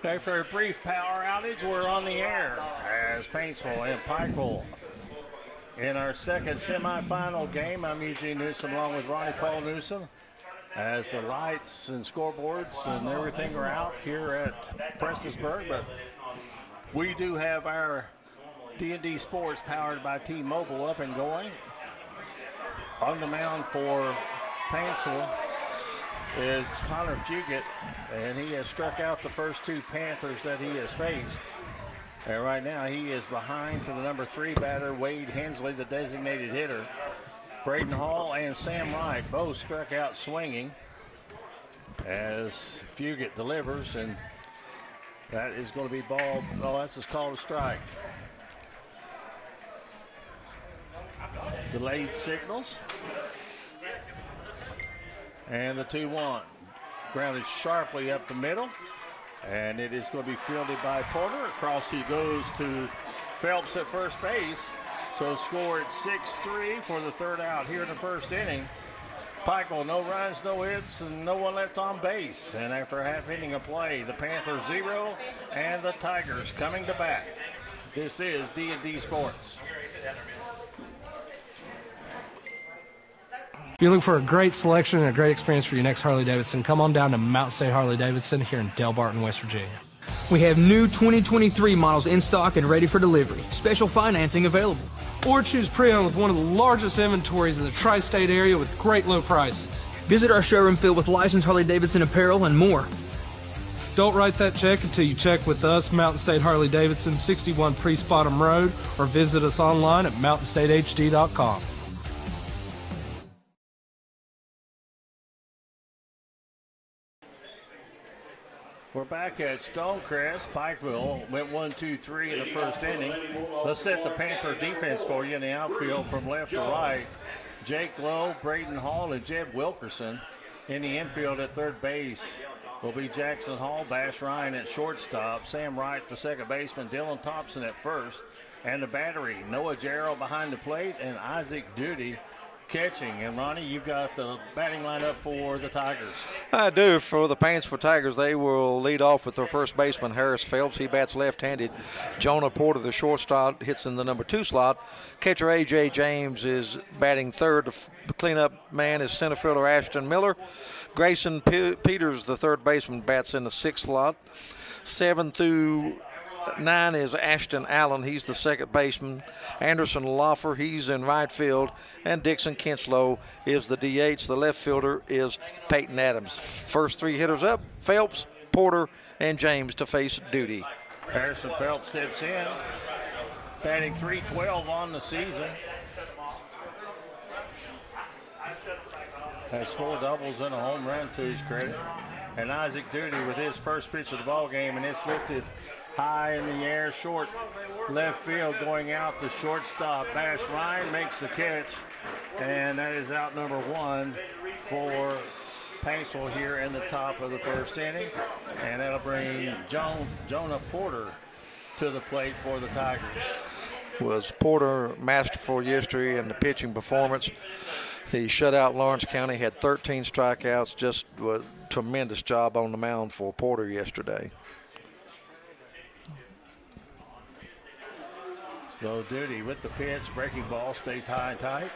After a brief power outage, we're on the air as Paintsville and Pikeville in our second semifinal game. I'm Eugene Newsom along with Ronnie Paul Newsom as the lights and scoreboards and everything are out here at Prestonsburg. But we do have our D&D Sports powered by T-Mobile up and going. On the mound for Paintsville is Connor Fugit, and he has struck out the first two Panthers that he has faced. And right now he is behind to the number 3 batter, Wade Hensley, the designated hitter. Braden Hall and Sam Wright both struck out swinging as Fugit delivers, and that is going to be ball. Oh, that's just called a strike. Delayed signals. And the 2-1. Grounded sharply up the middle. And it is going to be fielded by Porter. Across he goes to Phelps at first base. So score at 6-3 for the third out here in the first inning. Pikeville, no runs, no hits, and no one left on base. And after a half inning of play, the Panthers 0 and the Tigers coming to bat. This is D&D Sports. If you're looking for a great selection and a great experience for your next Harley-Davidson, come on down to Mountain State Harley-Davidson here in Del Barton, West Virginia. We have new 2023 models in stock and ready for delivery. Special financing available. Or choose pre-owned with one of the largest inventories in the tri-state area with great low prices. Visit our showroom filled with licensed Harley-Davidson apparel and more. Don't write that check until you check with us, Mountain State Harley-Davidson, 61 Priest Bottom Road, or visit us online at mountainstatehd.com. We're back at Stonecrest. Pikeville went 1-2-3 in the first inning. Let's set the Panther defense for you in the outfield from left to right. Jake Lowe, Braden Hall, and Jeb Wilkerson. In the infield at third base will be Jackson Hall, Bash Ryan at shortstop, Sam Wright, the second baseman, Dylan Thompson at first, and the battery, Noah Jarrell behind the plate, and Isaac Duty catching. And Ronnie, you've got the batting lineup for the Tigers. I do. For the Paintsville Tigers, they will lead off with their first baseman, Harris Phelps. He bats left-handed. Jonah Porter, the shortstop, hits in the number 2 slot. Catcher A.J. James is batting third. The cleanup man is center fielder Ashton Miller. Grayson Peters, the third baseman, bats in the 6th slot. 7 through 9 is Ashton Allen. He's the second baseman. Anderson Loffer, he's in right field. And Dixon Kinslow is the DH. The left fielder is Peyton Adams. First 3 hitters up, Phelps, Porter, and James to face Duty. Harrison Phelps steps in, batting .312 on the season. Has 4 doubles and a home run to his credit. And Isaac Duty with his first pitch of the ball game, and it's lifted high in the air, short left field, going out the shortstop. Bash Ryan makes the catch, and that is out number 1 for Paintsville here in the top of the first inning. And that'll bring Jonah Porter to the plate for the Tigers. Was Porter masterful yesterday in the pitching performance? He shut out Lawrence County, had 13 strikeouts, just was a tremendous job on the mound for Porter yesterday. So Duty with the pitch, breaking ball, stays high and tight.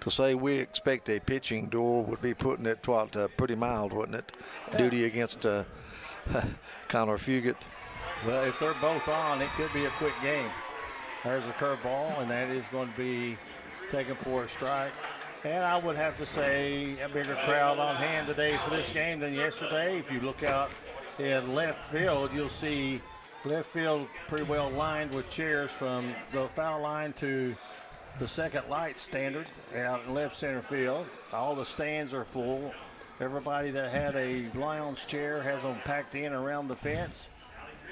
To say we expect a pitching duel would be putting it pretty mild, wouldn't it? Yeah. Duty against Connor Fugit. Well, if they're both on, it could be a quick game. There's a curveball, and that is going to be taken for a strike. And I would have to say a bigger crowd on hand today for this game than yesterday. If you look out in left field, you'll see left field pretty well lined with chairs from the foul line to the second light standard out in left center field. All the stands are full. Everybody that had a lounge chair has them packed in around the fence.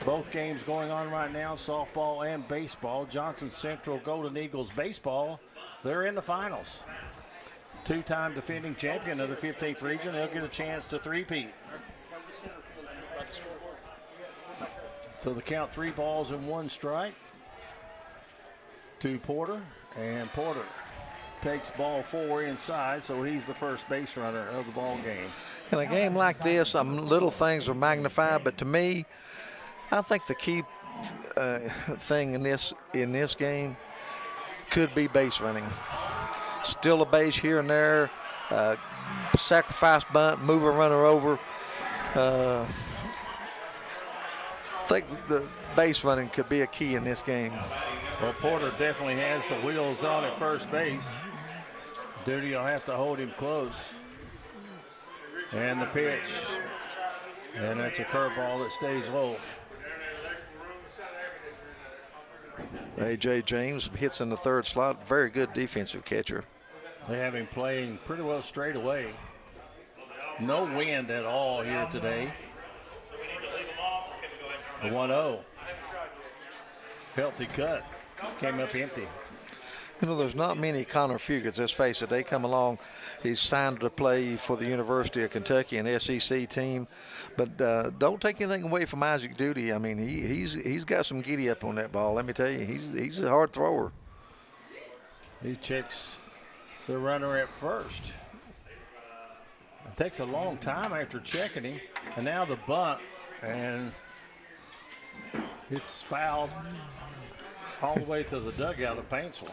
Both games going on right now, softball and baseball. Johnson Central Golden Eagles baseball, they're in the finals. 2-time defending champion of the 15th region. They'll get a chance to three-peat. So the count 3 balls and 1 strike to Porter, and Porter takes ball 4 inside, so he's the first base runner of the ball game. In a game like this, little things are magnified, but to me, I think the key thing in this game could be base running. Still a base here and there, sacrifice bunt, move a runner over. I think the base running could be a key in this game. Well, Porter definitely has the wheels on at first base. Duty will have to hold him close. And the pitch. And that's a curveball that stays low. A.J. James hits in the 3rd slot. Very good defensive catcher. They have him playing pretty well straight away. No wind at all here today. The 1-0. Healthy cut. Came up empty. You know, there's not many Connor Fugits, let's face it. They come along. He's signed to play for the University of Kentucky, an SEC team. But don't take anything away from Isaac Duty. I mean, he's got some giddy up on that ball. Let me tell you, he's a hard thrower. He checks the runner at first. It takes a long time after checking him. And now the bunt, and it's fouled all the way to the dugout of Paintsville.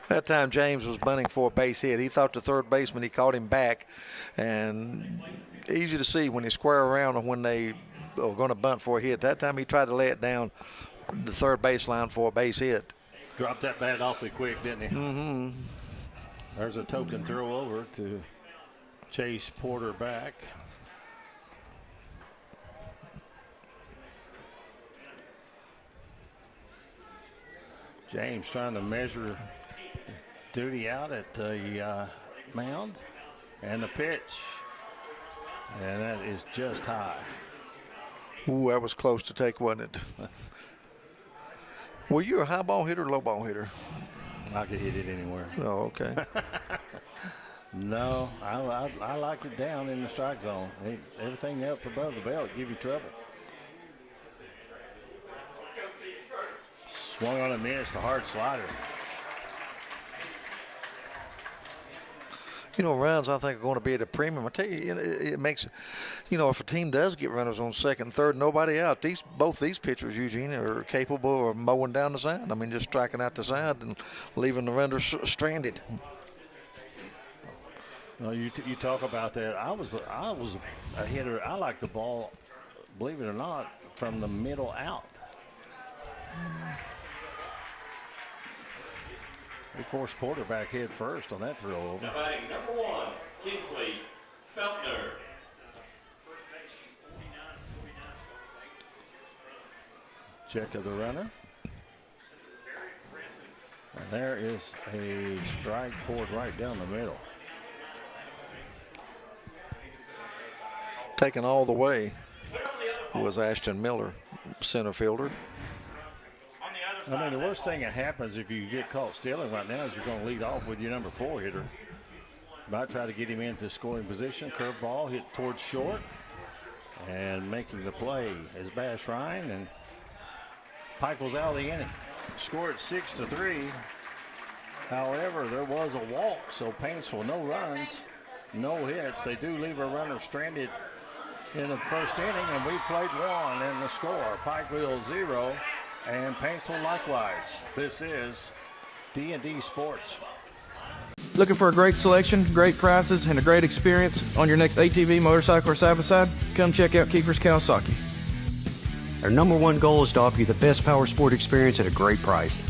That time James was bunting for a base hit. He thought the third baseman, he caught him back. And easy to see when they square around or when they are going to bunt for a hit. That time he tried to lay it down the third baseline for a base hit. Dropped that bat awfully quick, didn't he? Mm-hmm. There's a token throw over to chase Porter back. James trying to measure Duty out at the mound, and the pitch, and that is just high. Ooh, that was close to take, wasn't it? Were you a high ball hitter or low ball hitter? I could hit it anywhere. Oh, okay. No, I like it down in the strike zone. Everything up above the belt give you trouble. Swung on a miss, the hard slider. You know, runs I think are going to be at a premium. I tell you, it makes, you know, if a team does get runners on second, third, nobody out. Both these pitchers, Eugene, are capable of mowing down the side. I mean, just striking out the side and leaving the runners stranded. No, you talk about that. I was a hitter. I like the ball, believe it or not, from the middle out. They forced Porter back head first on that throw over. Batting number 1, Kingsley Feltner. Check of the runner. And there is a strike poured right down the middle. Taken all the way was Ashton Miller, center fielder. I mean, the worst thing that happens if you get caught stealing right now is you're going to lead off with your number 4 hitter. Might try to get him into scoring position. Curveball hit towards short. And making the play is Bash Ryan. And Pikeville's out of the inning. Scored 6-3. However, there was a walk. So Paintsville, no runs, no hits. They do leave a runner stranded in the first inning. And we played 1 in the score. Pikeville 0. And Paintsville likewise. This is D&D Sports. Looking for a great selection, great prices, and a great experience on your next ATV, motorcycle, or side-by-side? Come check out Kiefer's Kawasaki. Our number 1 goal is to offer you the best power sport experience at a great price.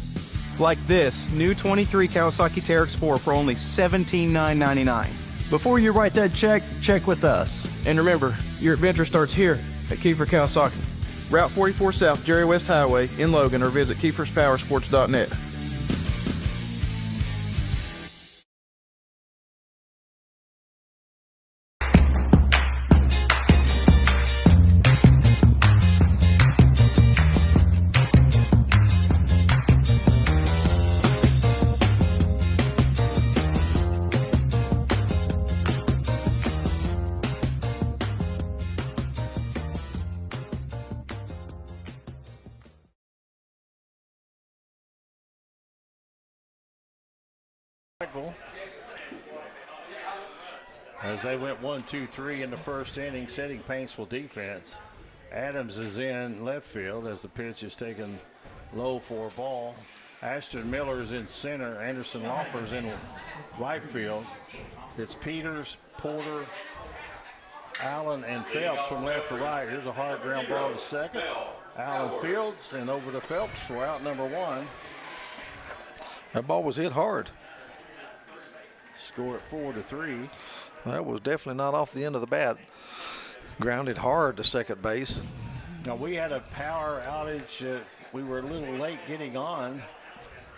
Like this new 23 Kawasaki Teryx 4 for only $17,999. Before you write that check, check with us. And remember, your adventure starts here at Kiefer Kawasaki. Route 44 South, Jerry West Highway in Logan, or visit KiefersPowersports.net. Pikeville. As they went 1-2-3 in the first inning, setting Paintsville defense. Adams is in left field as the pitch is taken low for a ball. Ashton Miller is in center. Anderson Laufer's in right field. It's Peters, Porter, Allen, and Phelps from left to right. Here's a hard ground ball to second. Allen fields and over to Phelps for out number 1. That ball was hit hard. Score at 4-3. That was definitely not off the end of the bat. Grounded hard to second base. Now we had a power outage. We were a little late getting on.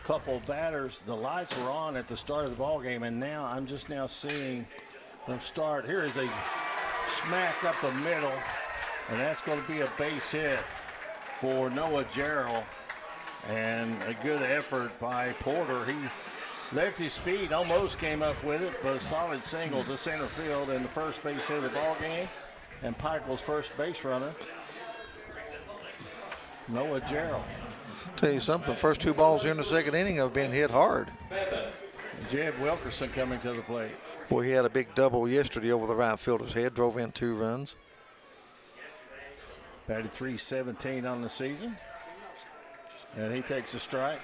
Couple of batters. The lights were on at the start of the ball game, and now I'm just now seeing them start. Here is a smack up the middle, and that's going to be a base hit for Noah Jarrell, and a good effort by Porter. He left his feet, almost came up with it, but a solid single to center field, and the first base hit of the ball game, and Pikeville's first base runner, Noah Jarrell. Tell you something, the first 2 balls here in the second inning have been hit hard. Jed Wilkerson coming to the plate. Boy, he had a big double yesterday over the right fielder's head, drove in 2 runs. Batted .317 on the season, and he takes a strike.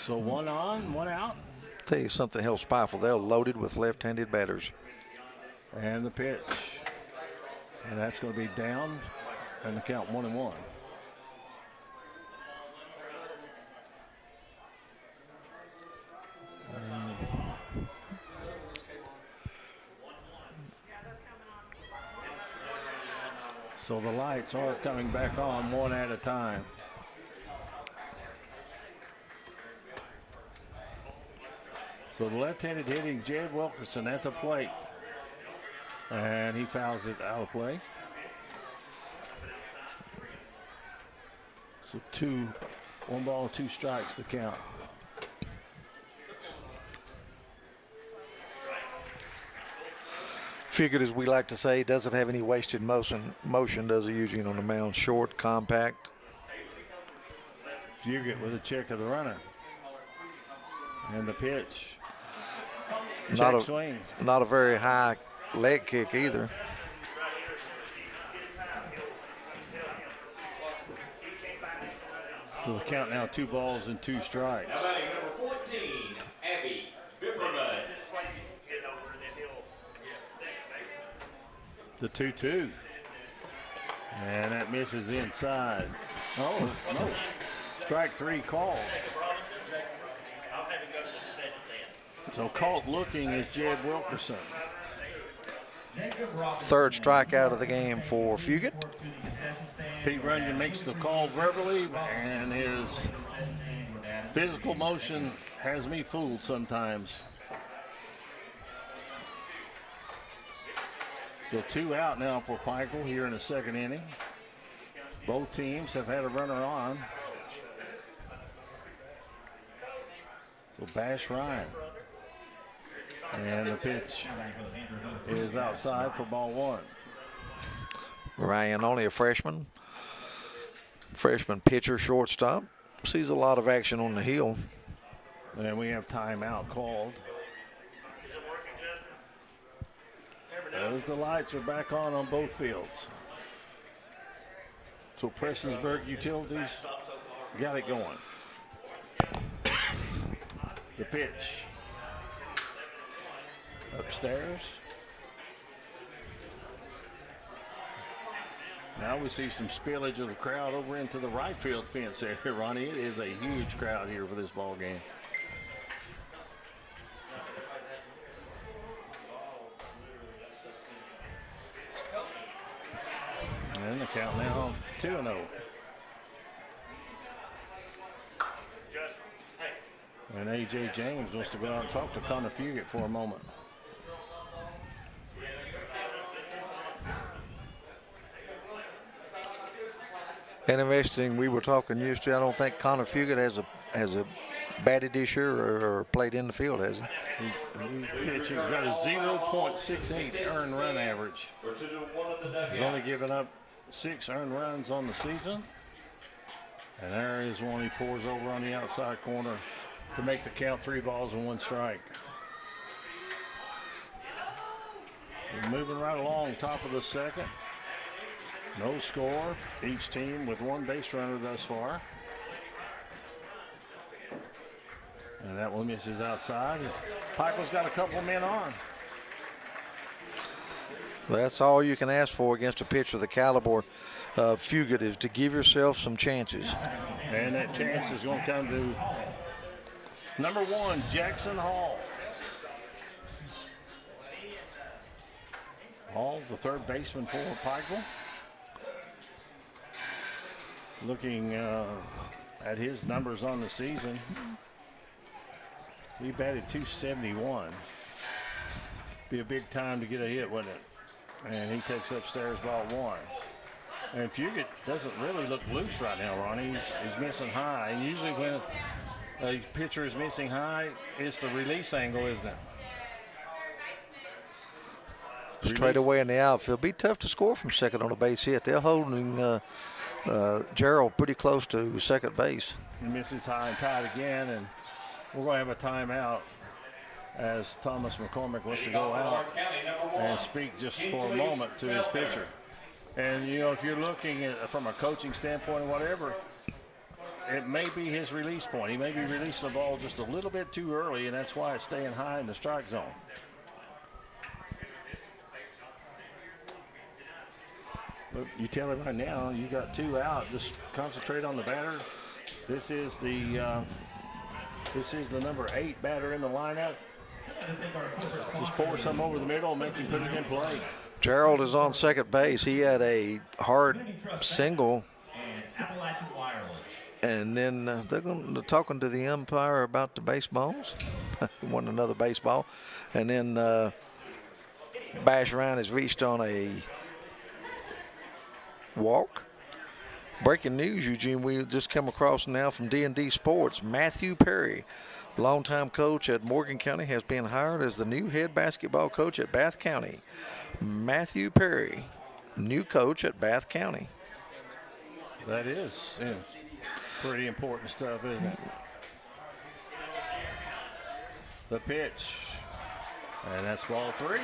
So 1 on, 1 out. Tell you something else spiteful, they're loaded with left-handed batters. And the pitch. And that's going to be down, and the count 1-1. So the lights are coming back on one at a time. So the left-handed hitting Jed Wilkerson at the plate. And he fouls it out of play. So 1 ball, 2 strikes the count. Figured, as we like to say, doesn't have any wasted motion, does he, Eugene, on the mound? Short, compact. Fugit with a check of the runner. And the pitch. Not swing. Not a very high leg kick either. So the count now 2 balls and 2 strikes. Now batting number 14, Abby Bipperman. The 2-2. And that misses inside. Oh, no. Strike 3 called. So caught looking is Jed Wilkerson. 3rd strikeout of the game for Fugit. Pete Runyon makes the call verbally, and his physical motion has me fooled sometimes. So 2 out now for Pikeville here in the second inning. Both teams have had a runner on. So Bash Ryan. And the pitch is outside for ball 1. Ryan, only a freshman. Freshman pitcher, shortstop. Sees a lot of action on the hill. And we have timeout called. As the lights are back on both fields. So Prestonsburg Utilities got it going. The pitch. Upstairs. Now we see some spillage of the crowd over into the right field fence there, Ronnie. It is a huge crowd here for this ball game. And the count now 2-0. And A.J. James wants to go out and talk to Connor Fugit for a moment. Interesting, we were talking yesterday. I don't think Connor Fugit has a batted this year or played in the field, has he? He's got a 0.68 earned run average. He's only given up 6 earned runs on the season. And there is one he pours over on the outside corner to make the count 3 balls and 1 strike. So moving right along, top of the second. No score. Each team with 1 base runner thus far. And that one misses outside. Pikeville's got a couple of men on. That's all you can ask for against a pitcher of the caliber of Fugate, is to give yourself some chances. And that chance is going to come to number 1, Jackson Hall. Hall, the third baseman for Pikeville. Looking at his numbers on the season, he batted .271. Be a big time to get a hit, wouldn't it? And he takes upstairs ball 1. And Fugate doesn't really look loose right now, Ronnie. He's missing high. And usually when a pitcher is missing high, it's the release angle, isn't it? Straight away in the outfield. Be tough to score from second on a base hit. They're holding Gerald pretty close to second base. He misses high and tied again, and we're going to have a timeout as Thomas McCormick wants to go out and speak just for a moment to his pitcher. And, you know, if you're looking at from a coaching standpoint or whatever, it may be his release point. He may be releasing the ball just a little bit too early, and that's why it's staying high in the strike zone. But you tell him right now, you got 2 out. Just concentrate on the batter. This is the number 8 batter in the lineup. Just pour some over the middle and make him put it in play. Gerald is on second base. He had a hard single. And then they're talking to the umpire about the baseballs. He won another baseball. And then Bash Ryan has reached on a walk. Breaking news, Eugene, we just come across now from D&D Sports. Matthew Perry, longtime coach at Morgan County, has been hired as the new head basketball coach at Bath County. Matthew Perry, new coach at Bath County. That is pretty important stuff, isn't it? The pitch, and that's ball 3.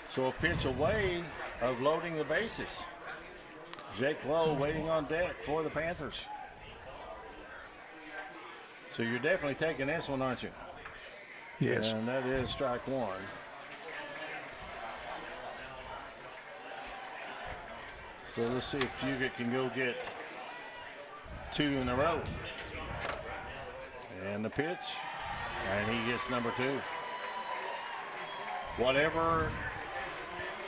So a pitch away of loading the bases. Jake Lowe waiting on deck for the Panthers. So you're definitely taking this one, aren't you? Yes. And that is strike 1. So let's see if Fugate can go get 2 in a row. And the pitch, and he gets number 2. Whatever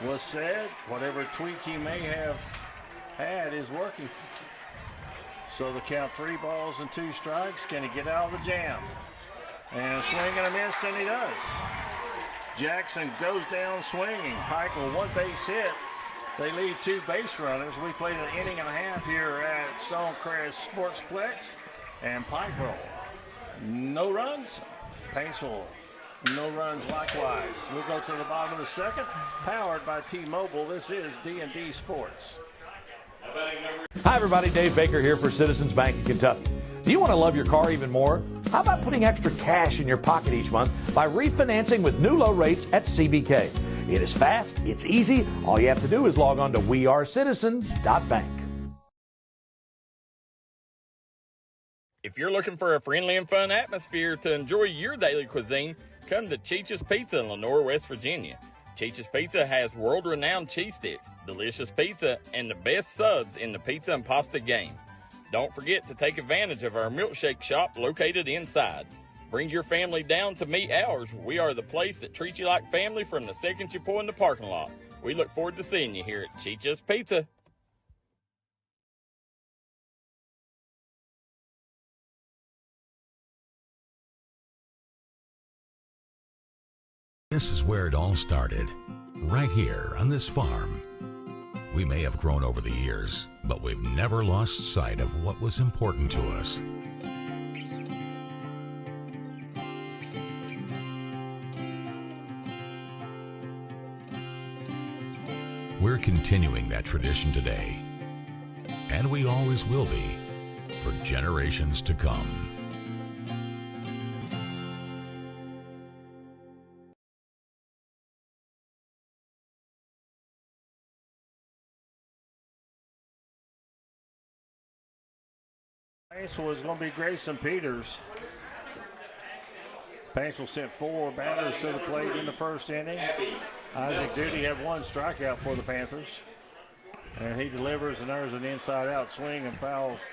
was said, whatever tweak he may have had is working. So the count 3 balls and 2 strikes. Can he get out of the jam? And a swing and a miss, and he does. Jackson goes down swinging. Pikeville 1 base hit. They leave 2 base runners. We played an inning and a half here at Stonecrest Sportsplex. And Pikeville, no runs. Paintsville, no runs likewise. We'll go to the bottom of the second. Powered by T-Mobile, this is D&D Sports. Hi, everybody. Dave Baker here for Citizens Bank of Kentucky. Do you want to love your car even more? How about putting extra cash in your pocket each month by refinancing with new low rates at CBK? It is fast. It's easy. All you have to do is log on to wearecitizens.bank. If you're looking for a friendly and fun atmosphere to enjoy your daily cuisine, come to Cheech's Pizza in Lenore, West Virginia. Cheech's Pizza has world-renowned cheese sticks, delicious pizza, and the best subs in the pizza and pasta game. Don't forget to take advantage of our milkshake shop located inside. Bring your family down to meet ours. We are the place that treats you like family from the second you pull in the parking lot. We look forward to seeing you here at Cheech's Pizza. This is where it all started, right here on this farm. We may have grown over the years, but we've never lost sight of what was important to us. We're continuing that tradition today, and we always will be, for generations to come. Paintsville is going to be Grayson Peters. Paintsville sent 4 batters to the plate in the first inning. Isaac Duty had 1 strikeout for the Panthers. And he delivers, and there's an inside-out swing and fouls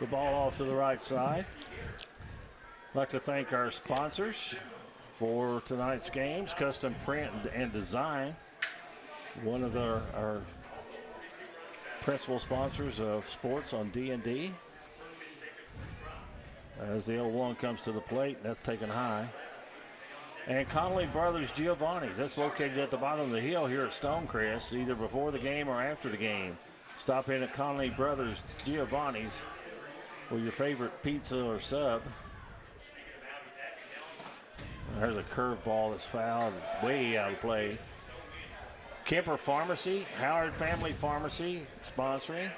the ball off to the right side. I'd like to thank our sponsors for tonight's games, Custom Print and Design. One of our principal sponsors of sports on D&D. As the 0-1 comes to the plate, that's taken high. And Connolly Brothers Giovanni's, that's located at the bottom of the hill here at Stonecrest, either before the game or after the game. Stop in at Connolly Brothers Giovanni's with your favorite pizza or sub. There's a curveball that's fouled way out of play. Kemper Pharmacy, Howard Family Pharmacy sponsoring.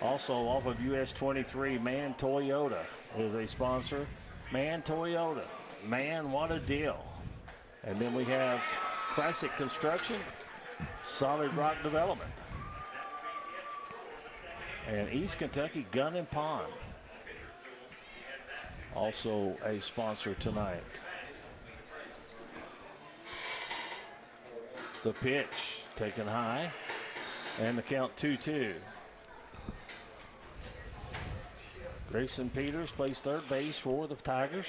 Also off of US 23, Man Toyota is a sponsor. Man Toyota, man, what a deal. And then we have Classic Construction, Solid Rock Development, and East Kentucky Gun and Pond, also a sponsor tonight. The pitch taken high, and the count 2-2. Grayson Peters plays third base for the Tigers.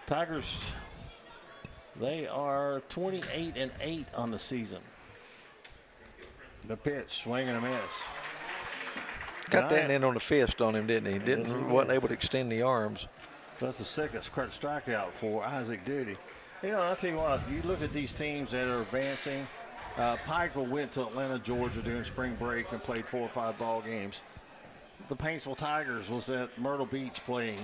Tigers, they are 28-8 on the season. The pitch, swing and a miss. Got that in on the fist on him, didn't he? Wasn't able to extend the arms. So that's the second strikeout for Isaac Duty. You know, I'll tell you what, you look at these teams that are advancing. Pikeville went to Atlanta, Georgia during spring break and played 4 or 5 ball games. The Paintsville Tigers was at Myrtle Beach playing.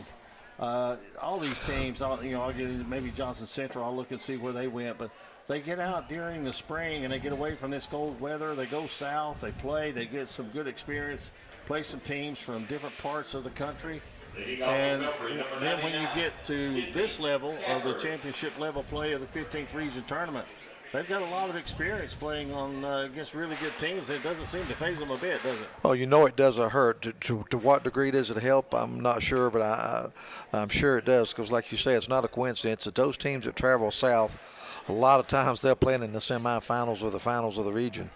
All these teams, I'll get maybe Johnson Central. I'll look and see where they went, but they get out during the spring and they get away from this cold weather. They go south, they play, they get some good experience, play some teams from different parts of the country. And then when you get to this level of the championship level play of the 15th region tournament, they've got a lot of experience playing on against really good teams. It doesn't seem to faze them a bit, does it? Oh, it doesn't hurt. To what degree does it help? I'm not sure, but I'm sure it does, because like you say, it's not a coincidence that those teams that travel south, a lot of times they're playing in the semifinals or the finals of the region.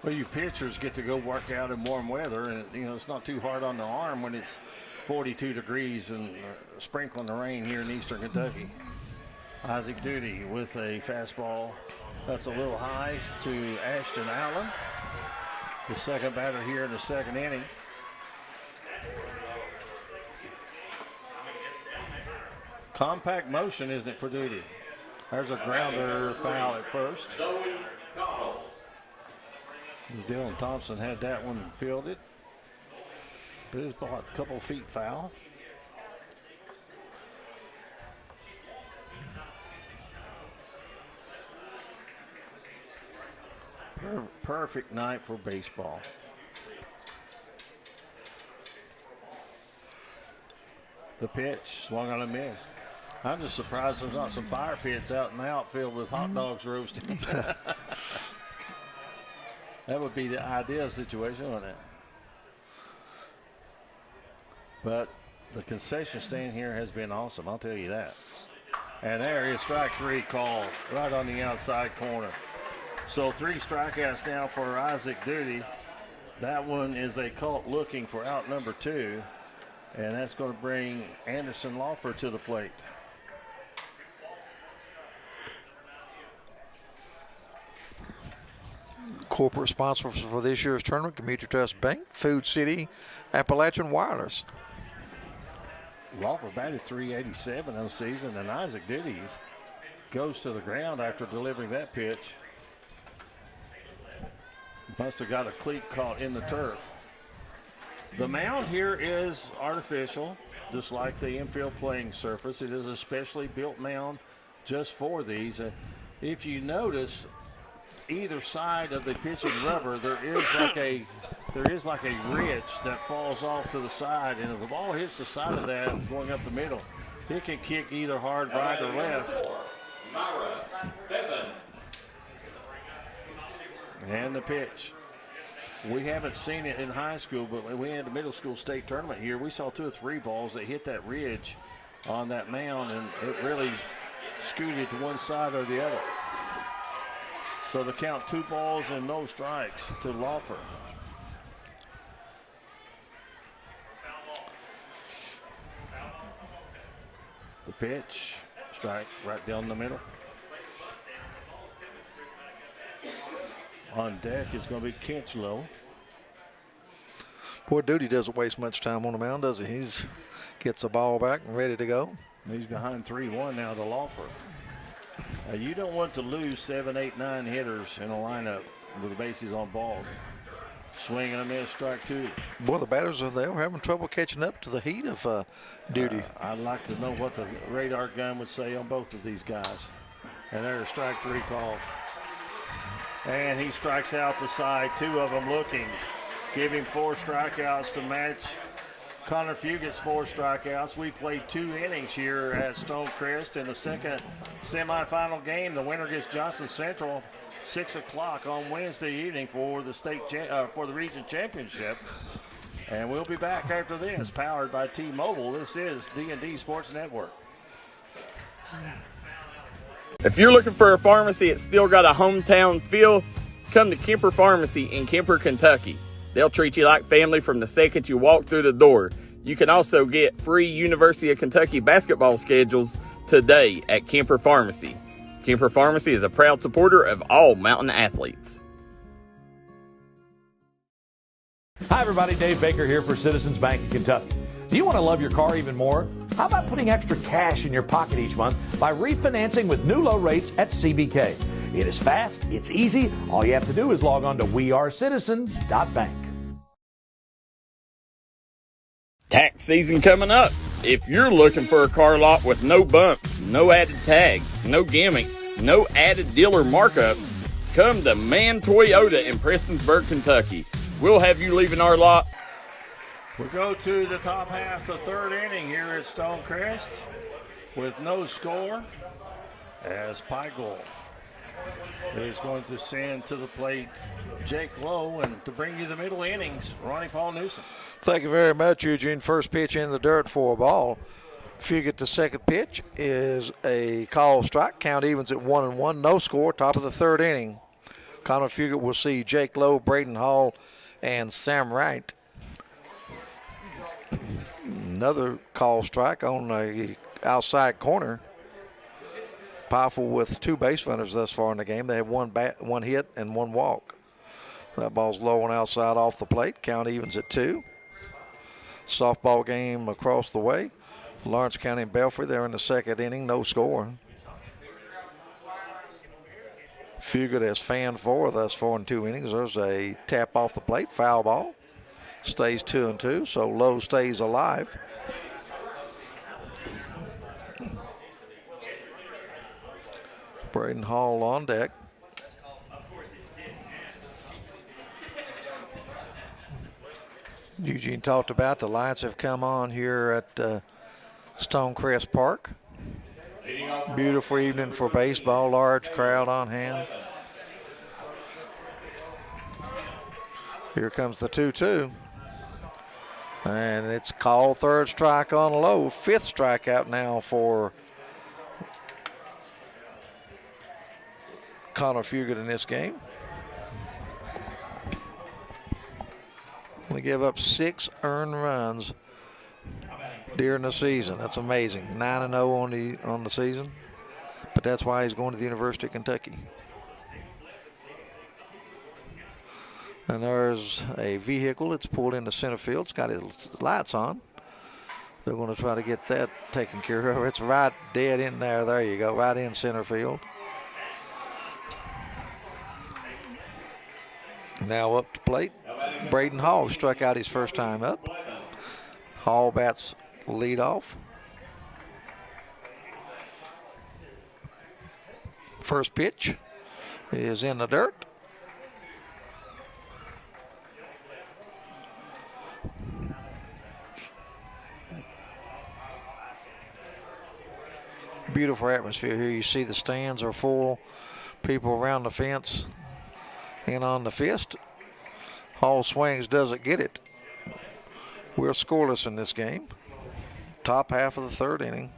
Well, you pitchers get to go work out in warm weather, and it's not too hard on the arm when it's 42 degrees and sprinkling the rain here in eastern Kentucky. Isaac Duty with a fastball that's a little high to Ashton Allen, the second batter here in the second inning. Compact motion, isn't it, for Duty? There's a grounder foul at first. Dylan Thompson had that one fielded. But it's about a couple feet foul. Perfect night for baseball. The pitch, swung on a miss. I'm just surprised there's not some fire pits out in the outfield with hot dogs roasting. That would be the ideal situation, wouldn't it? But the concession stand here has been awesome, I'll tell you that. And there is strike 3 called right on the outside corner. So 3 strikeouts now for Isaac Duty. That one is a caught looking for out number 2. And that's going to bring Anderson Lawford to the plate. Corporate sponsors for this year's tournament: Community Trust Bank, Food City, Appalachian Wireless. Lawford batted .387 on the season, and Isaac Duty goes to the ground after delivering that pitch. Must have got a cleat caught in the turf. The mound here is artificial, just like the infield playing surface. It is a specially built mound just for these. If you notice, either side of the pitching rubber, there is like a there is like a ridge that falls off to the side, and if the ball hits the side of that going up the middle, it can kick either hard right or left. And the pitch. We haven't seen it in high school, but when we had the middle school state tournament here, we saw 2 or 3 balls that hit that ridge on that mound, and it really scooted to one side or the other. So they count 2 balls and no strikes to Lawfer. The pitch, strike right down the middle. On deck is going to be Kinchlow. Poor Duty doesn't waste much time on the mound, does he? He's gets the ball back and ready to go. He's behind 3-1 now to Lawfer. You don't want to lose 7, 8, 9 hitters in a lineup with the bases on balls. Swing and a miss, strike 2. Boy, the batters are there. We're having trouble catching up to the heat of Duty. I'd like to know what the radar gun would say on both of these guys. And there's strike 3 called. And he strikes out the side, 2 of them looking. Give him 4 strikeouts to match Connor Fugett's 4 strikeouts. We played 2 innings here at Stonecrest in the second semifinal game. The winner gets Johnson Central 6 o'clock on Wednesday evening for the for the region championship. And we'll be back after this, powered by T-Mobile. This is D&D Sports Network. If you're looking for a pharmacy that's still got a hometown feel, come to Kemper Pharmacy in Kemper, Kentucky. They'll treat you like family from the second you walk through the door. You can also get free University of Kentucky basketball schedules today at Kemper Pharmacy. Kemper Pharmacy is a proud supporter of all mountain athletes. Hi, everybody. Dave Baker here for Citizens Bank in Kentucky. Do you want to love your car even more? How about putting extra cash in your pocket each month by refinancing with new low rates at CBK? It is fast, it's easy. All you have to do is log on to wearecitizens.bank. Tax season coming up. If you're looking for a car lot with no bumps, no added tags, no gimmicks, no added dealer markups, come to Man Toyota in Prestonsburg, Kentucky. We'll have you leaving our lot. We go to the top half, the 3rd inning here at Stonecrest with no score as Pikeville is going to send to the plate Jake Lowe, and to bring you the middle innings, Ronnie Paul Newsom. Thank you very much, Eugene. First pitch in the dirt for a ball. Fugett, the second pitch is a call strike. Count evens at 1-1. No score. Top of the 3rd inning. Connor Fugett will see Jake Lowe, Braden Hall, and Sam Wright. Another call strike on the outside corner. Powerful with 2 base runners thus far in the game. They have one hit and 1 walk. That ball's low and outside off the plate. Count evens at 2. Softball game across the way. Lawrence County and Belfry, they're in the 2nd inning, no score. Fugett has fanned 4 thus far in 2 innings. There's a tap off the plate, foul ball. Stays 2-2, so Lowe stays alive. Braden Hall on deck. Eugene talked about the lights have come on here at Stonecrest Park. Beautiful evening for baseball, large crowd on hand. Here comes the 2-2. And it's called 3rd strike on Lowe. 5th strikeout now for Connor Fugett in this game. Only gave up 6 earned runs during the season. That's amazing. 9-0 on the season. But that's why he's going to the University of Kentucky. And there's a vehicle that's pulled into center field. It's got its lights on. They're going to try to get that taken care of. It's right dead in there. There you go, right in center field. Now up to plate, Braden Hall struck out his first time up. Hall bats lead off. First pitch is in the dirt. beautiful atmosphere here. You see the stands are full, people around the fence and on the fist. Hall Swings doesn't get it. We're scoreless in this game. Top half of the third inning.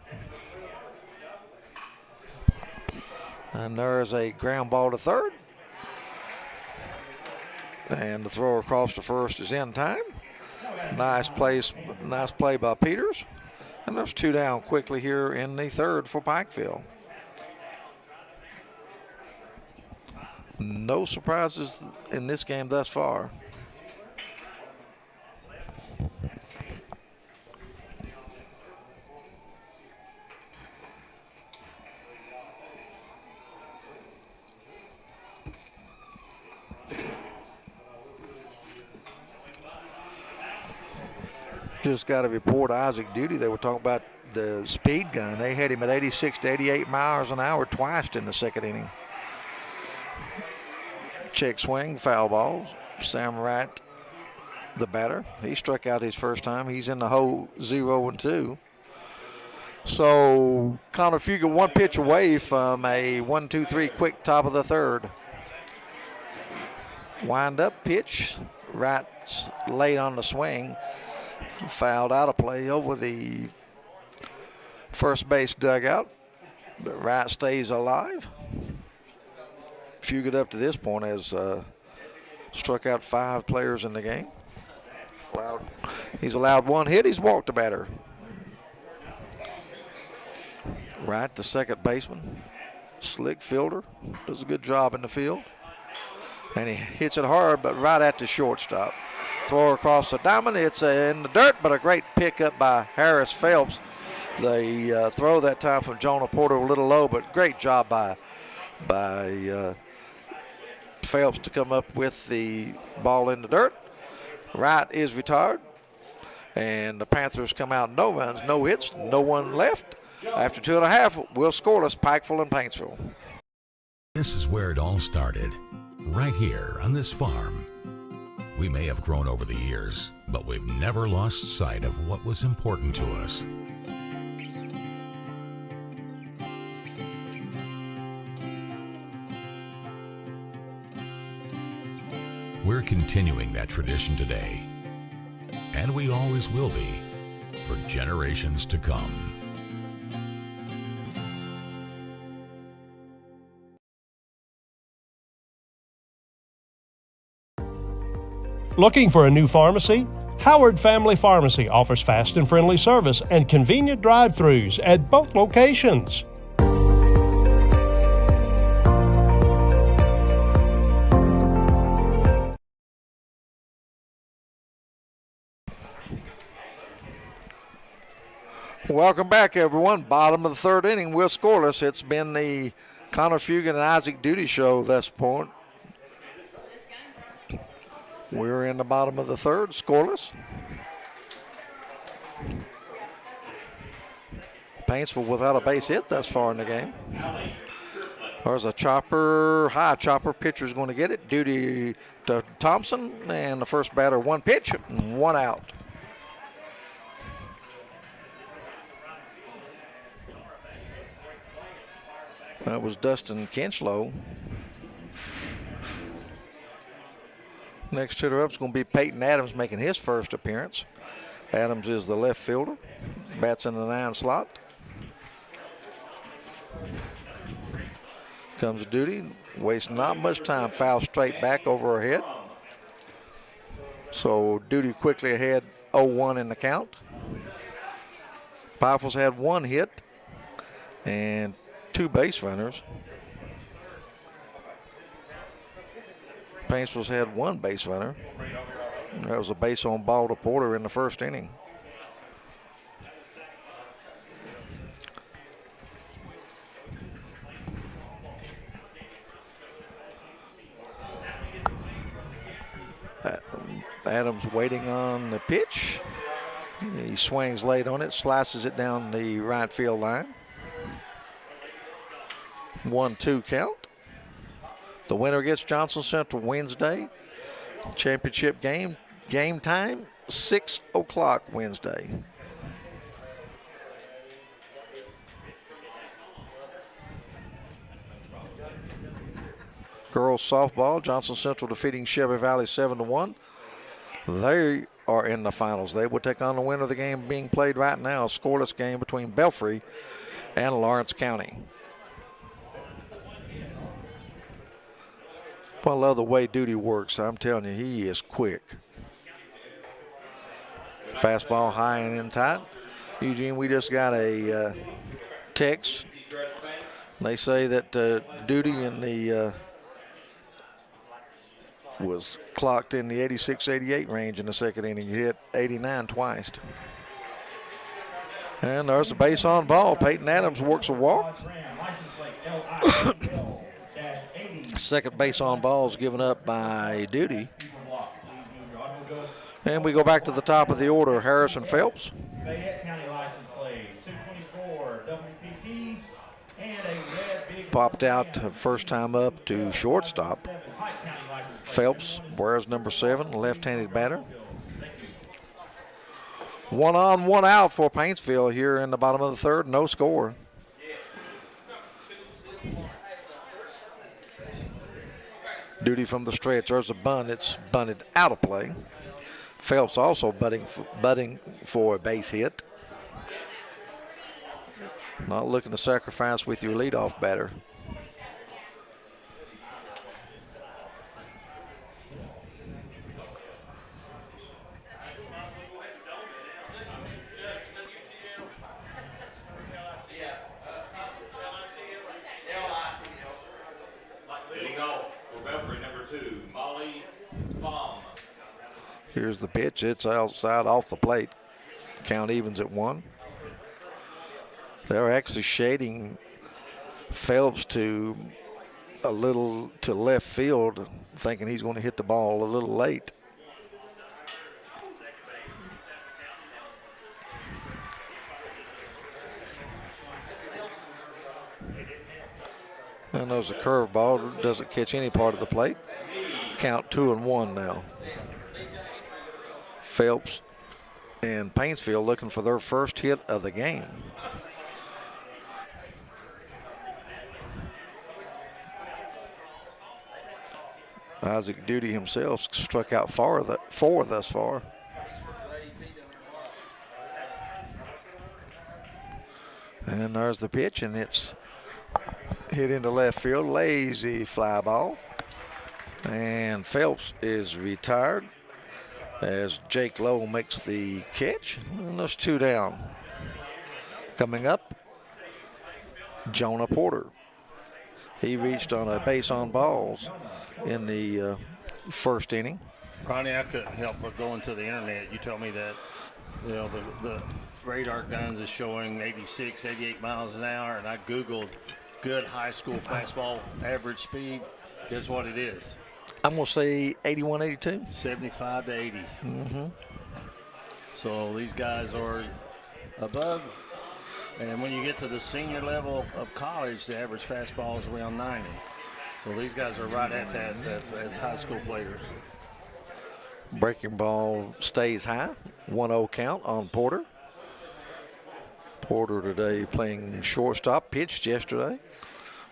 And there's a ground ball to third. And the throw across to first is in time. Nice play by Peters. And there's 2 down quickly here in the third for Pikeville. No surprises in this game thus far. Just got a report, Isaac Duty. They were talking about the speed gun. They had him at 86 to 88 miles an hour twice in the second inning. Check swing, foul balls. Sam Wright, the batter, he struck out his first time. He's in the hole 0-2. So Connor Fugit 1 pitch away from a 1-2-3 quick top of the third. Wind up pitch. Wright's late on the swing. Fouled out of play over the first base dugout, but Wright stays alive. Fugit up to this point has struck out 5 players in the game. He's allowed 1 hit. He's walked a batter. Wright, the second baseman, slick fielder, does a good job in the field. And he hits it hard, but right at the shortstop. Throw across the diamond. It's in the dirt, but a great pickup by Harris Phelps. The throw that time from Jonah Porter a little low, but great job by Phelps to come up with the ball in the dirt. Wright is retired, and the Panthers come out no runs, no hits, no one left. After 2.5, we'll scoreless, Pikeville and Paintsville. This is where it all started, right here on this farm. We may have grown over the years, but we've never lost sight of what was important to us. We're continuing that tradition today, and we always will be for generations to come. Looking for a new pharmacy? Howard Family Pharmacy offers fast and friendly service and convenient drive-thrus at both locations. Welcome back, everyone. Bottom of the third inning. We're scoreless. It's been the Connor Fugit and Isaac Duty show thus point. We're in the bottom of the third, scoreless. Paintsville without a base hit thus far in the game. There's a chopper, high chopper. Pitcher's going to get it. Duty to Thompson, and the first batter, 1 pitch, 1 out. That was Dustin Kinchlow. Next hitter up is going to be Peyton Adams making his first appearance. Adams is the left fielder. Bats in the 9 slot. Comes Duty. Wastes not much time. Foul straight back over her head. So Duty quickly ahead 0-1 in the count. Pikeville's had 1 hit and 2 base runners. Paintsville's had 1 base runner. That was a base on ball to Porter in the first inning. Adams waiting on the pitch. He swings late on it, slices it down the right field line. 1-2 count. The winner gets Johnson Central Wednesday. Championship game. Game time, 6 o'clock Wednesday. Girls softball, Johnson Central defeating Shelby Valley 7-1. They are in the finals. They will take on the winner of the game being played right now, a scoreless game between Belfry and Lawrence County. Well, I love the way Duty works. I'm telling you, he is quick. Fastball high and in tight. Eugene, we just got a text. They say that Duty in the was clocked in the 86-88 range in the second inning. He hit 89 twice. And there's a base on ball. Peyton Adams works a walk. Second base on ball is given up by Duty. And we go back to the top of the order. Harrison Phelps. Popped out first time up to shortstop. Phelps wears number 7, left-handed batter. 1 on, 1 out for Paintsville here in the bottom of the third. No score. Duty from the stretch. There's a bunt. It's bunted out of play. Phelps also butting for a base hit. Not looking to sacrifice with your leadoff batter. Here's the pitch. It's outside off the plate. Count evens at 1. They're actually shading Phelps to a little to left field, thinking he's going to hit the ball a little late. And there's a curveball. Doesn't catch any part of the plate. Count 2-1 now. Phelps and Paintsville looking for their first hit of the game. Isaac Duty himself struck out four thus far. And there's the pitch, and it's hit into left field. Lazy fly ball. And Phelps is retired as Jake Lowe makes the catch. And there's 2 down. Coming up, Jonah Porter. He reached on a base on balls in the first inning. Ronnie, I couldn't help but going to the internet. You told me that, you know, the radar guns is showing 86, 88 miles an hour, and I Googled good high school fastball average speed. Guess what it is? I'm going to say 81, 82. 75 to 80. Mm-hmm. So these guys are above. And when you get to the senior level of college, the average fastball is around 90. So these guys are right at that as high school players. Breaking ball stays high. 1-0 count on Porter. Porter today playing shortstop. Pitched yesterday.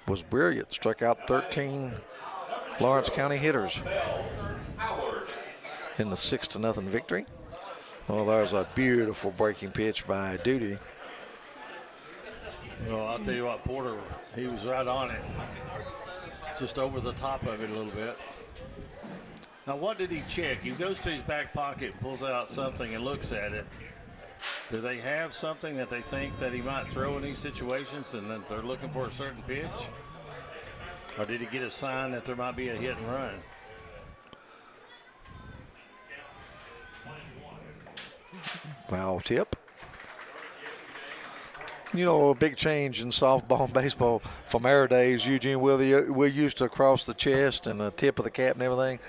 Was brilliant. Struck out 13 Lawrence County hitters in the 6-0 victory. Well, there's a beautiful breaking pitch by Duty. Well, I'll tell you what, Porter, he was right on it. Just over the top of it a little bit. Now, what did he check? He goes to his back pocket, pulls out something and looks at it. Do they have something that they think that he might throw in these situations and that they're looking for a certain pitch? Or did he get a sign that there might be a hit and run? Foul tip. You know, a big change in softball and baseball from our days, Eugene. We're used to cross the chest and the tip of the cap and everything.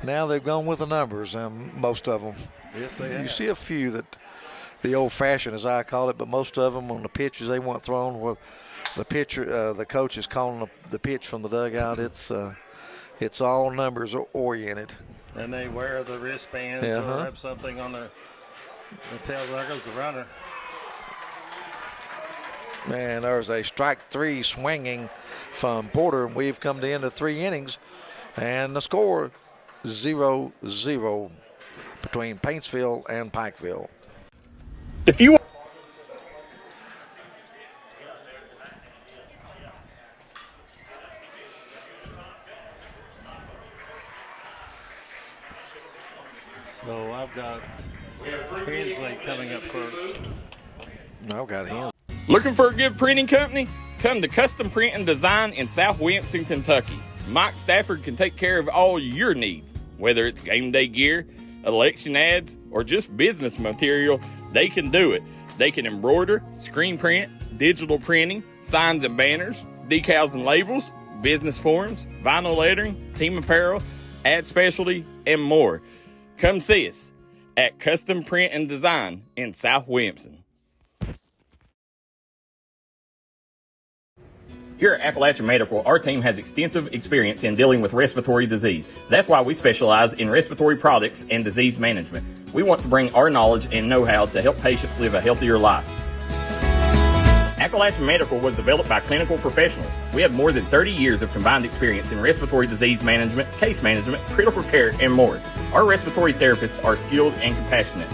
Now they've gone with the numbers, most of them. Yes, they have. You see a few that the old-fashioned, as I call it, but most of them on the pitches they want thrown where the pitcher, the coach is calling the pitch from the dugout. It's all numbers oriented. And they wear the wristbands or have something on the tail. There goes the runner. And there's a strike 3 swinging from Porter. We've come to the end of 3 innings. And the score 0-0 between Paintsville and Pikeville. If you So I've got Hensley coming up first. I've got him. Looking for a good printing company? Come to Custom Print and Design in South Williamson, Kentucky. Mike Stafford can take care of all your needs. Whether it's game day gear, election ads, or just business material, they can do it. They can embroider, screen print, digital printing, signs and banners, decals and labels, business forms, vinyl lettering, team apparel, ad specialty, and more. Come see us at Custom Print and Design in South Williamson. Here at Appalachian Medical, our team has extensive experience in dealing with respiratory disease. That's why we specialize in respiratory products and disease management. We want to bring our knowledge and know-how to help patients live a healthier life. Appalachian Medical was developed by clinical professionals. We have more than 30 years of combined experience in respiratory disease management, case management, critical care, and more. Our respiratory therapists are skilled and compassionate.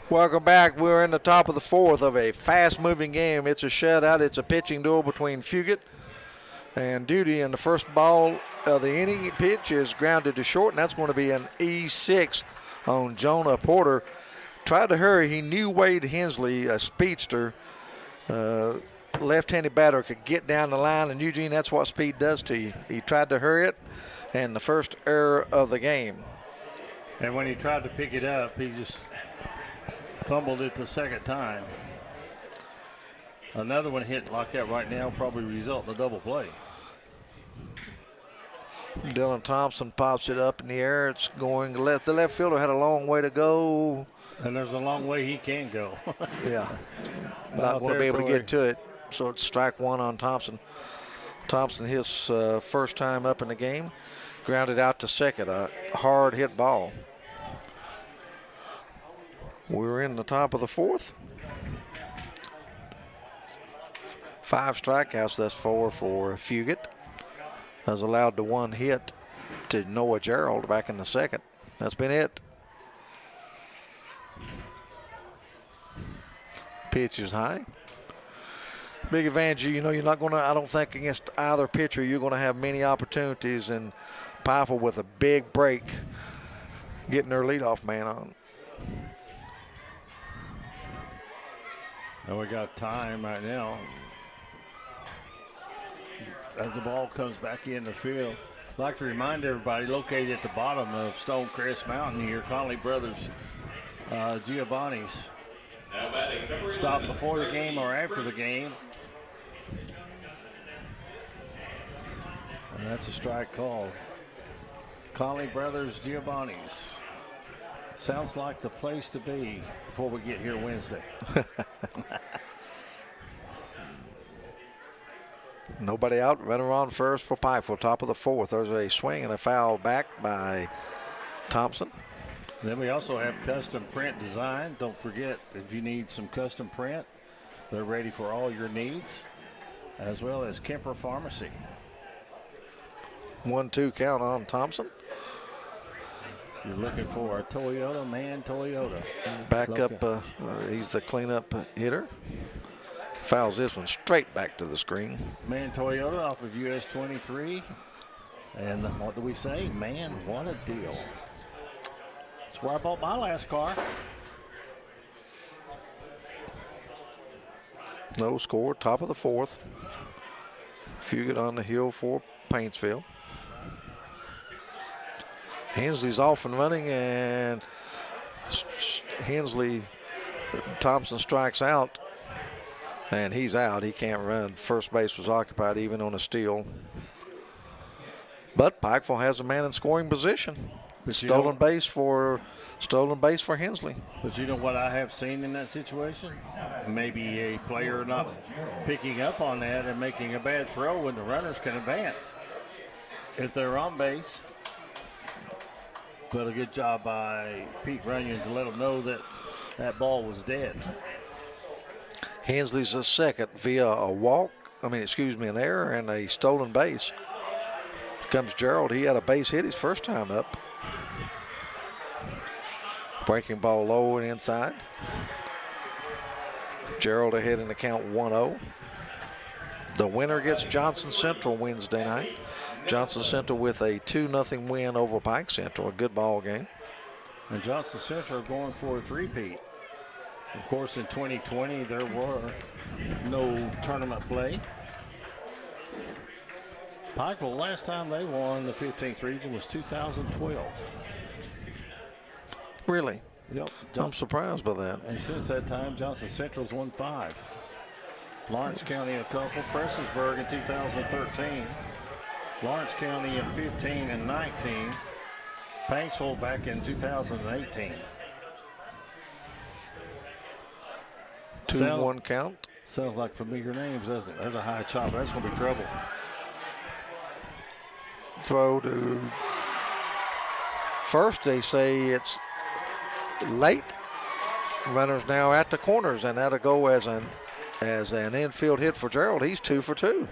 Welcome back. We're in the top of the 4th of a fast-moving game. It's a shutout. It's a pitching duel between Fugit and Duty. And the first ball of the inning pitch is grounded to short, and that's going to be an E6 on Jonah Porter. Tried to hurry. He knew Wade Hensley, a speedster, left-handed batter, could get down the line. And, Eugene, that's what speed does to you. He tried to hurry it, and the first error of the game. And when he tried to pick it up, he just fumbled it the second time. Another one hit like that right now probably result in a double play. Dylan Thompson pops it up in the air. It's going left. The left fielder had a long way to go. And there's a long way he can go. Yeah. Not going to be able to get to it. So it's strike 1 on Thompson. Thompson, his first time up in the game, grounded out to second. A hard hit ball. We're in the top of the 4th. 5 strikeouts thus far for Fugit. Has allowed the 1 hit to Noah Gerald back in the second. That's been it. Pitch is high. Big advantage, you know, you're not going to, I don't think against either pitcher, you're going to have many opportunities. And Pikeville with a big break, getting their leadoff man on. And we got time right now. As the ball comes back in the field. I'd like to remind everybody, located at the bottom of Stonecrest Mountain here, Conley Brothers Giovanni's. Stop before the game or after the game. And that's a strike call. Conley Brothers Giovanni's. Sounds like the place to be before we get here Wednesday. Nobody out. Runner on first for Pikeville. Top of the 4th. There's a swing and a foul back by Thompson. Then we also have Custom Print Design. Don't forget, if you need some custom print, they're ready for all your needs, as well as Kemper Pharmacy. 1-2 count on Thompson. You're looking for a Toyota, man, Toyota. Back up, he's the cleanup hitter. Fouls this one straight back to the screen. Man Toyota off of US 23. And what do we say? Man, what a deal. That's where I bought my last car. No score, top of the 4th. Fugit on the hill for Paintsville. Hensley's off and running, and Thompson strikes out, and he's out. He can't run. First base was occupied even on a steal. But Pikeville has a man in scoring position. Stolen base for Hensley. But you know what I have seen in that situation? Maybe a player not picking up on that and making a bad throw when the runners can advance. if they're on base. But a good job by Pete Runyon to let them know that that ball was dead. Hensley's a second via a walk. An error and a stolen base. Here comes Gerald. He had a base hit his first time up. Breaking ball low and inside. Gerald ahead in the count 1-0. The winner gets Johnson Central Wednesday night. Johnson Central with a 2-0 win over Pike Central. A good ball game. And Johnson Central going for a three-peat. Of course, in 2020, there were no tournament play. Pikeville, last time they won the 15th region was 2012. Really? Yep. I'm surprised by that. And since that time, Johnson Central's won 5. Lawrence County a couple. Prestonsburg in 2013. Lawrence County in 15 and 19. Paintsville back in 2018. 2-1 count. Sounds like familiar names, doesn't it? There's a high chopper. That's going to be trouble. Throw to first. They say it's late. Runners now at the corners, and that'll go as an infield hit for Gerald. He's 2 for 2.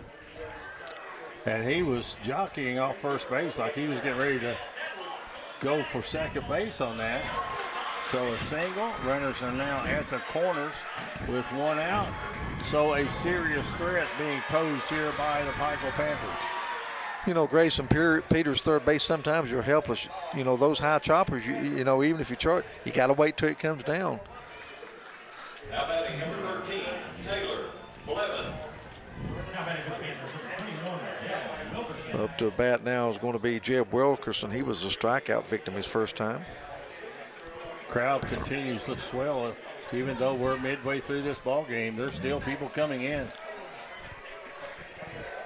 And he was jockeying off first base like he was getting ready to go for second base on that. So a single. Runners are now at the corners with 1 out. So a serious threat being posed here by the Pikeville Panthers. You know, Grayson Peters, third base, sometimes you're helpless. You know, those high choppers, you know, even if you chart, you got to wait till it comes down. Now batting number 13, Taylor Blevins. Up to bat now is going to be Jeb Wilkerson. He was a strikeout victim his first time. Crowd continues to swell. Even though we're midway through this ball game, there's still people coming in.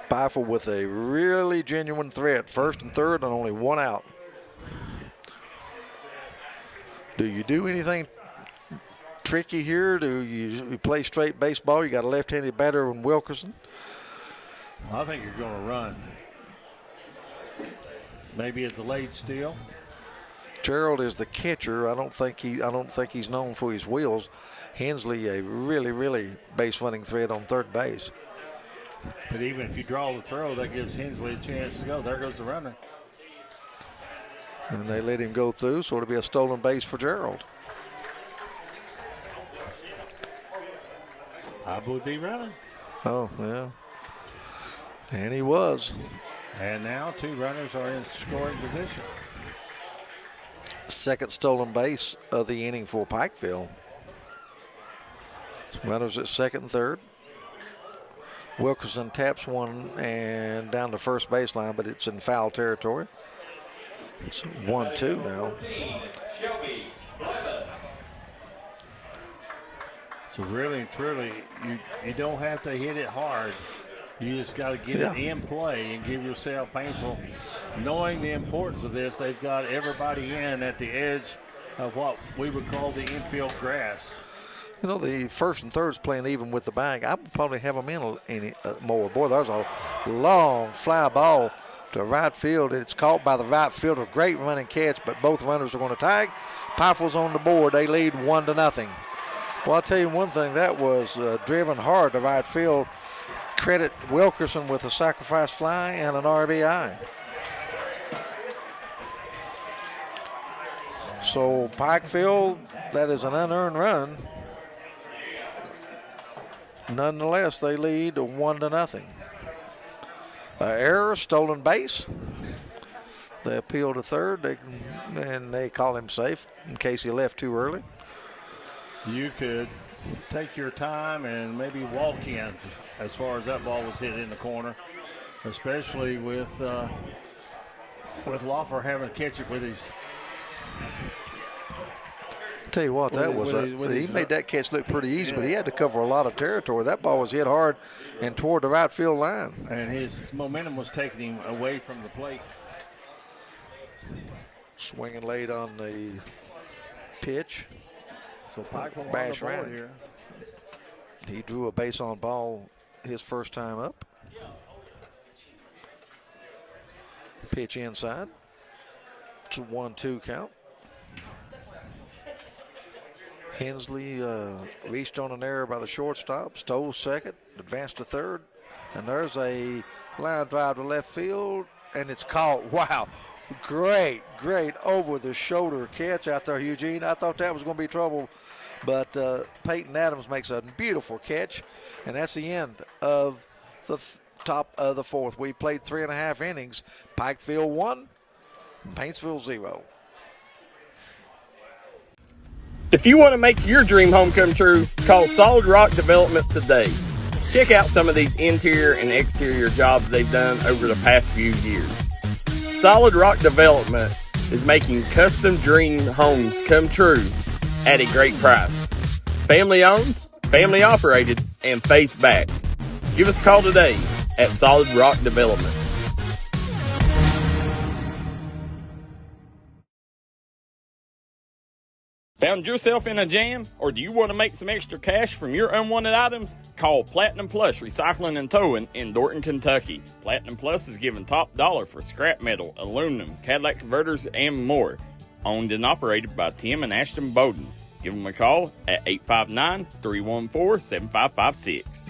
Pikeville with a really genuine threat. First and third and only 1 out. Do you do anything tricky here? Do you play straight baseball? You got a left-handed batter in Wilkerson. I think you're going to run. Maybe a delayed steal. Gerald is the catcher. I don't think he's known for his wheels. Hensley, a really base running threat on third base. But even if you draw the throw, that gives Hensley a chance to go. There goes the runner. And they let him go through, so it'll be a stolen base for Gerald. I would be running. Oh, yeah. And he was. And now 2 runners are in scoring position. Second stolen base of the inning for Pikeville. Runners at second and third. Wilkerson taps one and down the first baseline, but it's in foul territory. It's 1-2 now. So really and truly, you don't have to hit it hard. You just got to get it in play and give yourself Paintsville. Knowing the importance of this, they've got everybody in at the edge of what we would call the infield grass. You know, the first and third's playing even with the bag. I would probably have them in more. Boy, there's a long fly ball to right field. It's caught by the right fielder. Great running catch, but both runners are going to tag. Pikeville's on the board. They lead 1-0. Well, I'll tell you one thing. That was driven hard to right field. Credit Wilkerson with a sacrifice fly and an RBI. So Pikeville, that is an unearned run. Nonetheless, they lead 1-0. Error, stolen base. They appeal to third, and they call him safe in case he left too early. You could take your time and maybe walk in as far as that ball was hit in the corner, especially with Loffer having to catch it with his. Tell you what, he made that catch look pretty easy, but he had to cover a lot of territory. That ball was hit hard and toward the right field line. And his momentum was taking him away from the plate. Swinging late on the pitch. So Pikeville bash on the board ran. here. He drew a base on ball his first time up. Pitch inside. It's a 1-2 count. Hensley reached on an error by the shortstop, stole second, advanced to third, and there's a line drive to left field, and it's caught. Wow, great over-the-shoulder catch out there, Eugene. I thought that was going to be trouble, but Peyton Adams makes a beautiful catch, and that's the end of the top of the fourth. We played 3.5 innings. Pikeville 1, Paintsville 0. If you want to make your dream home come true, call Solid Rock Development today. Check out some of these interior and exterior jobs they've done over the past few years. Solid Rock Development is making custom dream homes come true at a great price. Family owned, family operated, and faith backed. Give us a call today at Solid Rock Development. Found yourself in a jam, or do you want to make some extra cash from your unwanted items? Call Platinum Plus Recycling and Towing in Dorton, Kentucky. Platinum Plus is giving top dollar for scrap metal, aluminum, Cadillac converters, and more. Owned and operated by Tim and Ashton Bowden. Give them a call at 859-314-7556.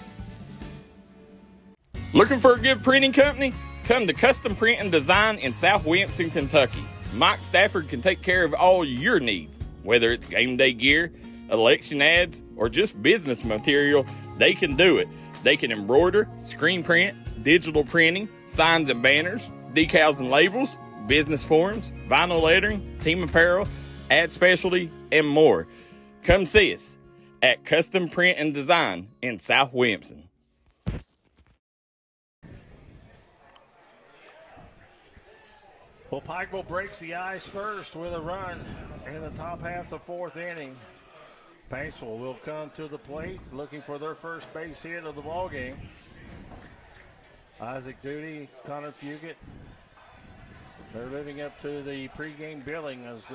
Looking for a good printing company? Come to Custom Print and Design in South Williamson, Kentucky. Mike Stafford can take care of all your needs. Whether it's game day gear, election ads, or just business material, they can do it. They can embroider, screen print, digital printing, signs and banners, decals and labels, business forms, vinyl lettering, team apparel, ad specialty, and more. Come see us at Custom Print and Design in South Williamson. Well, Pikeville breaks the ice first with a run in the top half of the fourth inning. Paintsville will come to the plate looking for their first base hit of the ball game. Isaac Duty, Connor Fugit, they're living up to the pregame billing as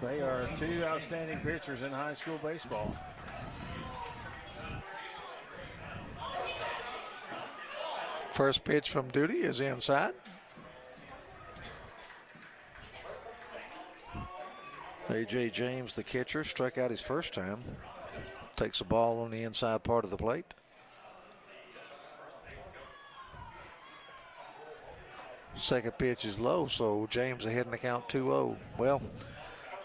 they are two outstanding pitchers in high school baseball. First pitch from Duty is inside. A.J. James, the catcher, struck out his first time. Takes the ball on the inside part of the plate. Second pitch is low, so James ahead in the count 2-0. Well,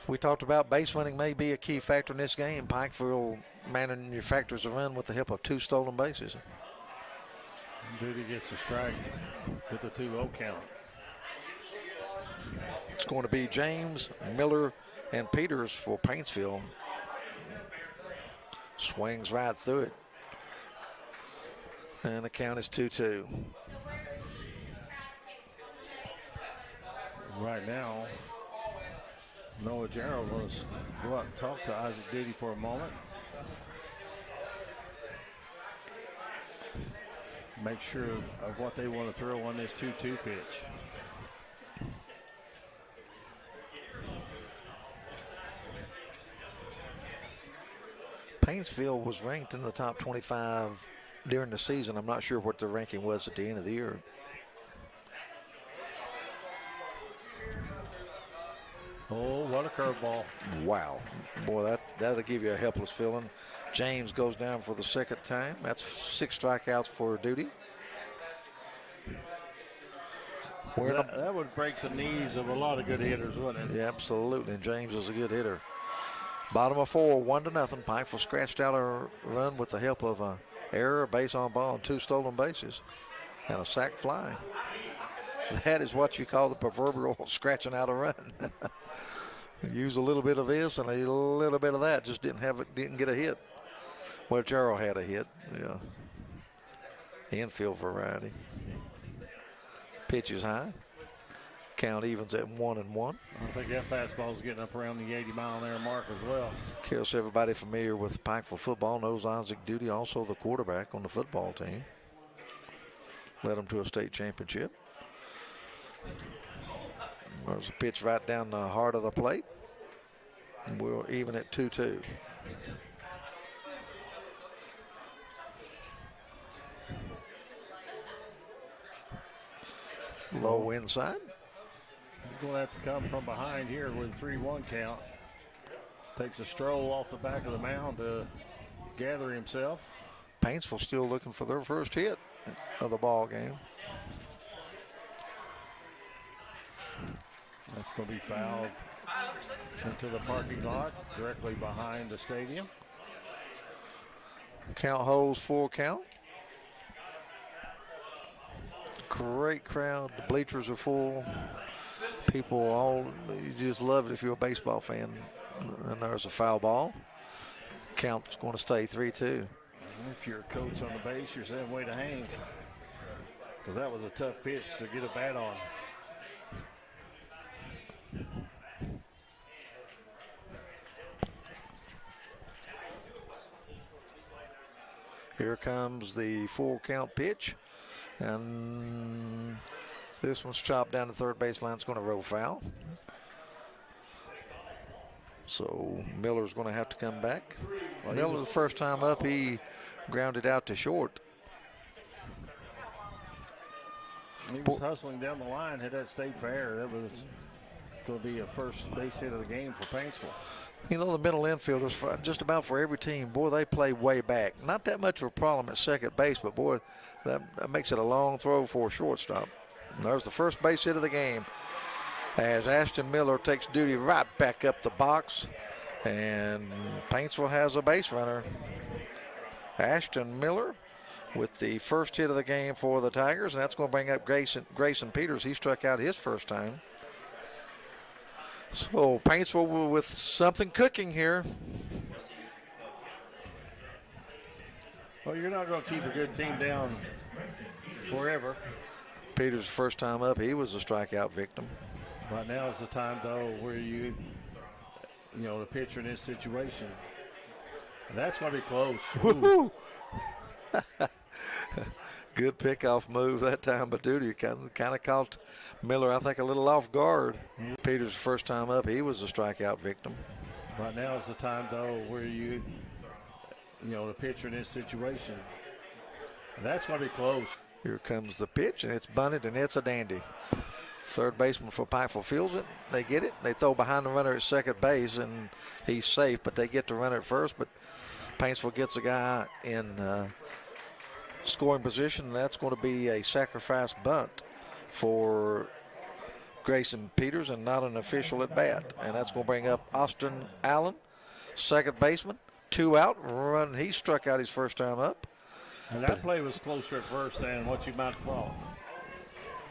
we talked about base running may be a key factor in this game. Pikeville manufactures a run with the help of 2 stolen bases. Duty gets a strike with the 2-0 count. It's going to be James, Miller, and Peters for Paintsville. Swings right through it. And the count is 2-2. Right now, Noah Jarrell will go out and talk to Isaac Duty for a moment. Make sure of what they want to throw on this 2-2 pitch. Paintsville was ranked in the top 25 during the season. I'm not sure what the ranking was at the end of the year. Oh, what a curveball. Wow. Boy, that'll give you a helpless feeling. James goes down for the second time. That's 6 strikeouts for Duty. That would break the knees of a lot of good hitters, wouldn't it? Yeah, absolutely. And James is a good hitter. Bottom of 4, 1-0. Pikeville scratched out a run with the help of an error, a base on ball, and 2 stolen bases, and a sac fly. That is what you call the proverbial scratching out a run. Use a little bit of this and a little bit of that. Just didn't get a hit. Well, Jarrell had a hit. Yeah. Infield variety. Pitch is high. Count evens at 1-1. I think that fastball is getting up around the 80-mile-an-hour mark as well. Of course, everybody familiar with Pikeville football knows Isaac Duty, also the quarterback on the football team. Led them to a state championship. There's a pitch right down the heart of the plate. And we're even at 2-2. Low inside. He's going to have to come from behind here with a 3-1 count. Takes a stroll off the back of the mound to gather himself. Paintsville still looking for their first hit of the ball game. That's going to be fouled into the parking lot directly behind the stadium. Count holds, full count. Great crowd. The bleachers are full. People all, you just love it if you're a baseball fan. And there's a foul ball. Count's going to stay 3-2. If you're a coach on the base, you're saying way to hang. Because that was a tough pitch to get a bat on. Here comes the full count pitch. And this one's chopped down the third baseline. It's going to roll foul. So Miller's going to have to come back. Well, Miller, the first time up, he grounded out to short. He was hustling down the line. Had that stayed fair, that was going to be a first base hit of the game for Paintsville. You know, the middle infielders, just about for every team, boy, they play way back. Not that much of a problem at second base, but boy, that makes it a long throw for a shortstop. And there's the first base hit of the game as Ashton Miller takes duty right back up the box. And Paintsville has a base runner. Ashton Miller with the first hit of the game for the Tigers, and that's going to bring up Grayson Peters. He struck out his first time. So Paintsville with something cooking here. Well, you're not going to keep a good team down forever. Peters' first time up, he was a strikeout victim. Right now is the time, though, where you know, the pitcher in this situation. That's going to be close. Woo-hoo. Good pickoff move that time, but Duty kind of caught Miller, I think, a little off guard. Peters' first time up, he was a strikeout victim. Right now is the time, though, where you know, the pitcher in this situation. That's going to be close. Here comes the pitch, and it's bunted, and it's a dandy. Third baseman for Pikeville fields it. They get it. They throw behind the runner at second base, and he's safe, but they get the runner at first. But Paintsville gets a guy in scoring position, and that's going to be a sacrifice bunt for Grayson Peters and not an official at bat. And that's going to bring up Austin Allen, second baseman, 2 out, run. He struck out his first time up. And that play was closer at first than what you might have thought.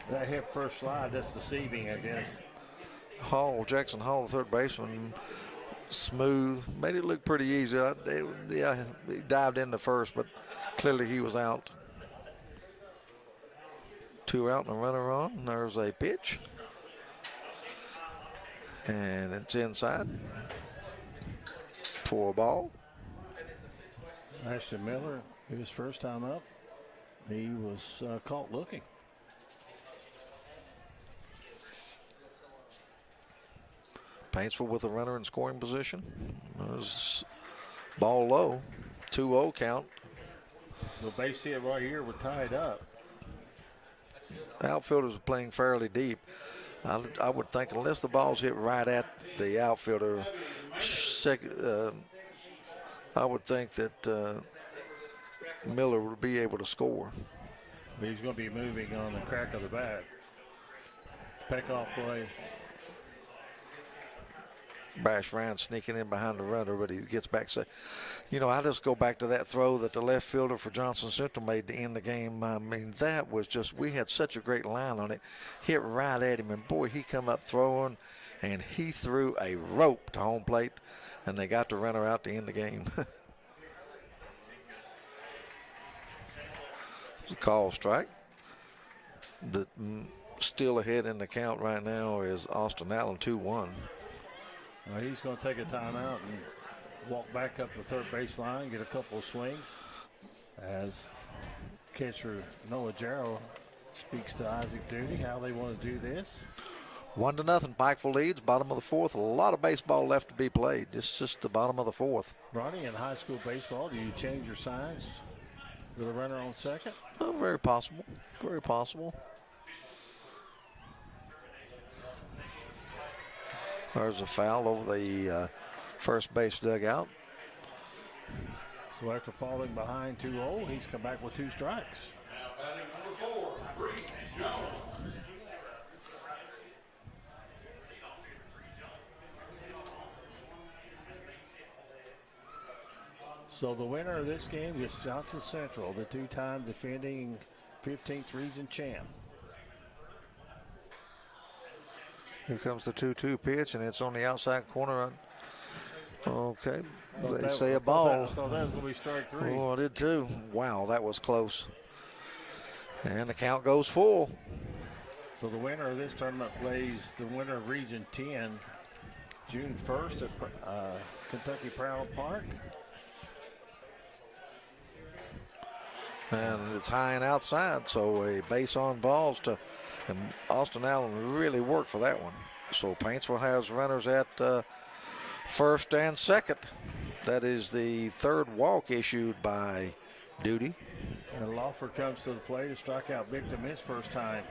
That hit first slide, that's deceiving, I guess. Jackson Hall, the third baseman, smooth, made it look pretty easy. Yeah, he dived in the first, but clearly he was out. 2 out and a runner on. There's a pitch. And it's inside for a ball. Ashton Miller, his first time up, he was caught looking. Paintsville with a runner in scoring position. There's ball low, 2-0 count. The base hit right here, we're tied up. Outfielders are playing fairly deep. I would think unless the ball's hit right at the outfielder, I would think that Miller would be able to score. But he's going to be moving on the crack of the bat. Pickoff play. Bash Ryan sneaking in behind the runner, but he gets back. You know, I just go back to that throw that the left fielder for Johnson Central made to end the game. I mean, that was just, we had such a great line on it. Hit right at him, and boy, he come up throwing, and he threw a rope to home plate, and they got the runner out to end the game. It's a call strike. But still ahead in the count right now is Austin Allen, 2-1. Well, he's going to take a timeout and walk back up the third baseline, get a couple of swings as catcher Noah Jarrow speaks to Isaac Duty how they want to do this. 1-0, Pikeville leads, bottom of the fourth. A lot of baseball left to be played. It's just the bottom of the fourth. Ronnie, in high school baseball, do you change your signs with a runner on second? Oh, very possible. Very possible. There's a foul over the first base dugout. So after falling behind 2-0, he's come back with 2 strikes. Batting number 4, Bree Jones. So the winner of this game is Johnson Central, the 2-time defending 15th region champ. Here comes the 2-2 pitch, and it's on the outside corner. Okay, they say a ball. I thought that was going to be strike 3. Oh, I did too. Wow, that was close. And the count goes full. So the winner of this tournament plays the winner of Region 10, June 1st at Kentucky Proud Park. And it's high and outside, so a base on balls to, and Austin Allen really worked for that one. So Paintsville has runners at first and second. That is the 3rd walk issued by Duty. And Lawford comes to the plate, a strikeout victim his first time.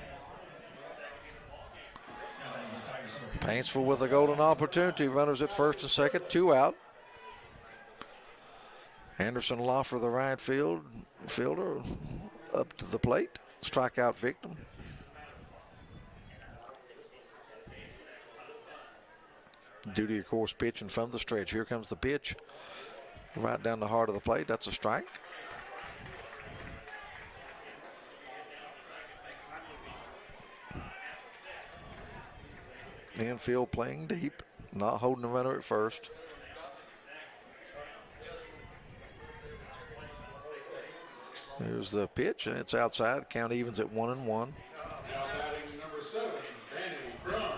Paintsville with a golden opportunity, runners at first and second, 2 out. Anderson Lawford, the right fielder, up to the plate, strikeout victim. Duty, of course, pitching from the stretch. Here comes the pitch, right down the heart of the plate. That's a strike. Infield playing deep, not holding the runner at first. Here's the pitch, and it's outside. Count evens at 1-1. Now batting number 7, Danny Crum.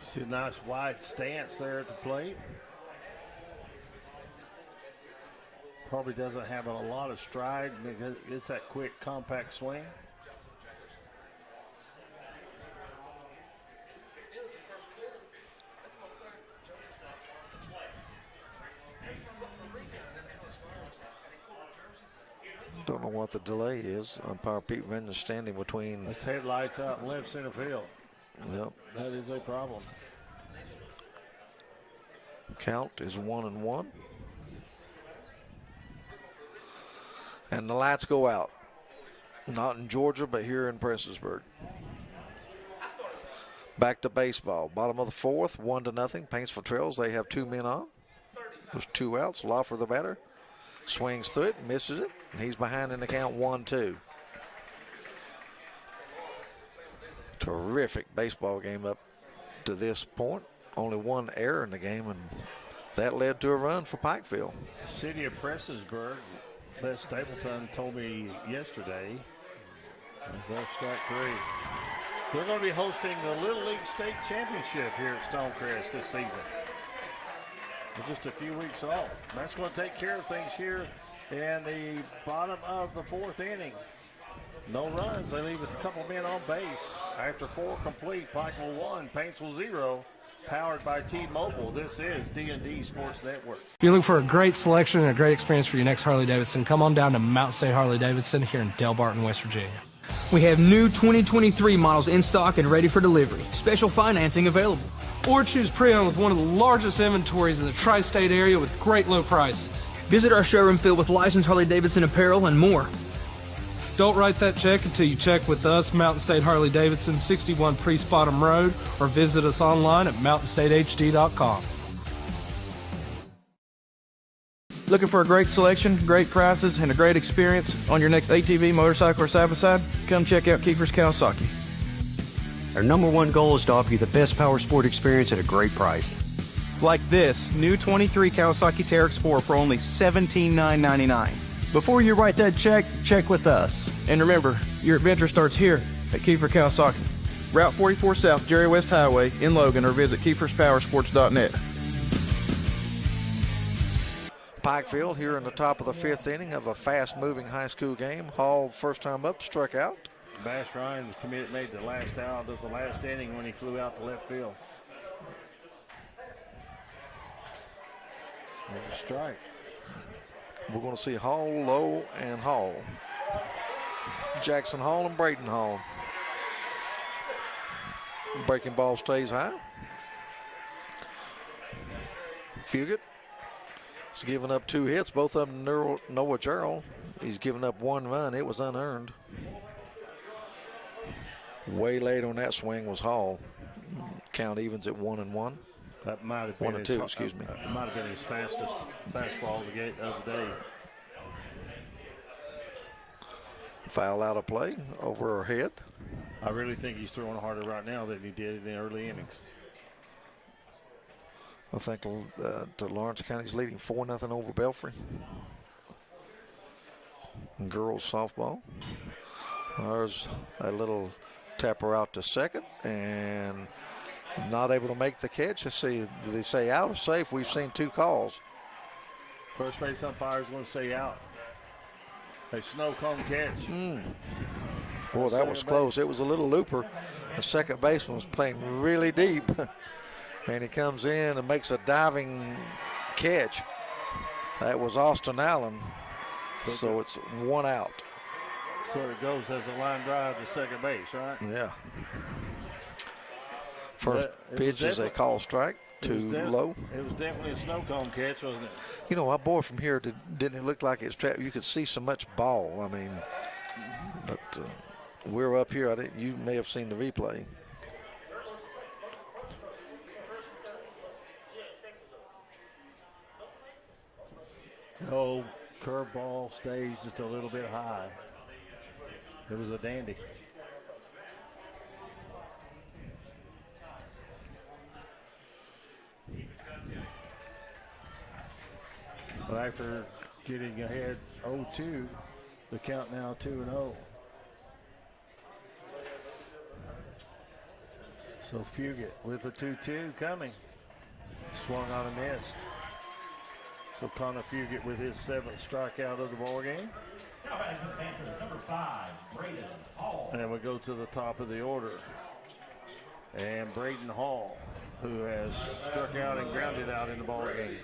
See a nice wide stance there at the plate. Probably doesn't have a lot of stride because it's that quick, compact swing. Don't know what the delay is. Umpire Pete Renner standing between. His headlights out in left center field. Yep. That is a problem. Count is 1-1. And the lights go out. Not in Georgia, but here in Princessburg. Back to baseball. Bottom of the 4th, 1-0. Paintsville Trails, they have 2 men on. There's 2 outs. Lawford the batter. Swings through it, misses it, and he's behind in the count 1-2. Terrific baseball game up to this point. Only 1 error in the game, and that led to a run for Pikeville. City of Prestonsburg, Les Stapleton told me yesterday, there's strike 3. They're going to be hosting the Little League State Championship here at Stonecrest this season. With just a few weeks off. That's going to take care of things here in the bottom of the 4th inning. No runs. They leave with a couple men on base. After 4 complete, Pikeville 1, Paintsville 0. Powered by T-Mobile. This is D&D Sports Network. If you're looking for a great selection and a great experience for your next Harley-Davidson, come on down to Mountain State Harley-Davidson here in Del Barton, West Virginia. We have new 2023 models in stock and ready for delivery. Special financing available. Or choose pre-owned with one of the largest inventories in the tri-state area with great low prices. Visit our showroom filled with licensed Harley-Davidson apparel and more. Don't write that check until you check with us, Mountain State Harley-Davidson, 61 Priest Bottom Road, or visit us online at mountainstatehd.com. Looking for a great selection, great prices, and a great experience on your next ATV, motorcycle, or side-by-side? Come check out Kiefer's Kawasaki. Our #1 goal is to offer you the best power sport experience at a great price. Like this new 23 Kawasaki Teryx 4 for only $17,999. Before you write that check, check with us. And remember, your adventure starts here at Kiefer Kawasaki. Route 44 South, Jerry West Highway in Logan, or visit KiefersPowersports.net. Pikeville here in the top of the 5th inning of a fast-moving high school game. Hall, first time up, struck out. Bash Ryan made the last out of the last inning when he flew out to left field. There's a strike. We're going to see Hall, Lowe, and Hall. Jackson Hall and Braden Hall. Breaking ball stays high. Fugit has given up 2 hits, both of them Noah Gerald. He's given up 1 run. It was unearned. Way late on that swing was Hall. Count evens at 1-1. That might have been 1-2, excuse me. That might have been his fastest fastball the other day. Foul out of play over her head. I really think he's throwing harder right now than he did in the early innings. I think to Lawrence County's leading 4-0 over Belfry. And girls softball. There's a little tapper out to second and not able to make the catch. Let's see, do they say out or safe? We've seen 2 calls. First base umpire's going to say out. A snow cone catch. Boy, that was close. It was a little looper. The second baseman was playing really deep. And he comes in and makes a diving catch. That was Austin Allen. So it's 1 out. So it goes as a line drive to second base, right? Yeah. First pitch is a call strike. Too low. It was definitely a snow cone catch, wasn't it? You know, our boy from here, didn't it look like it's trapped? You could see so much ball. I mean, but we're up here. You may have seen the replay. Oh, curveball stays just a little bit high. It was a dandy. But after getting ahead 0-2, the count now 2-0. So Fugit with the 2-2 coming. Swung on and missed. So Connor Fugit with his 7th strikeout of the ball game. And we go to the top of the order. And Braden Hall, who has struck out and grounded out in the ball game.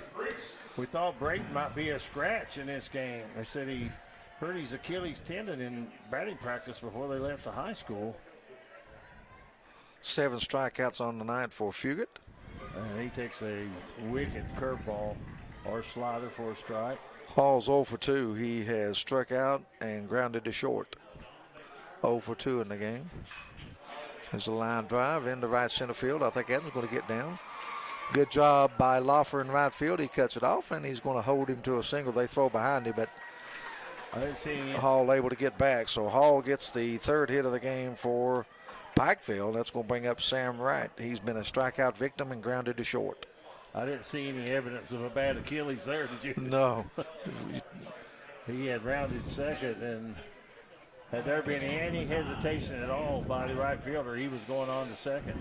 We thought Braden might be a scratch in this game. They said he hurt his Achilles tendon in batting practice before they left the high school. 7 strikeouts on the night for Fugit. And he takes a wicked curveball or slider for a strike. Hall's 0 for 2. He has struck out and grounded to short. 0 for 2 in the game. There's a line drive into right center field. I think Adams going to get down. Good job by Loffer in right field. He cuts it off, and he's going to hold him to a single. They throw behind him, but I didn't see Hall able to get back. So Hall gets the 3rd hit of the game for Pikeville. That's going to bring up Sam Wright. He's been a strikeout victim and grounded to short. I didn't see any evidence of a bad Achilles there, did you? No. He had rounded second, and had there been any hesitation at all by the right fielder, he was going on to second.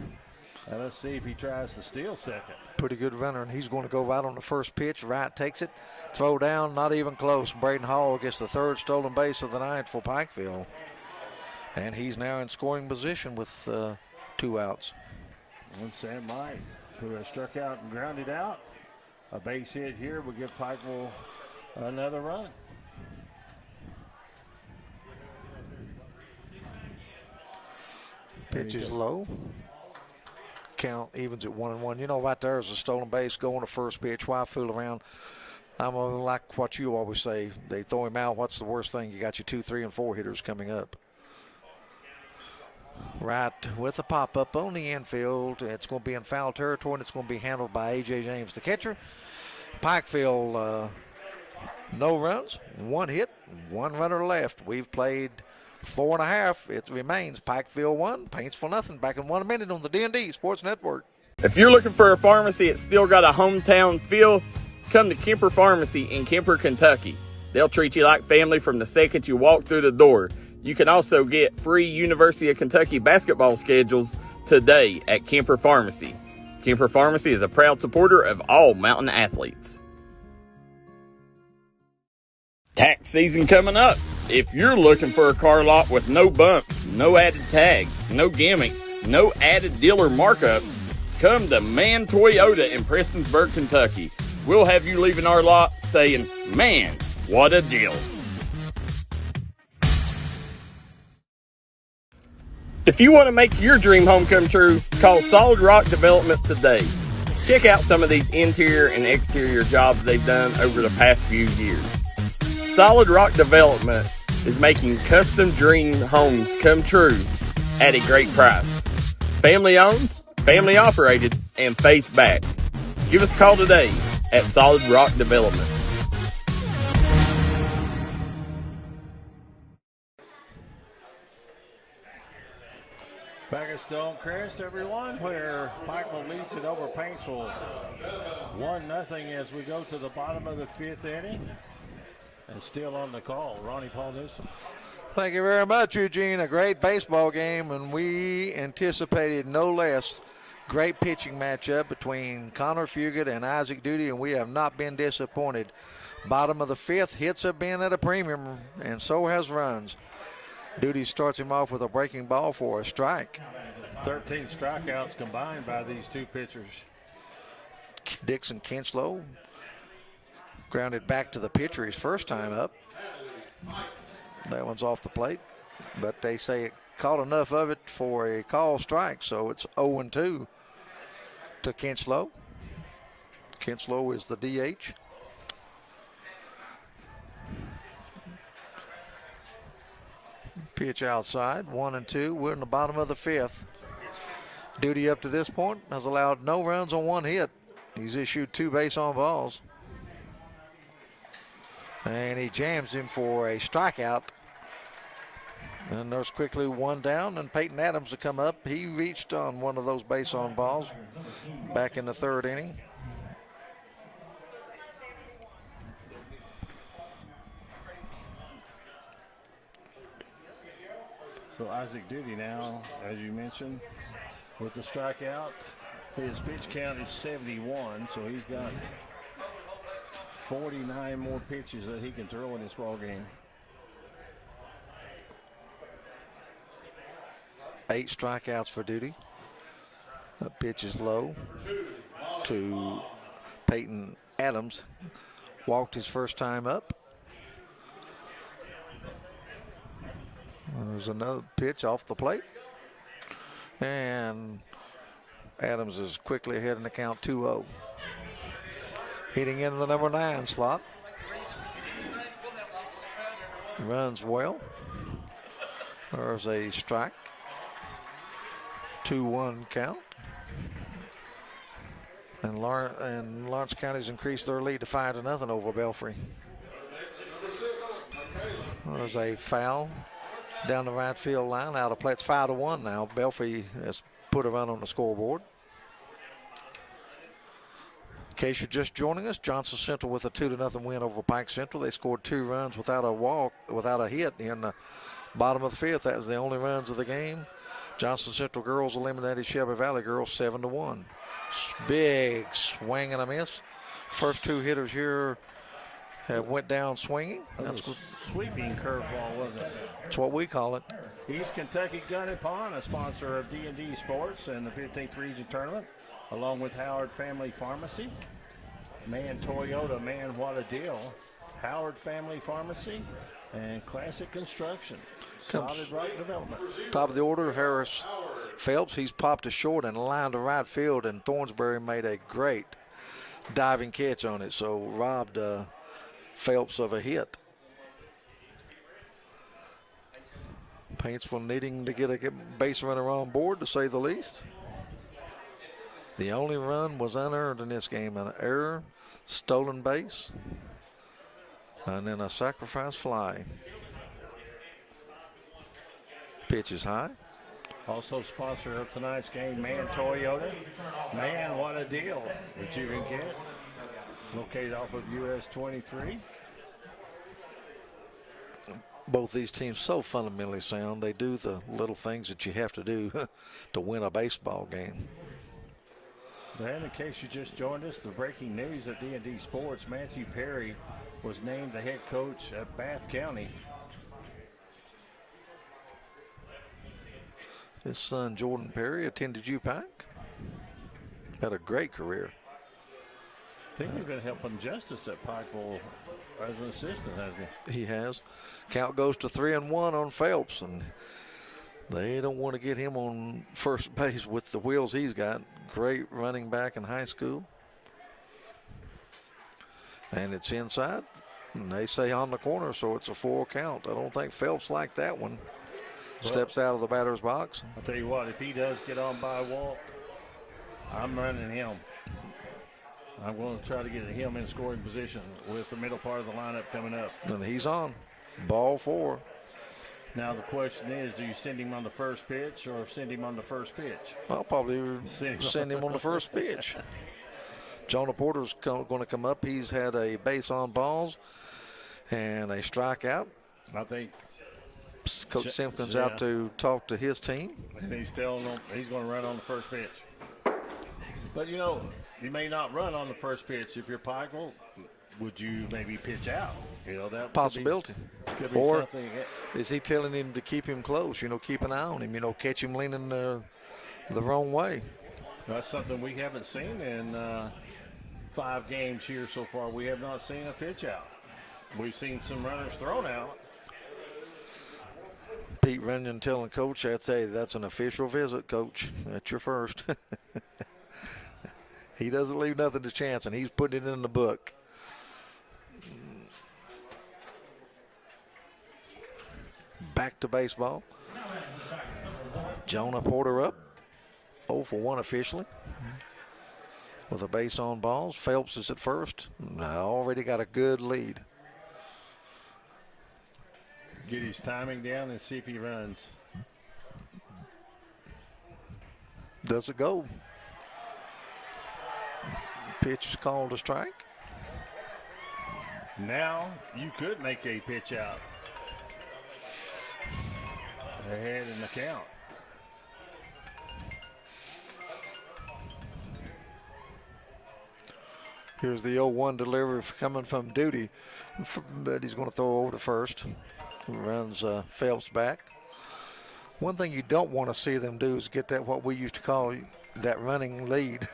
Now let's see if he tries to steal second. Pretty good runner, and he's going to go right on the first pitch. Wright takes it. Throw down, not even close. Braden Hall gets the 3rd stolen base of the night for Pikeville. And he's now in scoring position with 2 outs. And Sam Knight, who has struck out and grounded out. A base hit here will give Pikeville another run. Pitch is low. Count evens at 1-1. You know, right there is a stolen base going to first pitch. Why fool around? I'm like what you always say. They throw him out. What's the worst thing? You got your 2, 3, and 4 hitters coming up. Right with a pop-up on the infield. It's going to be in foul territory, and it's going to be handled by A.J. James, the catcher. Pikeville, no runs, 1 hit, 1 runner left. We've played 4.5. It remains Pikeville 1, Paintsville nothing. Back in 1 minute on the D&D Sports Network. If you're looking for a pharmacy that's still got a hometown feel, come to Kemper Pharmacy in Kemper, Kentucky. They'll treat you like family from the second you walk through the door. You can also get free University of Kentucky basketball schedules today at Kemper Pharmacy. Kemper Pharmacy is a proud supporter of all mountain athletes. Tax season coming up. If you're looking for a car lot with no bumps, no added tags, no gimmicks, no added dealer markups, come to Man Toyota in Prestonsburg, Kentucky. We'll have you leaving our lot saying, man, what a deal. If you want to make your dream home come true, call Solid Rock Development today. Check out some of these interior and exterior jobs they've done over the past few years. Solid Rock Development is making custom dream homes come true at a great price. Family owned, family operated, and faith backed. Give us a call today at Solid Rock Development. Back at Stonecrest, everyone, where Pikeville leads it over Paintsville 1-0 as we go to the bottom of the 5th inning. And still on the call, Ronnie Paul Newsom. Thank you very much, Eugene. A great baseball game, and we anticipated no less. Great pitching matchup between Connor Fugit and Isaac Duty, and we have not been disappointed. Bottom of the 5th, hits have been at a premium, and so has runs. Duty starts him off with a breaking ball for a strike. 13 strikeouts combined by these two pitchers. Dixon Kinslow grounded back to the pitcher his first time up. That one's off the plate, but they say it caught enough of it for a call strike, so it's 0-2 to Kinslow. Kinslow is the DH. Pitch outside, 1-2. We're in the bottom of the 5th. Duty up to this point has allowed no runs on 1 hit. He's issued 2 base on balls. And he jams him for a strikeout. And there's quickly 1 down, and Peyton Adams will come up. He reached on one of those base on balls back in the 3rd inning. So Isaac Duty now, as you mentioned, with the strikeout. His pitch count is 71, so he's got 49 more pitches that he can throw in this ball game. 8 strikeouts for Duty. That pitch is low to Peyton Adams. Walked his first time up. There's another pitch off the plate. And Adams is quickly ahead in the count 2-0. Hitting into the number 9 slot. Runs well. There's a strike. 2-1 count. And Lawrence County's increased their lead to 5-0 over Belfry. There's a foul down the right field line. Out of play, it's 5-1 now. Belfry has put a run on the scoreboard. In case you're just joining us, Johnson Central with a 2-0 win over Pike Central. They scored 2 runs without a hit in the bottom of the 5th. That was the only runs of the game. Johnson Central girls eliminated Shelby Valley girls 7-1. Big swing and a miss. First 2 hitters here have went down swinging. That's a sweeping curveball, wasn't it? That's what we call it. East Kentucky Gun and Pawn, a sponsor of D&D Sports and the 15th Region Tournament, along with Howard Family Pharmacy. Man Toyota, man, what a deal. Howard Family Pharmacy and Classic Construction. Solid Rock Development. Top of the order, Harris Phelps. He's popped a short and lined to right field, and Thornsbury made a great diving catch on it, so robbed Phelps of a hit. Paintsville needing to get a base runner on board, to say the least. The only run was unearned in this game, an error, stolen base, and then a sacrifice fly. Pitch is high. Also sponsor of tonight's game, Man Toyota. Man, what a deal that you can get. Located off of US 23. Both these teams so fundamentally sound. They do the little things that you have to do to win a baseball game. And in case you just joined us, the breaking news at D&D Sports, Matthew Perry was named the head coach at Bath County. His son, Jordan Perry, attended UPike. Had a great career. I think he's been helping Justice at Pikeville as an assistant, hasn't he? He has. Count goes to 3-1 on Phelps, and They don't want to get him on first base with the wheels he's got. Great running back in high school. And it's inside. And they say on the corner, so it's a 4 count. I don't think Phelps liked that one. Steps out of the batter's box. I'll tell you what, if he does get on by a walk, I'm running him. I'm going to try to get him in scoring position with the middle part of the lineup coming up. And he's on. Ball 4. Now the question is, do you send him on the first pitch or send him on the first pitch? I'll probably send him on the first pitch. Jonah Porter's going to come up. He's had a base on balls and a strikeout. I think Coach Simpkins out to talk to his team. And he's telling them he's going to run on the first pitch. But, you know, you may not run on the first pitch. If you're Pikeville, would you maybe pitch out? You know, that possibility. Could be or something. Is he telling him to keep him close? You know, keep an eye on him. You know, catch him leaning the wrong way. That's something we haven't seen in 5 games here so far. We have not seen a pitch out. We've seen some runners thrown out. Pete Runyon telling Coach, I'd say that's an official visit, Coach. That's your first. He doesn't leave nothing to chance, and he's putting it in the book. Back to baseball. Jonah Porter up. 0 for 1 officially. With a base on balls. Phelps is at first. Already got a good lead. Get his timing down and see if he runs. Does it go? Pitch is called a strike. Now you could make a pitch out. Ahead in the count. Here's the 0-1 delivery coming from Duty, but he's going to throw over to first. Runs Phelps back. One thing you don't want to see them do is get that, what we used to call that running lead.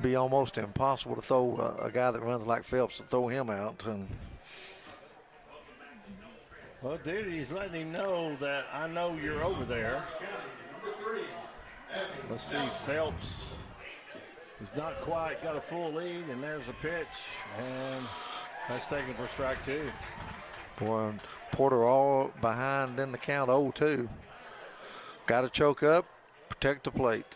Be almost impossible to throw a guy that runs like Phelps, to throw him out. And well, Duty's letting him know that I know you're over there. Let's see, Phelps has not quite got a full lead, and there's a pitch, and that's taken for strike 2. Boy, Porter all behind in the count 0-2. Got to choke up, protect the plate.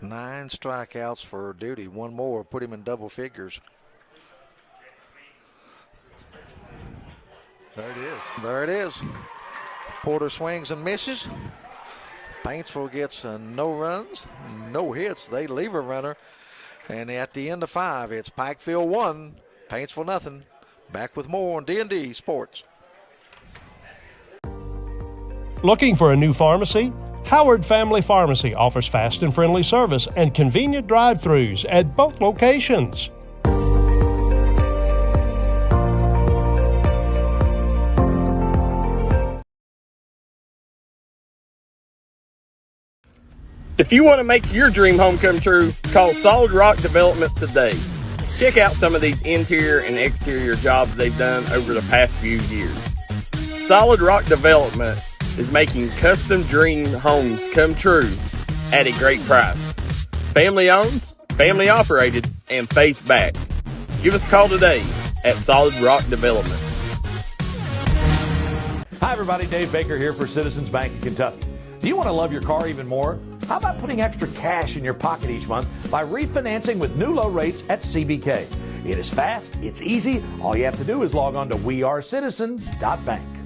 Nine strikeouts for Duty. One more, put him in double figures. There it is. There it is. Porter swings and misses. Paintsville gets no runs, no hits. They leave a runner. And at the end of 5, it's Pikeville 1, Paintsville nothing. Back with more on D&D Sports. Looking for a new pharmacy? Howard Family Pharmacy offers fast and friendly service and convenient drive-thrus at both locations. If you want to make your dream home come true, call Solid Rock Development today. Check out some of these interior and exterior jobs they've done over the past few years. Solid Rock Development is making custom dream homes come true at a great price. Family owned, family operated, and faith backed. Give us a call today at Solid Rock Development. Hi everybody, Dave Baker here for Citizens Bank in Kentucky. Do you want to love your car even more? How about putting extra cash in your pocket each month by refinancing with new low rates at CBK? It is fast, it's easy. All you have to do is log on to wearecitizens.bank.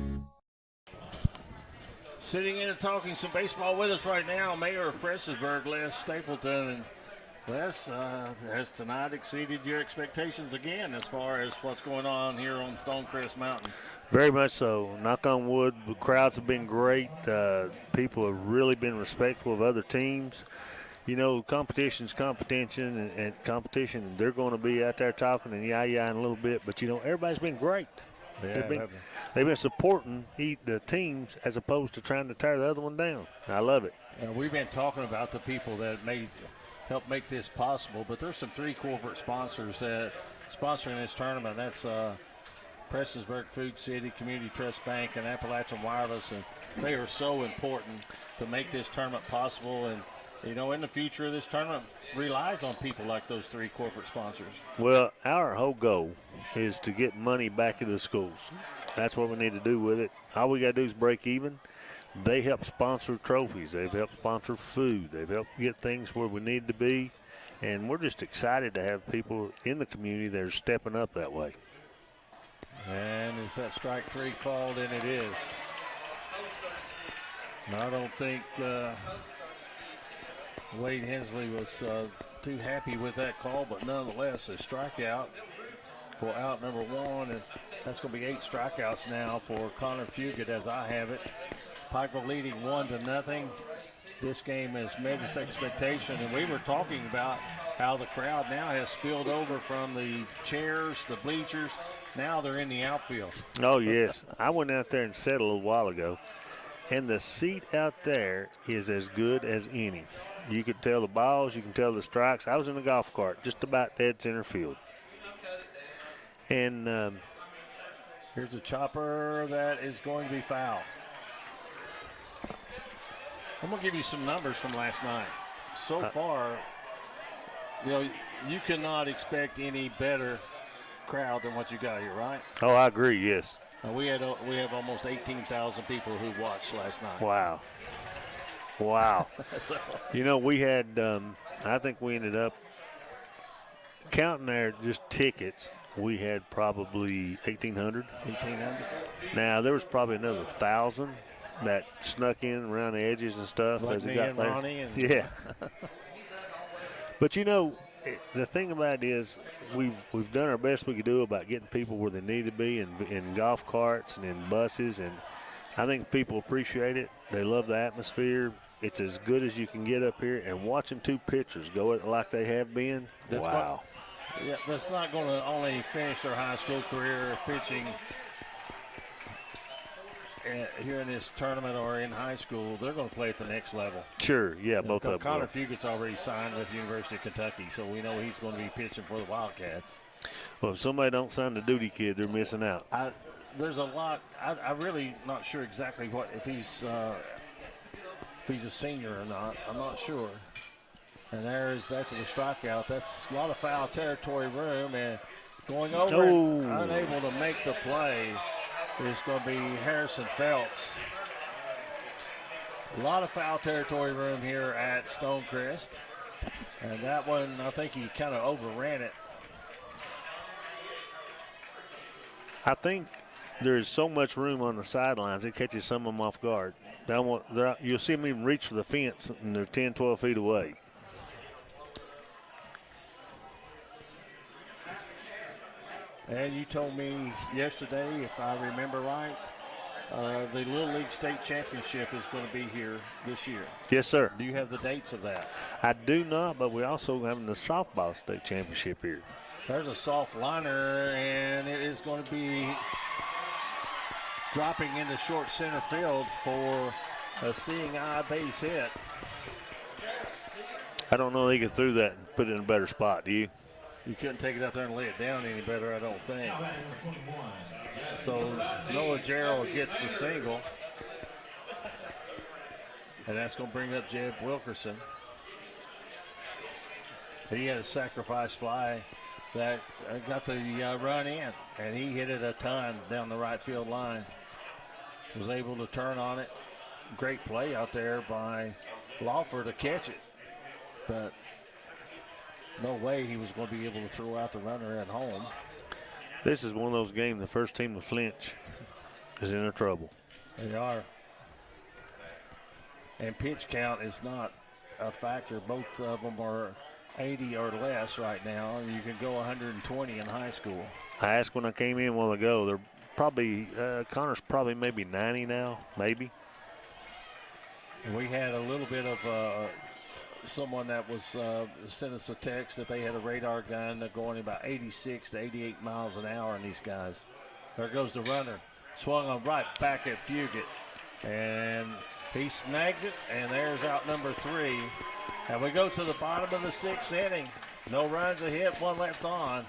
Sitting in and talking some baseball with us right now, Mayor of Prestonsburg, Les Stapleton. And Les, has tonight exceeded your expectations again as far as what's going on here on Stonecrest Mountain? Very much so. Knock on wood, the crowds have been great. People have really been respectful of other teams. You know, competition's competition, and competition, they're going to be out there talking and yah-yahing a little bit. But, you know, everybody's been great. Yeah, they've been supporting the teams as opposed to trying to tear the other one down. I love it. We've been talking about the people that made help make this possible. But there's some 3 corporate sponsors that sponsoring this tournament. That's Prestonsburg Food City, Community Trust Bank, and Appalachian Wireless, and they are so important to make this tournament possible. And you know, in the future, this tournament relies on people like those 3 corporate sponsors. Well, our whole goal is to get money back into the schools. That's what we need to do with it. All we got to do is break even. They help sponsor trophies. They've helped sponsor food. They've helped get things where we need to be. And we're just excited to have people in the community that are stepping up that way. And is that strike 3 called? And it is. And I don't think Wade Hensley was too happy with that call, but nonetheless, a strikeout for out number 1. And that's going to be 8 strikeouts now for Connor Fugit as I have it. Pikeville leading 1-0. This game has met its expectation, and we were talking about how the crowd now has spilled over from the chairs, the bleachers. Now they're in the outfield. Oh, yes. I went out there and sat a little while ago, and the seat out there is as good as any. You could tell the balls, you can tell the strikes. I was in the golf cart, just about dead center field. And here's a chopper that is going to be foul. I'm going to give you some numbers from last night. So far, you know, you cannot expect any better crowd than what you got here, right? Oh, I agree, yes. We have almost 18,000 people who watched last night. Wow. Wow. You know, we had, I think we ended up counting there just tickets. We had probably 1,800. 1,800. Now, there was probably another 1,000 that snuck in around the edges and stuff Like as it me got and there. Ronnie and yeah. But, you know, the thing about it is we've done our best we could do about getting people where they need to be in golf carts and in buses, and I think people appreciate it. They love the atmosphere. It's as good as you can get up here, and watching 2 pitchers go it like they have been, wow. Yeah, that's not going to only finish their high school career pitching here in this tournament or in high school. They're going to play at the next level. Sure, yeah, both of them. Connor Fugit's already signed with the University of Kentucky, so we know he's going to be pitching for the Wildcats. Well, if somebody don't sign the duty kid, they're missing out. There's a lot. I really not sure exactly what if he's a senior or not. I'm not sure. And there's after the strikeout. That's a lot of foul territory room, and going over and unable to make the play is going to be Harrison Phelps. A lot of foul territory room here at Stonecrest. And that one, I think he kind of overran it. I think there's so much room on the sidelines, it catches some of them off guard. You'll see them even reach for the fence, and they're 10, 12 feet away. And you told me yesterday, if I remember right, the Little League State Championship is going to be here this year. Yes, sir. Do you have the dates of that? I do not, but we also have the softball state championship here. There's a soft liner, and it is going to be dropping into short center field for a seeing eye base hit. I don't know if he could throw that and put it in a better spot, do you? You couldn't take it out there and lay it down any better, I don't think. So Noah Gerald gets the single. And that's going to bring up Jeb Wilkerson. He had a sacrifice fly that got the run in, and he hit it a ton down the right field line. Was able to turn on it. Great play out there by Lawfer to catch it. But no way he was going to be able to throw out the runner at home. This is one of those games, the first team to flinch is in trouble. They are. And pitch count is not a factor. Both of them are 80 or less right now. You can go 120 in high school. I asked when I came in a while ago. They're probably, Connor's probably maybe 90 now, maybe. And we had a little bit of someone that was sent us a text that they had a radar gun going about 86 to 88 miles an hour in these guys. There goes the runner. Swung on right back at Fugit. And he snags it, and there's out number 3. And we go to the bottom of the 6th inning. No runs, a hit, one left on.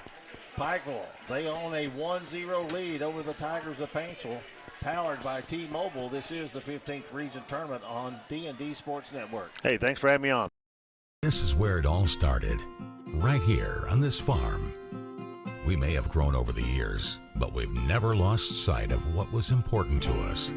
Pikeville, they own a 1-0 lead over the Tigers of Paintsville. Powered by T-Mobile, this is the 15th Region Tournament on D&D Sports Network. Hey, thanks for having me on. This is where it all started, right here on this farm. We may have grown over the years, but we've never lost sight of what was important to us.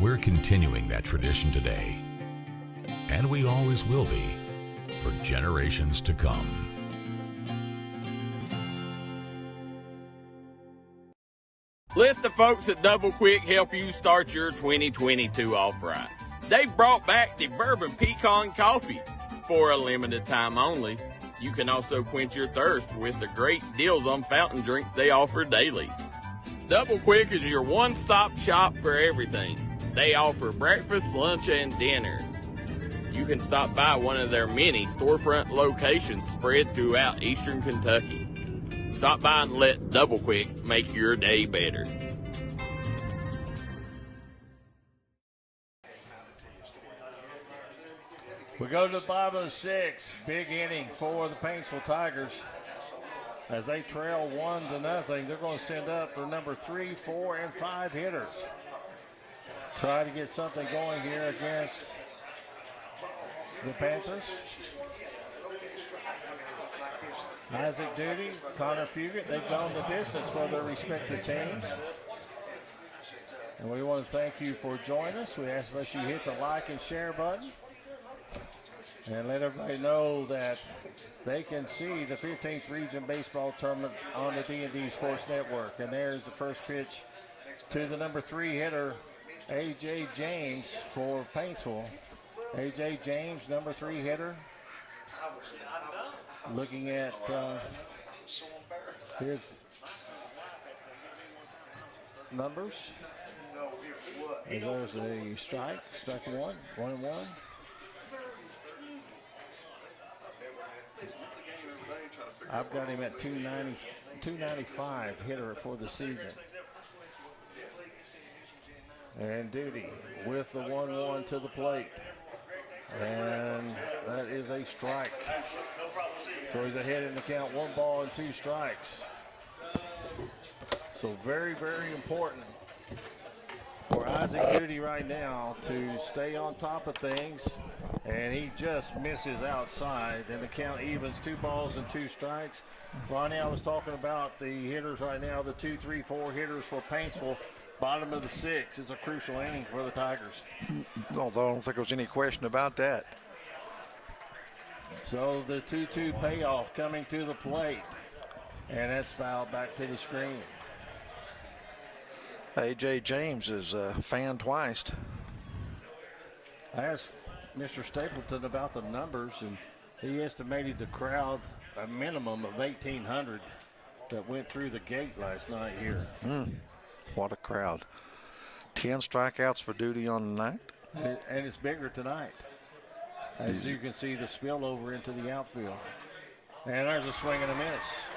We're continuing that tradition today, and we always will be for generations to come. Let the folks at Double Quick help you start your 2022 off right. They've brought back the bourbon pecan coffee for a limited time only. You can also quench your thirst with the great deals on fountain drinks they offer daily. Double Quick is your one-stop shop for everything. They offer breakfast, lunch, and dinner. You can stop by one of their many storefront locations spread throughout eastern Kentucky. Stop by and let Double Quick make your day better. We go to the bottom of the 6th. Big inning for the Paintsville Tigers. As they trail 1-0, they're going to send up their number 3, 4, and 5 hitters. Try to get something going here against the Panthers. Isaac Duty, Connor Fugit, they've gone the distance for their respective teams. And we want to thank you for joining us. We ask that you hit the like and share button. And let everybody know that they can see the 15th Region Baseball Tournament on the D&D Sports Network. And there's the first pitch to the number 3 hitter, A.J. James for Paintsville. A.J. James, number 3 hitter. Looking at his numbers. As there's a strike 1, 1-1. I've got him at 295 hitter for the season. And Duty with the 1-1 to the plate. And that is a strike. So he's ahead in the count, 1 ball and 2 strikes. So very, very important for Isaac Duty right now to stay on top of things. And he just misses outside, and the count evens, 2 balls and 2 strikes. Ronnie, I was talking about the hitters right now, the 2, 3, 4 hitters for Paintsville. Bottom of the 6th is a crucial inning for the Tigers. Although I don't think there was any question about that. So the 2-2 payoff coming to the plate, and that's fouled back to the screen. A.J. James is fanned twice. I asked Mr. Stapleton about the numbers, and he estimated the crowd a minimum of 1,800 that went through the gate last night here. What a crowd. 10 strikeouts for Duty on the night. And it's bigger tonight. As you can see, the spillover into the outfield. And there's a swing and a miss.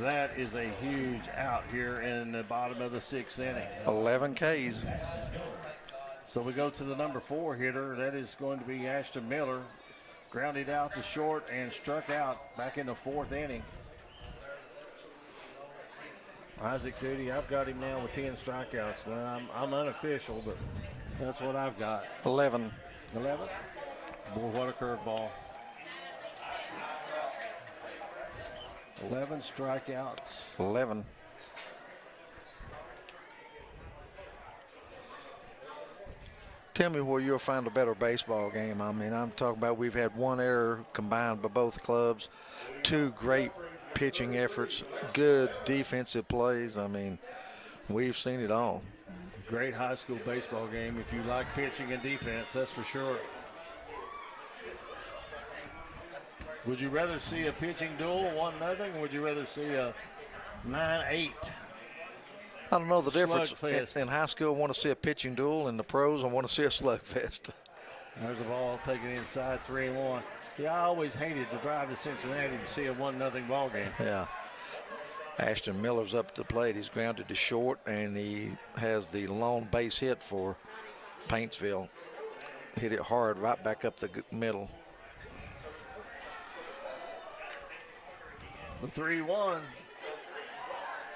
That is a huge out here in the bottom of the 6th inning. 11 Ks. So we go to the number 4 hitter. That is going to be Ashton Miller. Grounded out to short and struck out back in the 4th inning. Isaac Duty, I've got him now with 10 strikeouts. I'm unofficial, but that's what I've got. 11. 11? Boy, what a curveball. 11 strikeouts. 11. Tell me where you'll find a better baseball game. I mean, I'm talking about we've had 1 error combined by both clubs, 2 great pitching efforts, good defensive plays. I mean, we've seen it all. Great high school baseball game if you like pitching and defense, that's for sure. Would you rather see a pitching duel 1-0, or would you rather see a 9-8? I don't know the difference. Slugfest. In high school, I want to see a pitching duel. In the pros, I want to see a slugfest. There's a ball taken inside, 3-1. Yeah, I always hated to drive to Cincinnati to see a 1-0 ball game. Yeah. Ashton Miller's up to the plate. He's grounded to short, and he has the long base hit for Paintsville. Hit it hard right back up the middle. The 3-1.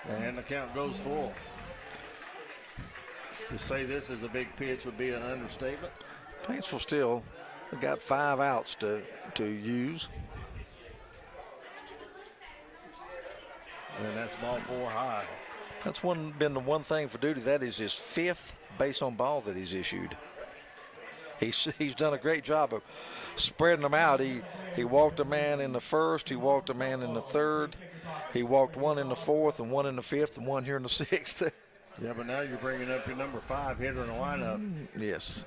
And the count goes full. To say this is a big pitch would be an understatement. Paintsville still got 5 outs to use. And that's ball 4 high. That's been the one thing for Duty. That is his 5th base on ball that he's issued. He's done a great job of spreading them out. He walked a man in the first. He walked a man in the third. He walked one in the fourth and one in the fifth and one here in the sixth. Yeah, but now you're bringing up your number 5 hitter in the lineup. Yes.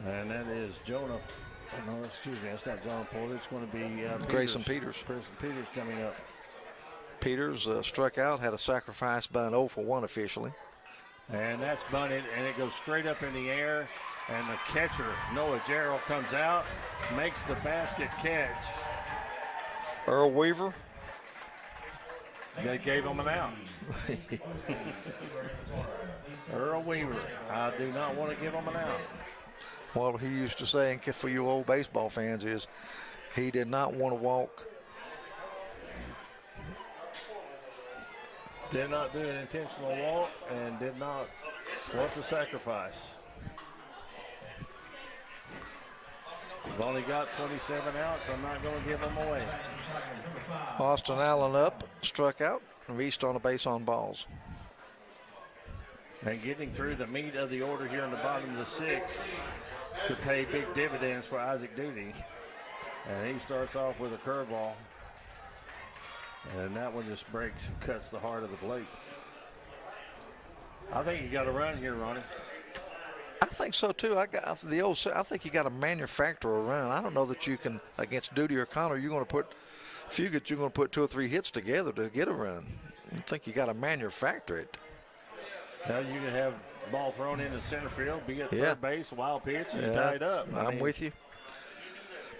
And that is Jonah. Oh, no, excuse me, that's not John Porter. It's going to be Grayson Peters. Grayson Peters coming up. Peters struck out, had a sacrifice bunt 0 for 1 officially. And that's bunted, and it goes straight up in the air. And the catcher, Noah Jarrell, comes out, makes the basket catch. Earl Weaver. They gave him an out. Earl Weaver. I do not want to give him an out. What he used to say, and for you old baseball fans, is he did not want to walk. Did not do an intentional walk and did not want to sacrifice. We've only got 27 outs. I'm not going to give them away. Austin Allen up, struck out, and reached on a base on balls. And getting through the meat of the order here in the bottom of the 6th could pay big dividends for Isaac Duty. And he starts off with a curveball. And that one just breaks and cuts the heart of the plate. I think you got to run here, Ronnie. I think so too. I think you got to manufacture a run. I don't know that you can against Duty or Connor. You're going to put Fugit. You're going to put 2 or 3 hits together to get a run. I think you got to manufacture it. Now you can have ball thrown into center field, be at third base, wild pitch, and tied up. I'm with you.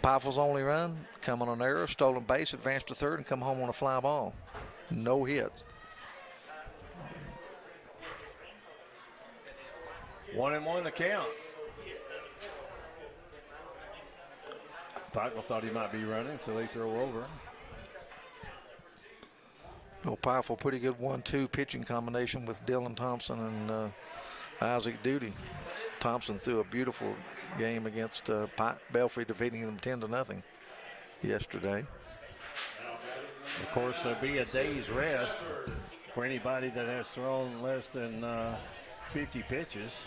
Pikeville's only run, come on an error, stolen base, advance to third, and come home on a fly ball. No hits. 1-1 the count. Pikeville thought he might be running, so they throw over. Pikeville, pretty good 1-2 pitching combination with Dylan Thompson and Isaac Duty. Thompson threw a beautiful game against Belfry, defeating them 10-0 yesterday. Of course, there'll be a day's rest for anybody that has thrown less than 50 pitches.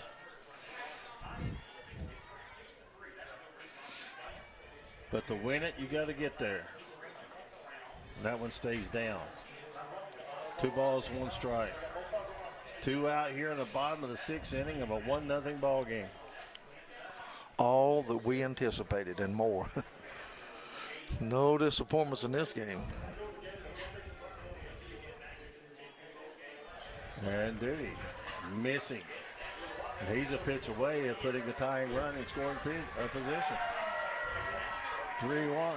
But to win it, you got to get there. That one stays down. 2 balls, 1 strike. 2 out here in the bottom of the 6th inning of a 1-0 ball game. All that we anticipated and more. No disappointments in this game. And Duty missing. And he's a pitch away of putting the tying run in scoring position. 3-1.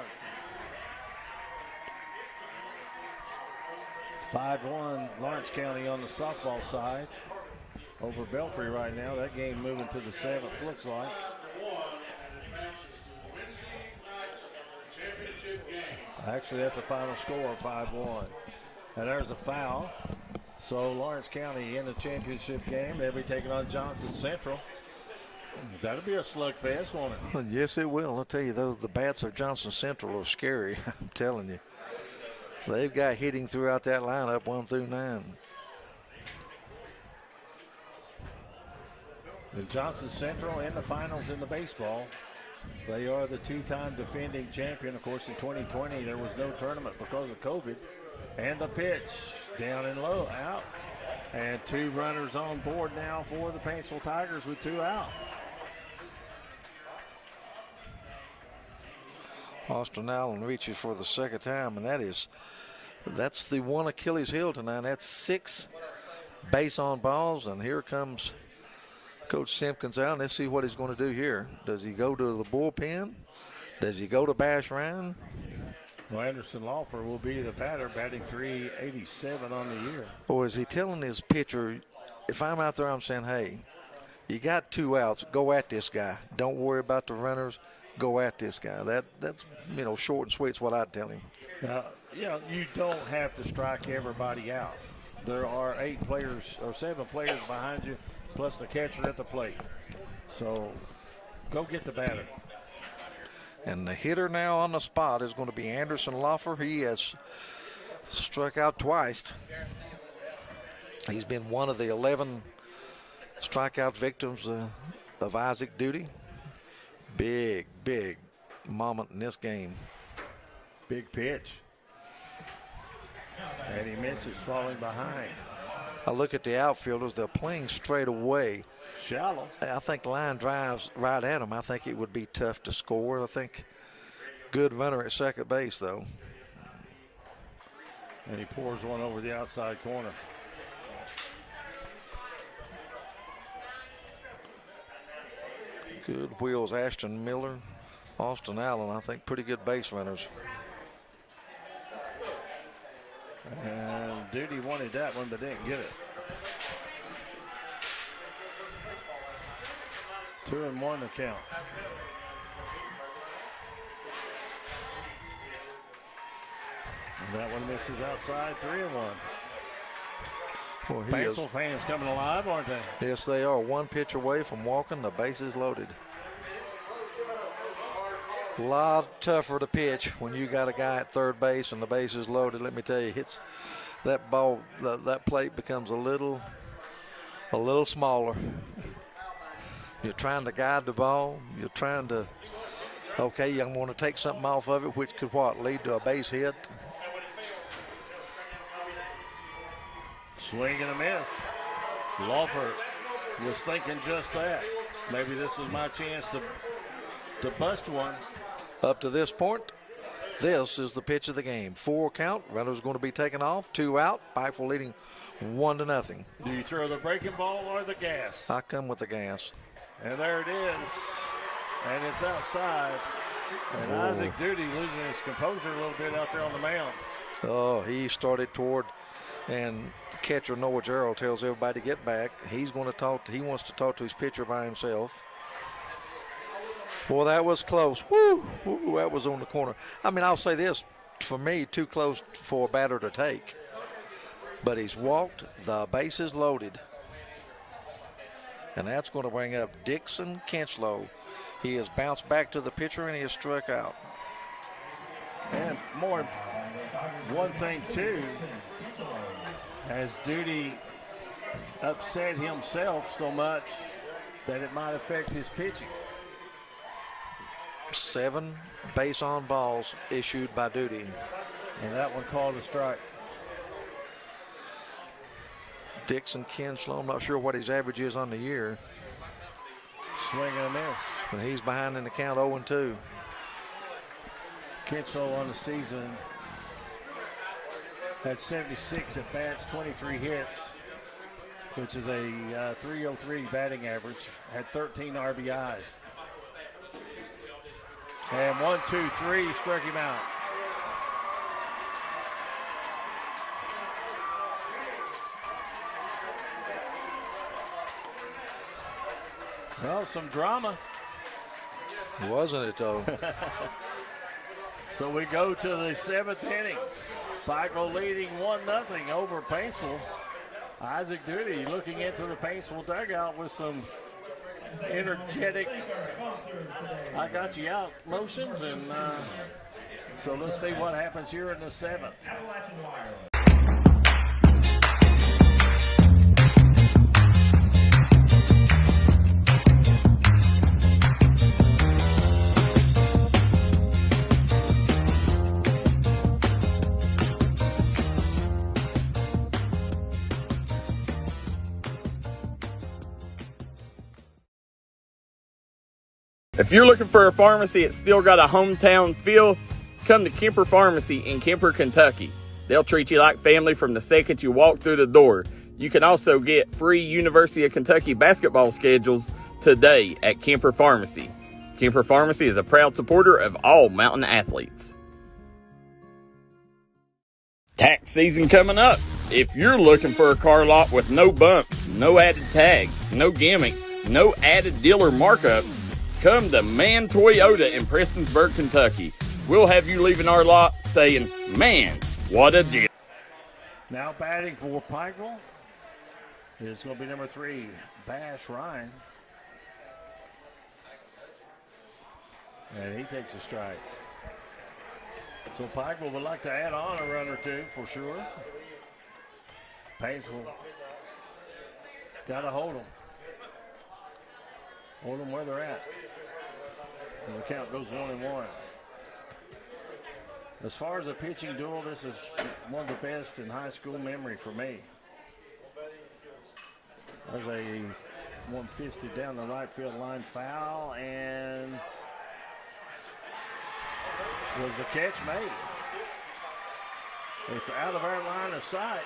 5-1 Lawrence County on the softball side over Belfry right now. That game moving to the 7th, looks like. Actually, that's a final score of 5-1. And there's a foul. So Lawrence County in the championship game. They'll be taking on Johnson Central. That'll be a slugfest, won't it? Yes, it will. I'll tell you, the bats of Johnson Central are scary. I'm telling you. They've got hitting throughout that lineup 1 through 9. And Johnson Central in the finals in the baseball. They are the 2-time defending champion. Of course, in 2020, there was no tournament because of COVID. And the pitch down and low, out. And 2 runners on board now for the Paintsville Tigers with 2 out. Austin Allen reaches for the 2nd time, and that's the one Achilles heel tonight. That's 6 base on balls, and here comes Coach Simpkins out. Let's see what he's going to do here. Does he go to the bullpen? Does he go to Bash Ryan? Well, Anderson Lawfer will be the batter, batting .387 on the year. Or is he telling his pitcher, if I'm out there, I'm saying, hey, you got 2 outs, go at this guy. Don't worry about the runners. Go at this guy. That's short and sweet is what I'd tell him. Now, you don't have to strike everybody out. There are 8 players or 7 players behind you, plus the catcher at the plate. So go get the batter. And the hitter now on the spot is going to be Anderson Lawfer. He has struck out twice. He's been one of the 11 strikeout victims of Isaac Duty. Big moment in this game. Big pitch. And he misses, falling behind. I look at the outfielders. They're playing straight away. Shallow. I think the line drives right at them. I think it would be tough to score. I think good runner at second base, though. And he pours one over the outside corner. Good wheels, Ashton Miller, Austin Allen, I think pretty good base runners. And Duty wanted that one but didn't get it. 2-1 the count. And that one misses outside, 3-1. Well, Paintsville fans coming alive, aren't they? Yes, they are. 1 pitch away from walking. The bases loaded. A lot tougher to pitch when you got a guy at third base and the base is loaded. Let me tell you, hits that ball, that plate becomes a little smaller. You're trying to guide the ball. You're trying to, okay, you want to take something off of it, which could lead to a base hit. Swing and a miss. Lawfer was thinking just that. Maybe this was my chance to bust one. Up to this point, this is the pitch of the game. 4 count. Runner's going to be taken off. 2 out. Pikeville leading 1-0. Do you throw the breaking ball or the gas? I come with the gas. And there it is. And it's outside. And Isaac Duty losing his composure a little bit out there on the mound. Oh, he started toward, and catcher Noah Gerald tells everybody to get back. He wants to talk to his pitcher by himself. Well, that was close. Woo, that was on the corner. I mean, I'll say this, for me, too close for a batter to take. But he's walked, the base is loaded. And that's going to bring up Dixon Kinchlow. He has bounced back to the pitcher and he has struck out. And one thing too, has Duty upset himself so much that it might affect his pitching? 7 base on balls issued by Duty. And that one called a strike. Dixon Kinchlow, I'm not sure what his average is on the year. Swing and a miss. But he's behind in the count 0-2. Kinchlow on the season had 76 at bats, 23 hits, which is a 303 batting average, had 13 RBIs. And 1-2-3 struck him out. Well, some drama. Wasn't it, though? So we go to the 7th inning. Pikeville leading 1-0 over Paintsville. Isaac Duty looking into the Paintsville dugout with some energetic, I got you out motions. And so let's see what happens here in the 7th. If you're looking for a pharmacy that's still got a hometown feel, come to Kemper Pharmacy in Kemper, Kentucky. They'll treat you like family from the second you walk through the door. You can also get free University of Kentucky basketball schedules today at Kemper Pharmacy. Kemper Pharmacy is a proud supporter of all mountain athletes. Tax season coming up. If you're looking for a car lot with no bumps, no added tags, no gimmicks, no added dealer markups, come to Man Toyota in Prestonsburg, Kentucky. We'll have you leaving our lot saying, man, what a deal. Now batting for Pikeville is going to be number 3, Bash Ryan. And he takes a strike. So Pikeville would like to add on a run or two for sure. Paintsville got to hold them. Hold them where they're at. And the count goes 1-1. As far as a pitching duel, this is one of the best in high school memory for me. There's a one fisted down the right field line foul, and was the catch made? It's out of our line of sight.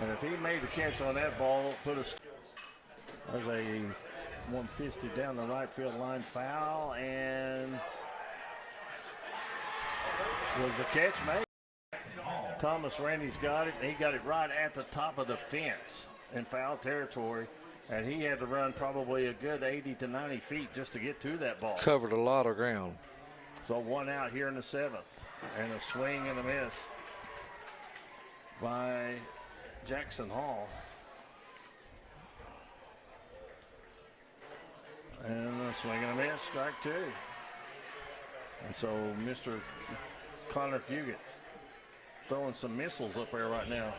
And if he made the catch on that ball, there's a one fisted down the right field line foul, and was the catch made? Thomas Randy's got it, and he got it right at the top of the fence in foul territory, and he had to run probably a good 80 to 90 feet just to get to that ball. Covered a lot of ground. So 1 out here in the 7th, and a swing and a miss by Jackson Hall. And a swing and a miss, strike 2. And so Mr. Connor Fugit throwing some missiles up there right now.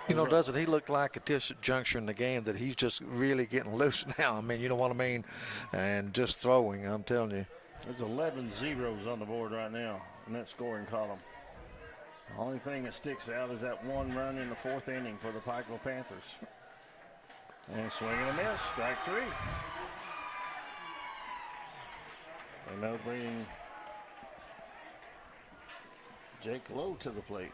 You know, doesn't he look like at this juncture in the game that he's just really getting loose now? I mean, you know what I mean? And just throwing, I'm telling you. There's 11 zeros on the board right now in that scoring column. The only thing that sticks out is that one run in the 4th inning for the Pikeville Panthers. And swing and a miss, strike 3. And they'll bring Jake Lowe to the plate.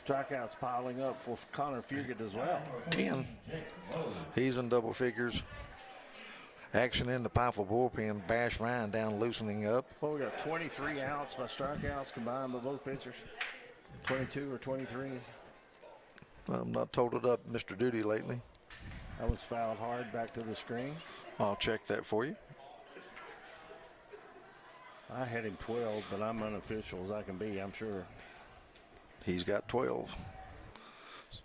Strikeouts piling up for Connor Fugit as well. 10. He's in double figures. Action in the Pikeville bullpen. Bash Ryan down, loosening up. Well, we got 23 outs by strikeouts combined by both pitchers. 22 or 23. I've not totaled up Mr. Duty lately. That was fouled hard back to the screen. I'll check that for you. I had him 12, but I'm unofficial as I can be, I'm sure. He's got 12.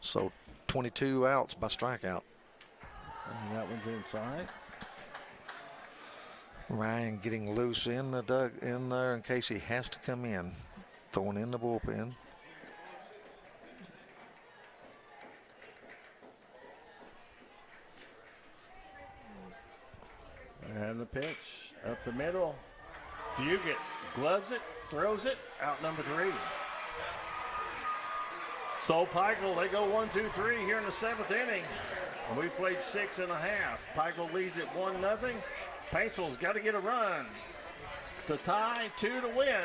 So 22 outs by strikeout. And that one's inside. Ryan getting loose in there in case he has to come in. Throwing in the bullpen. And the pitch up the middle. Fugit gloves it, throws it, out number 3. So Pikeville, they go 1, 2, 3 here in the 7th inning. And we played 6 1/2. Pikeville leads it 1-0. Paintsville's got to get a run to tie, 2 to win.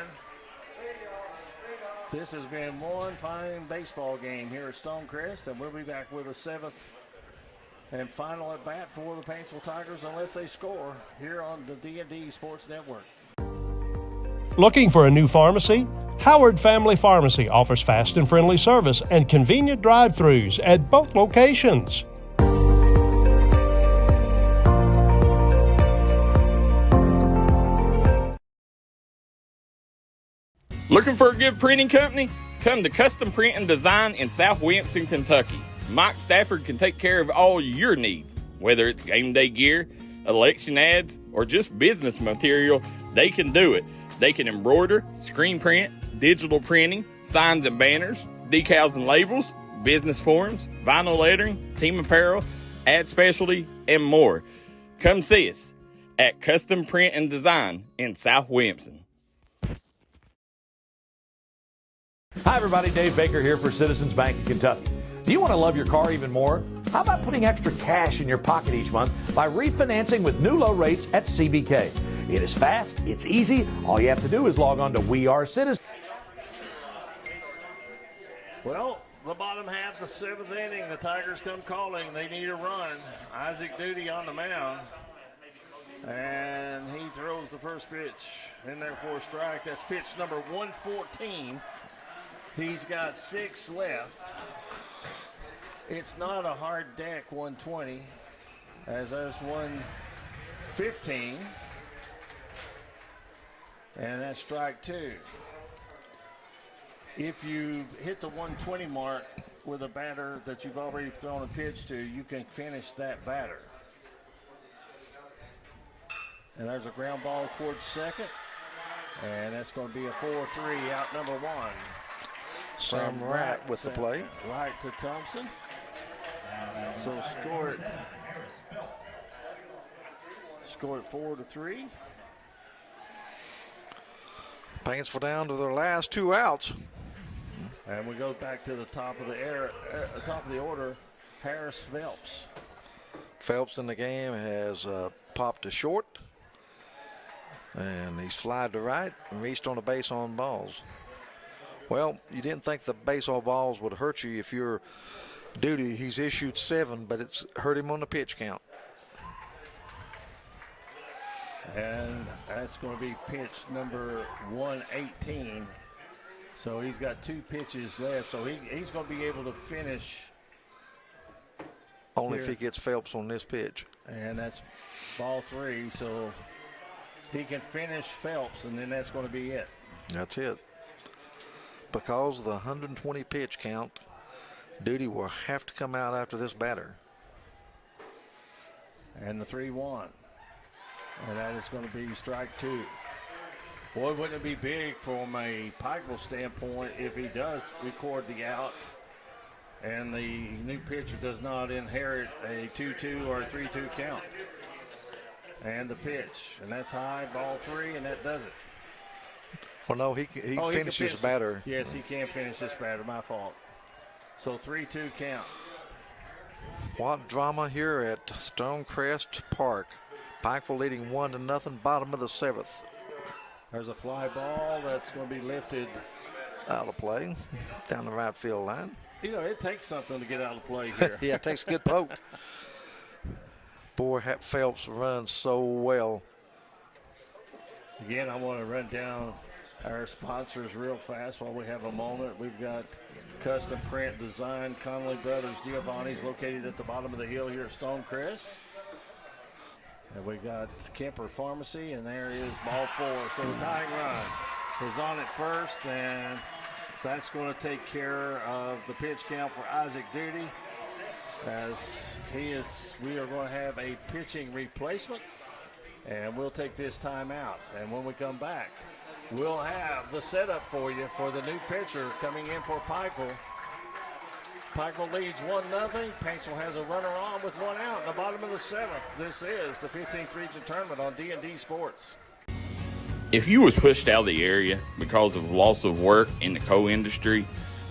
This has been one fine baseball game here at Stonecrest, and we'll be back with a 7th and final at bat for the Paintsville Tigers unless they score here on the D&D Sports Network. Looking for a new pharmacy? Howard Family Pharmacy offers fast and friendly service and convenient drive-thrus at both locations. Looking for a good printing company? Come to Custom Print and Design in South Williamson, Kentucky. Mike Stafford can take care of all your needs. Whether it's game day gear, election ads, or just business material, they can do it. They can embroider, screen print, digital printing, signs and banners, decals and labels, business forms, vinyl lettering, team apparel, ad specialty, and more. Come see us at Custom Print and Design in South Williamson. Hi, everybody. Dave Baker here for Citizens Bank of Kentucky. Do you want to love your car even more? How about putting extra cash in your pocket each month by refinancing with new low rates at CBK? It is fast, it's easy. All you have to do is log on to We Are Citizens. Well, the bottom half, the 7th inning, the Tigers come calling. They need a run. Isaac Duty on the mound. And he throws the first pitch in there for a strike. That's pitch number 114. He's got 6 left. It's not a hard deck 120, as there's 115. And that's strike 2. If you hit the 120 mark with a batter that you've already thrown a pitch to, you can finish that batter. And there's a ground ball towards second. And that's going to be a 4-3 out number 1. Sam Wright with the play. Right to Thompson. So score it 4-3. Paintsville down to their last 2 outs. And we go back to the top of the order, Harris Phelps. Phelps in the game has popped to short. And he's flied to right and reached on a base on balls. Well, you didn't think the base on balls would hurt you if you're Duty. He's issued 7, but it's hurt him on the pitch count. And that's going to be pitch number 118. So he's got 2 pitches left. So he's going to be able to finish. Only if he gets Phelps on this pitch. And that's ball 3. So he can finish Phelps, and then that's going to be it. That's it. Because of the 120 pitch count, Duty will have to come out after this batter. And the 3-1. And that is going to be strike 2. Boy, wouldn't it be big from a Pikeville standpoint if he does record the out and the new pitcher does not inherit a 2-2 or a 3-2 count. And the pitch. And that's high, ball 3, and that does it. Well, no, he finishes the batter. Yes, he can finish this batter. My fault. So 3-2 count. What drama here at Stonecrest Park. Pikeville leading 1-0, bottom of the 7th. There's a fly ball that's going to be lifted out of play down the right field line. You know, it takes something to get out of play here. Yeah, it takes a good poke. Boy, Phelps runs so well. Again, I want to run down our sponsors real fast while we have a moment. We've got Custom Print Design, Connolly Brothers Giovanni's, located at the bottom of the hill here at Stonecrest. And we got Kemper Pharmacy, and there is ball 4. So the tying run is on at first, and that's going to take care of the pitch count for Isaac Duty. As we are going to have a pitching replacement, and we'll take this time out. And when we come back, we'll have the setup for you for the new pitcher coming in for Pikeville. Pikeville leads 1-0. Paintsville has a runner on with 1 out in the bottom of the 7th. This is the 15th Region Tournament on D&D Sports. If you was pushed out of the area because of loss of work in the coal industry,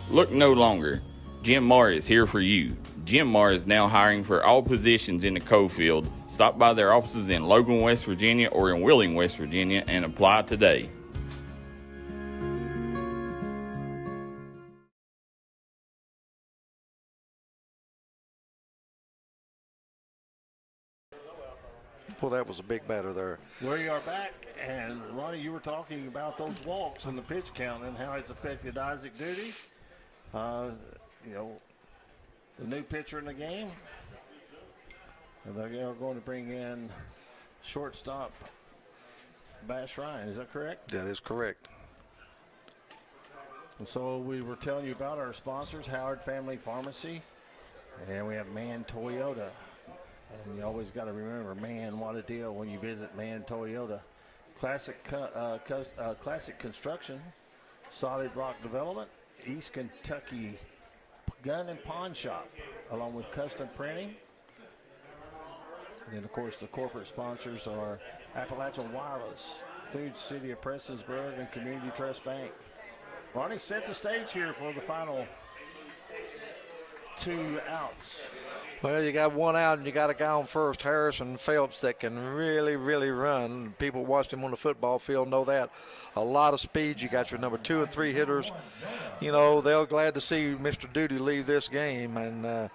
look no longer. Jim Marr is here for you. Jim Marr is now hiring for all positions in the coal field. Stop by their offices in Logan, West Virginia or in Wheeling, West Virginia and apply today. Well, that was a big batter there. We are back, and Ronnie, you were talking about those walks and the pitch count and how it's affected Isaac Duty. You know, the new pitcher in the game. And they are going to bring in shortstop Bash Ryan. Is that correct? That is correct. And so we were telling you about our sponsors, Howard Family Pharmacy, and we have Man Toyota. And you always got to remember, man, what a deal when you visit Man Toyota. Classic Construction, Solid Rock Development, East Kentucky Gun and Pawn Shop, along with Custom Printing. And then, of course, the corporate sponsors are Appalachian Wireless, Food City of Prestonsburg, and Community Trust Bank. Ronnie, set the stage here for the final 2 outs. Well, you got 1 out and you got a guy on first, Harrison Phelps, that can really, really run. People watched him on the football field know that. A lot of speed. You got your number 2 and 3 hitters. You know, they're glad to see Mr. Duty leave this game. And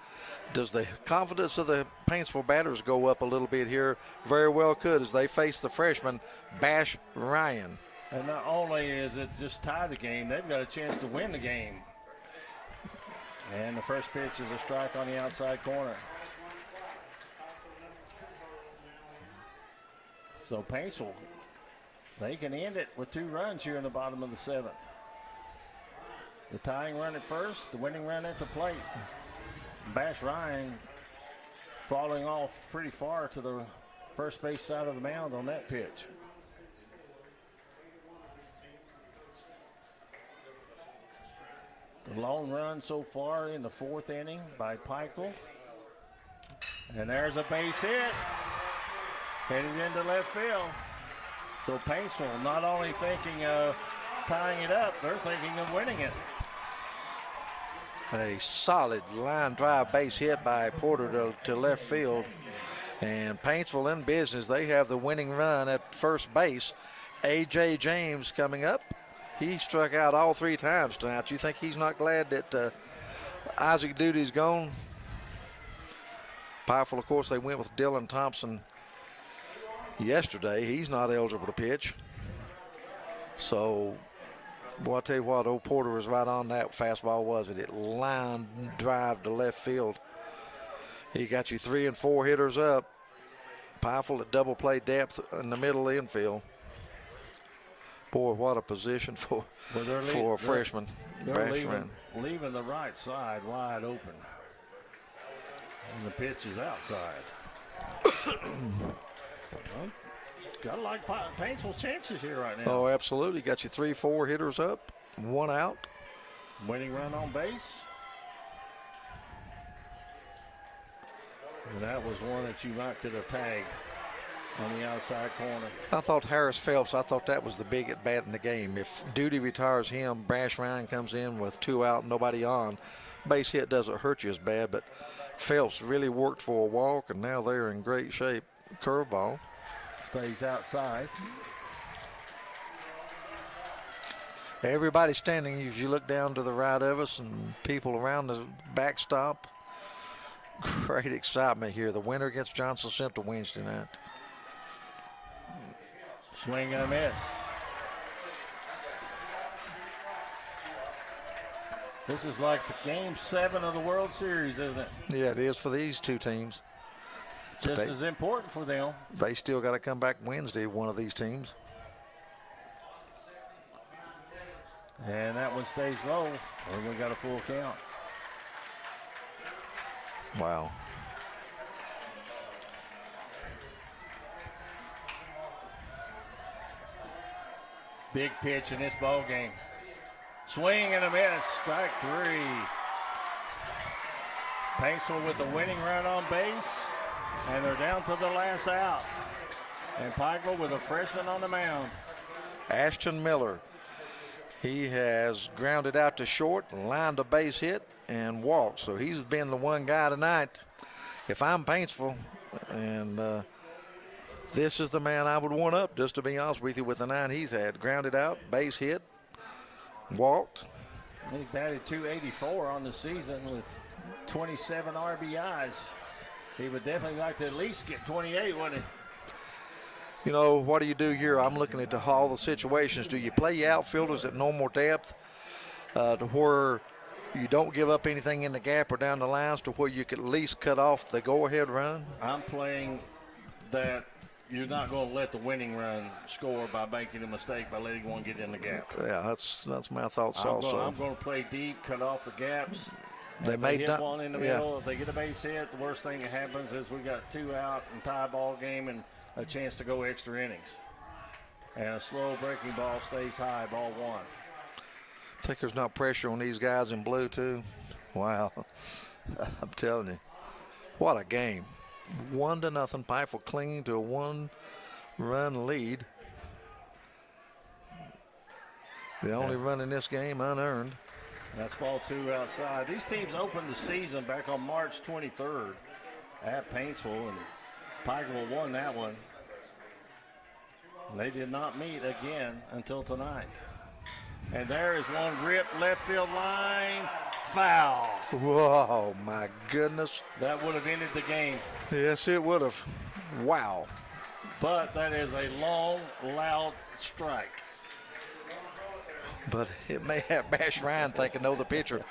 does the confidence of the Paintsville batters go up a little bit here? Very well could, as they face the freshman, Bash Ryan. And not only is it just tie the game, they've got a chance to win the game. And the first pitch is a strike on the outside corner. So Paintsville, they can end it with 2 runs here in the bottom of the 7th. The tying run at first, the winning run at the plate. Bash Ryan falling off pretty far to the first base side of the mound on that pitch. The lone run so far in the 4th inning by Pikeville. And there's a base hit. Headed into left field. So Paintsville not only thinking of tying it up, they're thinking of winning it. A solid line drive base hit by Porter to left field. And Paintsville in business. They have the winning run at first base. A.J. James coming up. He struck out all 3 times tonight. You think he's not glad that Isaac Duty's gone? Pikeville, of course, they went with Dylan Thompson yesterday. He's not eligible to pitch. So, boy, I tell you what, old Porter was right on that fastball, wasn't it? Line drive to left field. He got you 3 and 4 hitters up. Pikeville at double play depth in the middle infield. Boy, what a position for a freshman. They're leaving the right side wide open. And the pitch is outside. Well, gotta like Paintsville's chances here right now. Oh, absolutely. Got you 3, 4 hitters up, 1 out. Winning run on base. And that was one that you might could have tagged on the outside corner. I thought Harris Phelps, I thought that was the big at bat in the game. If Duty retires him, Bash Ryan comes in with 2 out, nobody on. Base hit doesn't hurt you as bad, but Phelps really worked for a walk, and now they're in great shape. Curveball. Stays outside. Everybody standing, as you look down to the right of us and people around the backstop. Great excitement here. The winner against Johnson Central Wednesday night. Swing and a miss. This is like the game 7 of the World Series, isn't it? Yeah, it is for these 2 teams. Just as important for them. They still got to come back Wednesday, one of these teams. And that one stays low, and we got a full count. Wow. Big pitch in this ball game. Swing and a miss, strike 3. Paintsville with the winning run on base, and they're down to the last out. And Pikeville with a freshman on the mound. Ashton Miller. He has grounded out to short, lined a base hit, and walked. So he's been the one guy tonight. If I'm Paintsville, and this is the man I would want up, just to be honest with you, with the 9 he's had. Grounded out, base hit, walked. He batted .284 on the season with 27 RBIs. He would definitely like to at least get 28, wouldn't he? You know, what do you do here? I'm looking at all the situations. Do you play your outfielders at normal depth to where you don't give up anything in the gap or down the lines, to where you could at least cut off the go-ahead run? I'm playing that you're not going to let the winning run score by making a mistake by letting one get in the gap. Yeah, that's my thoughts also. I'm going to play deep, cut off the gaps. They hit one in the middle. If they get a base hit, the worst thing that happens is we got 2 out and tie ball game and a chance to go extra innings. And a slow breaking ball stays high, ball 1. I think there's not pressure on these guys in blue, too. Wow. I'm telling you. What a game. 1-0. Pikeville clinging to a 1-run lead. The only run in this game unearned. That's ball 2 outside. These teams opened the season back on March 23rd at Paintsville, and Pikeville won that one. They did not meet again until tonight. And there is one rip left field line. Foul. Whoa, my goodness. That would have ended the game. Yes, it would have. Wow. But that is a long, loud strike. But it may have Bash Ryan thinking, no, the pitcher.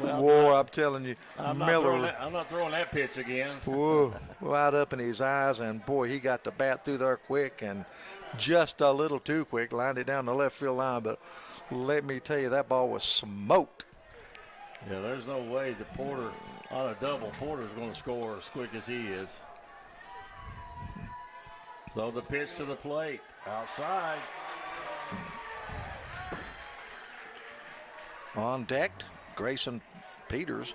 Well, Whoa, I'm telling you. I'm Miller. not throwing that pitch again. Whoa, right up in his eyes, and boy, he got the bat through there quick and just a little too quick, lined it down the left field line. But let me tell you, that ball was smoked. Yeah, there's no way that Porter, on a double, Porter's going to score as quick as he is. So the pitch to the plate, outside. On deck, Grayson Peters.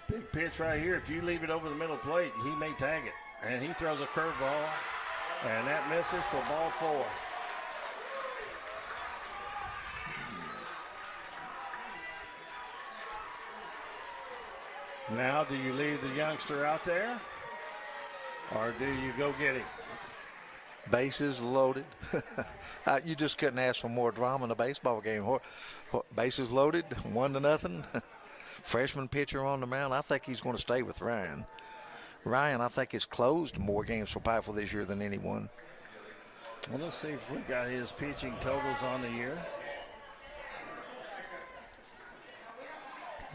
Big pitch right here. If you leave it over the middle plate, he may tag it. And he throws a curveball, and that misses for ball 4. Now, do you leave the youngster out there, or do you go get him? Bases loaded. You just couldn't ask for more drama in a baseball game. Bases loaded, 1-0. Freshman pitcher on the mound. I think he's going to stay with Ryan. Ryan, I think, has closed more games for Pikeville this year than anyone. Well, let's see if we got his pitching totals on the year.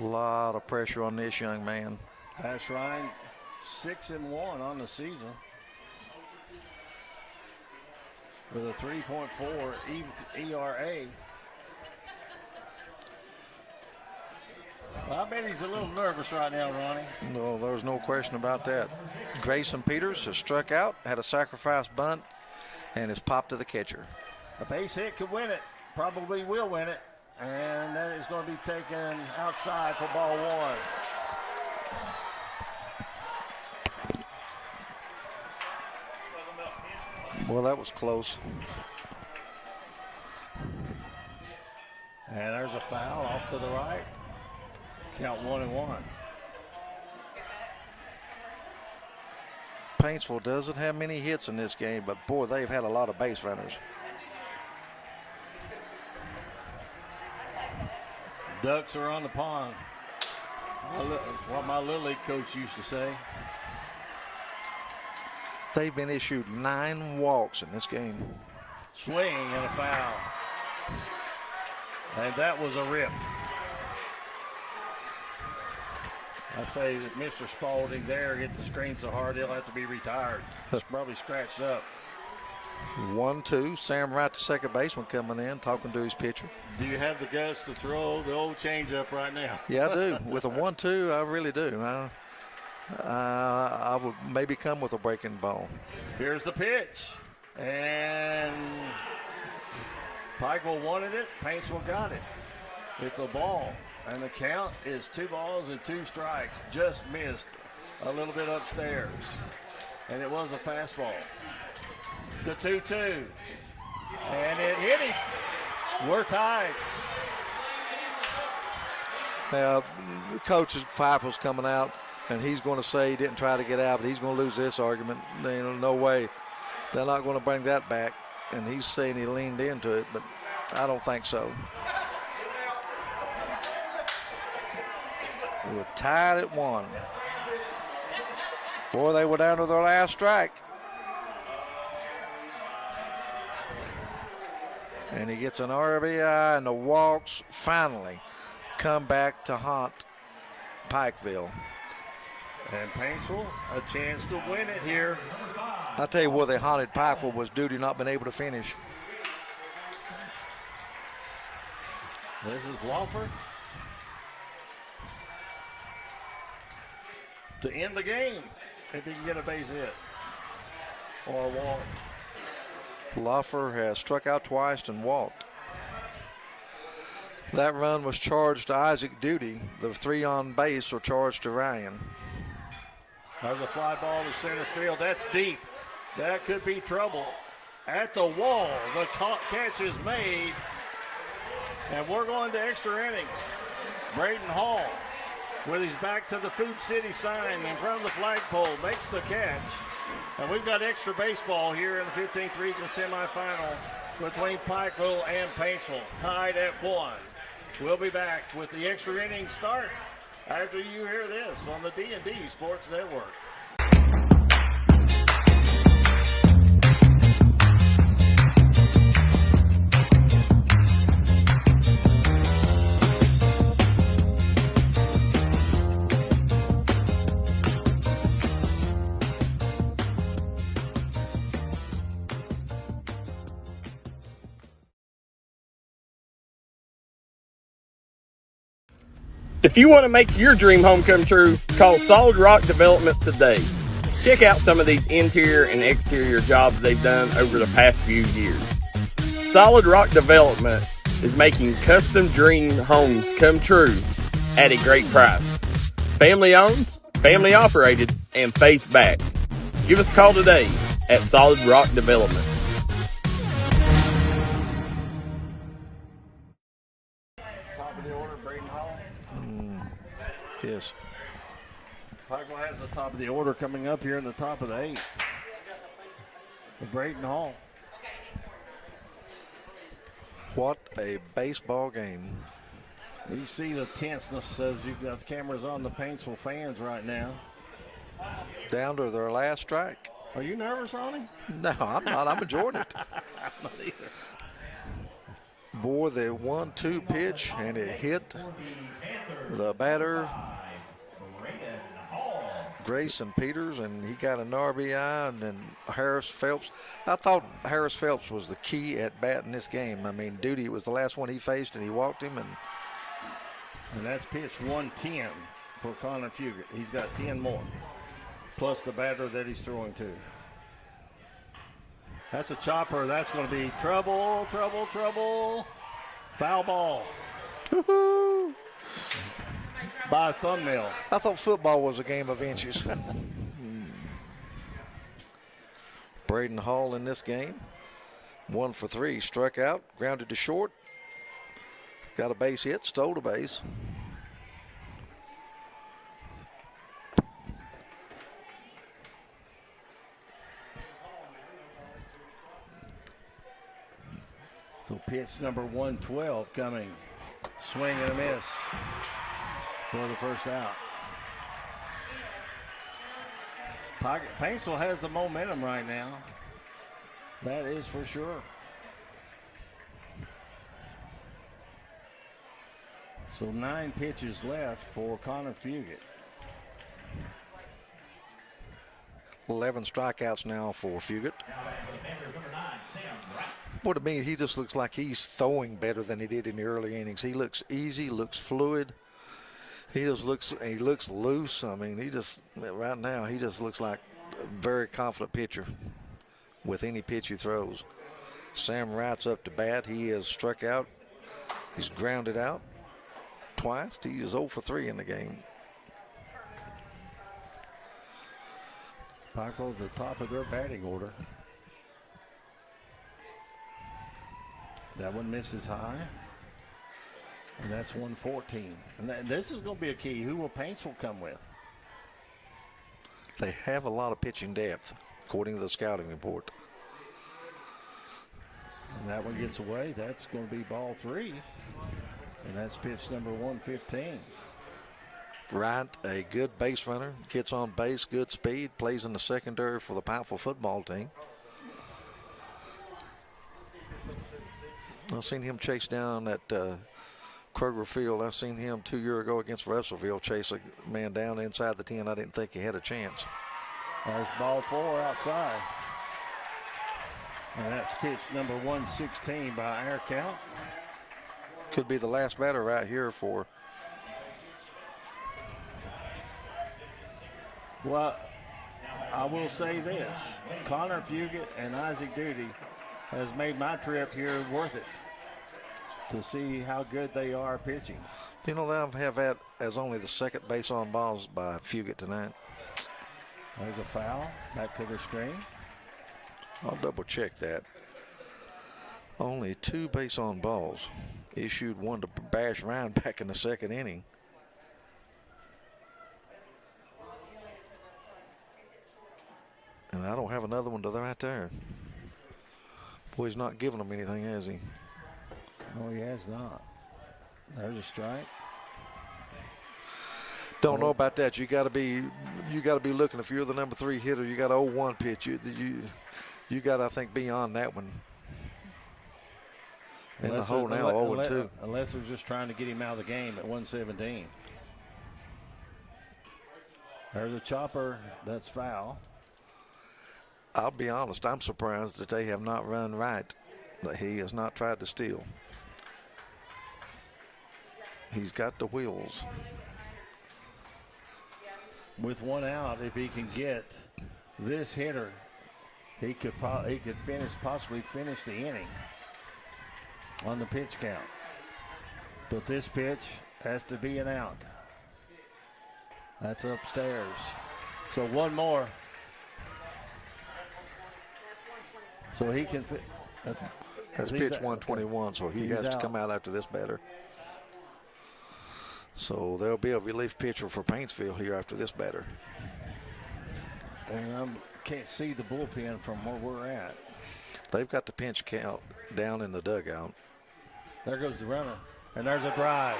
A lot of pressure on this young man. Bash Ryan, 6-1 on the season, with a 3.4 ERA. Well, I bet he's a little nervous right now, Ronnie. No, there's no question about that. Grayson Peters has struck out, had a sacrifice bunt, and has popped to the catcher. A base hit could win it, probably will win it, and that is going to be taken outside for ball 1. Well, that was close. And there's a foul off to the right. Count 1-1. Paintsville doesn't have many hits in this game, but boy, they've had a lot of base runners. Ducks are on the pond. What my Little League coach used to say. They've been issued 9 walks in this game. Swing and a foul. And that was a rip. I say that Mr. Spalding there hit the screen so hard he'll have to be retired. It's probably scratched up. 1-2. Sam Wright, the second baseman, coming in, talking to his pitcher. Do you have the guts to throw the old changeup right now? Yeah, I do. With a 1-2, I really do. I would maybe come with a breaking ball. Here's the pitch. And Pikeville wanted it. Paintsville got it. It's a ball. And the count is 2 balls and 2 strikes. Just missed a little bit upstairs. And it was a fastball. The 2-2. And it hit him. We're tied. Now, Coach Pfeiffer's coming out, and he's going to say he didn't try to get out, but he's going to lose this argument. No way. They're not going to bring that back. And he's saying he leaned into it, but I don't think so. We're tied at 1. Boy, they were down to their last strike. And he gets an RBI, and the walks finally come back to haunt Pikeville. And Paintsville, a chance to win it here. I tell you what, they haunted Pikeville was Duty not been able to finish. This is Lawford to end the game if he can get a base hit or a walk. Lawfer has struck out twice and walked. That run was charged to Isaac Duty. The 3 on base were charged to Ryan. There's a fly ball to center field. That's deep. That could be trouble. at the wall. The catch is made, and we're going to extra innings. Braden Hall, with his back to the Food City sign in front of the flagpole, makes the catch. And we've got extra baseball here in the 15th Region semifinal between Pikeville and Paintsville, tied at 1. We'll be back with the extra inning start after you hear this on the D&D Sports Network. If you want to make your dream home come true, call Solid Rock Development today. Check out some of these interior and exterior jobs they've done over the past few years. Solid Rock Development is making custom dream homes come true at a great price. Family owned, family operated, and faith backed. Give us a call today at Solid Rock Development. Top of the order, Braden Hall. Yes. Pikeville has the top of the order coming up here in the top of the 8th. For Braden Hall. What a baseball game. You see the tenseness as you've got the cameras on the Paintsville fans right now. Down to their last strike. Are you nervous, Ronnie? No, I'm not. I'm enjoying it. I'm not either. Bore the 1-2 pitch, and it hit the batter, Grayson Peters, and he got an RBI, and then Harris Phelps. I thought Harris Phelps was the key at bat in this game. I mean, Duty was the last one he faced, and he walked him. And that's pitch 110 for Connor Fugit. He's got 10 more, plus the batter that he's throwing to. That's a chopper. That's going to be trouble, trouble, trouble. Foul ball. Woo-hoo. By a thumbnail. I thought football was a game of inches. Braden Hall in this game, 1 for 3, struck out, grounded to short, got a base hit, stole the base. So pitch number 112 coming. Swing and a miss for the first out. Paintsville has the momentum right now. That is for sure. So 9 pitches left for Connor Fugit. 11 strikeouts now for Fugit. Boy, to me, he just looks like he's throwing better than he did in the early innings. He looks easy, looks fluid. He looks loose. I mean, right now, he just looks like a very confident pitcher with any pitch he throws. Sam Wright's up to bat. He has struck out. He's grounded out twice. He is 0 for 3 in the game. Pikeville's the top of their batting order. That one misses high. And that's 114. And this is going to be a key. Who will Paintsville come with? They have a lot of pitching depth, according to the scouting report. And that one gets away. That's going to be ball 3. And that's pitch number 115. Wright, a good base runner, gets on base, good speed, plays in the secondary for the Pikeville football team. I've seen him chase down at Kroger Field. I've seen him 2 years ago against Russellville chase a man down inside the 10. I didn't think he had a chance. There's ball 4 outside. And that's pitch number 116 by air count. Could be the last batter right here for. Well, I will say this. Connor Fugit and Isaac Duty has made my trip here worth it to see how good they are pitching. You know, they have had as only the second base on balls by Fugit tonight. There's a foul back to the screen. I'll double check that. Only 2 base on balls. Issued one to Bash Ryan back in the 2nd inning. And I don't have another one to the right there. Boy, he's not giving them anything, has he? No, he has not. There's a strike. Don't know about that. You got to be looking. If you're the number 3 hitter, you got a 0-1 pitch. You got to, I think, beyond that one. In the hole now, 0-2. Unless they're just trying to get him out of the game at 117. There's a chopper. That's foul. I'll be honest, I'm surprised that they have not run right. That he has not tried to steal. He's got the wheels. With 1 out, if he can get this hitter, he could possibly finish the inning on the pitch count. But this pitch has to be an out. That's upstairs. So 1 more. So he can fit. That's pitch 121, so he has to come out after this batter. So there'll be a relief pitcher for Paintsville here after this batter. And I can't see the bullpen from where we're at. They've got the pinch count down in the dugout. There goes the runner, and there's a drive.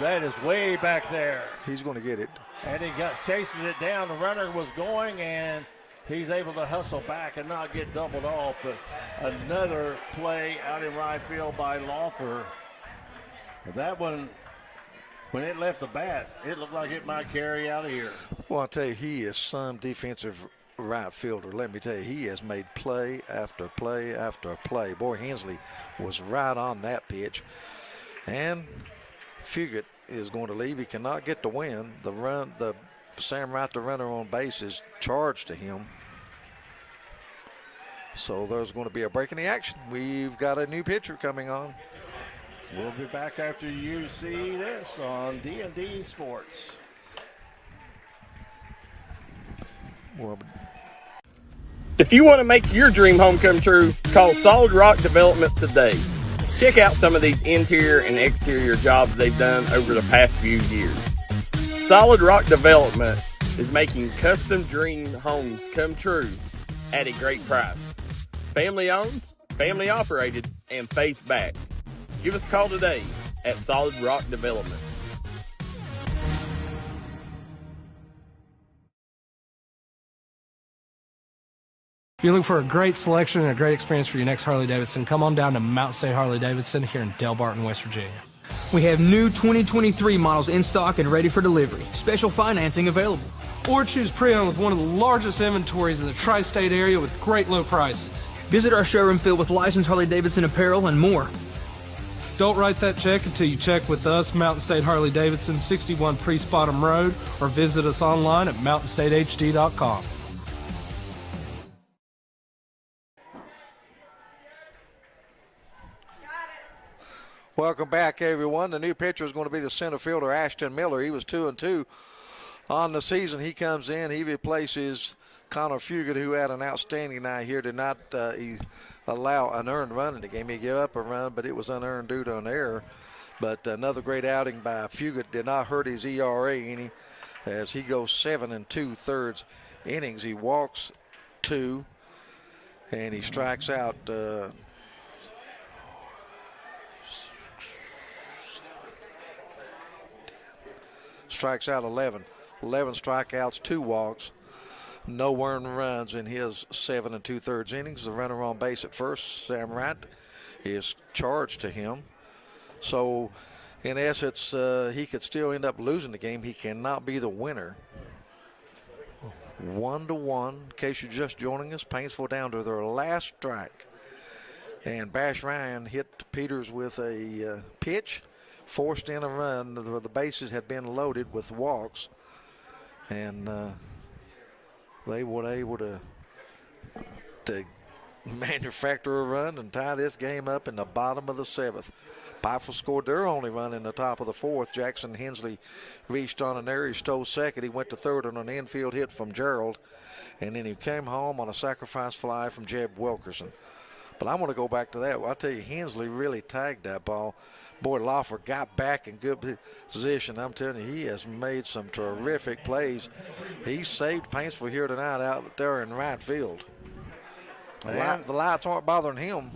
That is way back there. He's going to get it. And he chases it down. The runner was going, and he's able to hustle back and not get doubled off. But another play out in right field by Lawfer. That one, when it left the bat, it looked like it might carry out of here. Well, I'll tell you, he is some defensive right fielder. Let me tell you, he has made play after play after play. Boy, Hensley was right on that pitch. And Fugate is going to leave. He cannot get the win. The Sam Wright, the runner on base, is charged to him. So there's going to be a break in the action. We've got a new pitcher coming on. We'll be back after you see this on D&D Sports. Well, if you want to make your dream home come true, call Solid Rock Development today. Check out some of these interior and exterior jobs they've done over the past few years. Solid Rock Development is making custom dream homes come true at a great price. Family owned, family operated, and faith backed. Give us a call today at Solid Rock Development. If you're looking for a great selection and a great experience for your next Harley-Davidson, come on down to Mountain State Harley-Davidson here in Del Barton, West Virginia. We have new 2023 models in stock and ready for delivery. Special financing available. Or choose pre-owned with one of the largest inventories in the tri-state area with great low prices. Visit our showroom filled with licensed Harley-Davidson apparel and more. Don't write that check until you check with us, Mountain State Harley-Davidson, 61 Priest Bottom Road, or visit us online at mountainstatehd.com. welcome back, everyone. The new pitcher is going to be the center fielder, Ashton Miller. He was 2-2 on the season. He comes in. He replaces Connor Fugate, who had an outstanding night here, did not allow an earned run in the game. He gave up a run, but it was unearned due to an error. But another great outing by Fugate did not hurt his ERA any, as he goes 7 2/3 innings. He walks 2, and he strikes out strikes out 11 strikeouts, 2 walks, no earned runs in his 7 2/3 innings. The runner on base at first, Sam Wright, is charged to him. So in essence, he could still end up losing the game. He cannot be the winner. 1-1. In case you're just joining us, Paintsville down to their last strike, and Bash Ryan hit Peters with a pitch, forced in a run. The bases had been loaded with walks, and they were able to manufacture a run and tie this game up in the bottom of the 7th. Pikeville scored their only run in the top of the 4th. Jackson Hensley reached on an air. He stole second. He went to third on an infield hit from Gerald. And then he came home on a sacrifice fly from Jeb Wilkerson. But I want to go back to that. Well, I tell you, Hensley really tagged that ball. Boy, Loffer got back in good position. I'm telling you, he has made some terrific plays. He saved Paintsville here tonight out there in right field. The lights aren't bothering him.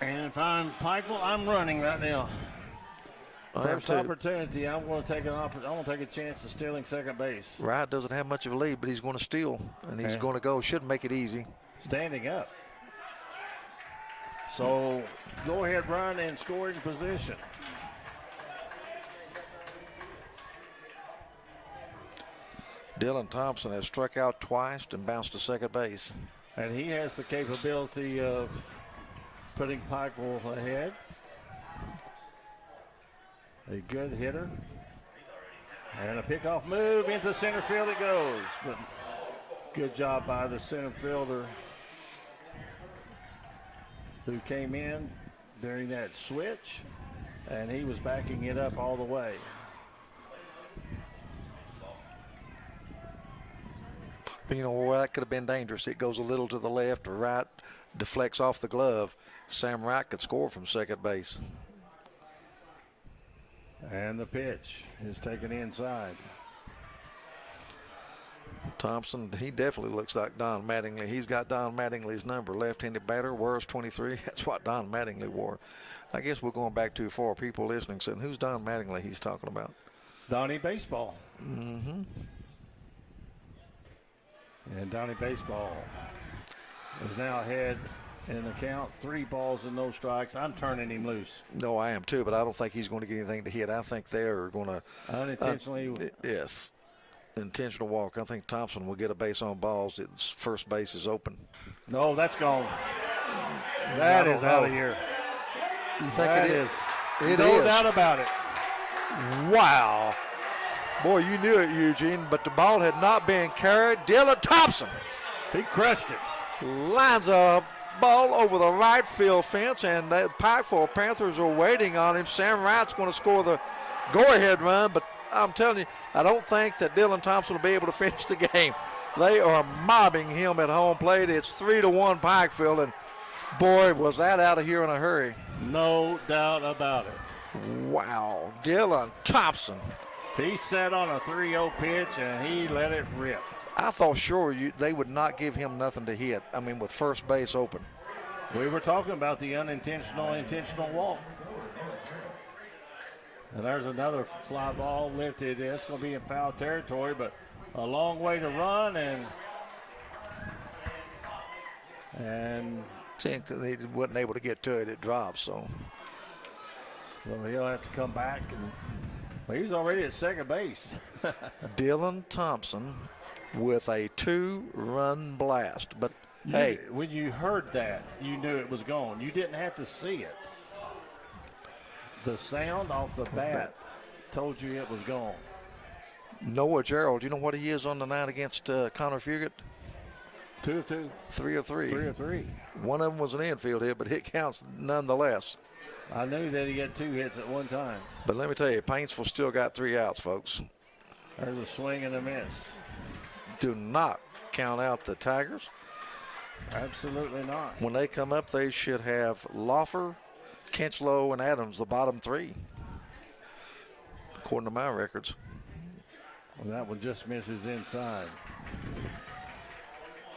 And if I'm Pikeville, I'm running right now. First opportunity, I'm going to take a chance of stealing second base. Wright doesn't have much of a lead, but he's going to steal, and he's going to go. Should make it easy. Standing up. So go ahead, run in scoring position. Dylan Thompson has struck out twice and bounced to second base. And he has the capability of putting Pikeville ahead. A good hitter. And a pickoff move into center field it goes. But good job by the center fielder who came in during that switch, and he was backing it up all the way. You know, well, that could have been dangerous. It goes a little to the left or right, deflects off the glove. Sam Wright could score from second base. And the pitch is taken inside. Thompson, he definitely looks like Don Mattingly. He's got Don Mattingly's number. Left-handed batter, wears 23. That's what Don Mattingly wore. I guess we're going back too far. People listening saying, who's Don Mattingly he's talking about? Donnie Baseball. Mm-hmm. And Donnie Baseball is now ahead in the count. 3 balls and no strikes. I'm turning him loose. No, I am too, but I don't think he's going to get anything to hit. I think they're going to unintentionally. Yes, intentional walk. I think Thompson will get a base on balls. Its first base is open. No, that's gone. That is out of here. You think it is? It no is. Doubt about it. Wow. Boy, you knew it, Eugene, but the ball had not been carried. Dylan Thompson. He crushed it. Lines a ball over the right field fence, and the Pikeville Panthers are waiting on him. Sam Wright's going to score the go-ahead run, but I'm telling you, I don't think that Dylan Thompson will be able to finish the game. They are mobbing him at home plate. It's 3-1 Pikeville, and boy, was that out of here in a hurry. No doubt about it. Wow, Dylan Thompson. He sat on a 3-0 pitch, and he let it rip. I thought sure they would not give him nothing to hit. I mean, with first base open. We were talking about the intentional walk. And there's another fly ball lifted. It's going to be in foul territory, but a long way to run, and he wasn't able to get to it. It dropped, so he'll have to come back. And he's already at second base. Dylan Thompson with a 2-run blast. But hey, when you heard that, you knew it was gone. You didn't have to see it. The sound off the bat told you it was gone. Noah Gerald, you know what he is on the night against Connor Fugate? 2 of 2. 3 of 3. 3 of 3. One of them was an infield hit, but it counts nonetheless. I knew that he had 2 hits at one time. But let me tell you, Paintsville still got 3 outs, folks. There's a swing and a miss. Do not count out the Tigers. Absolutely not. When they come up, they should have Loffer, Kinchlow, and Adams, the bottom 3, according to my records. Well, that one just misses inside.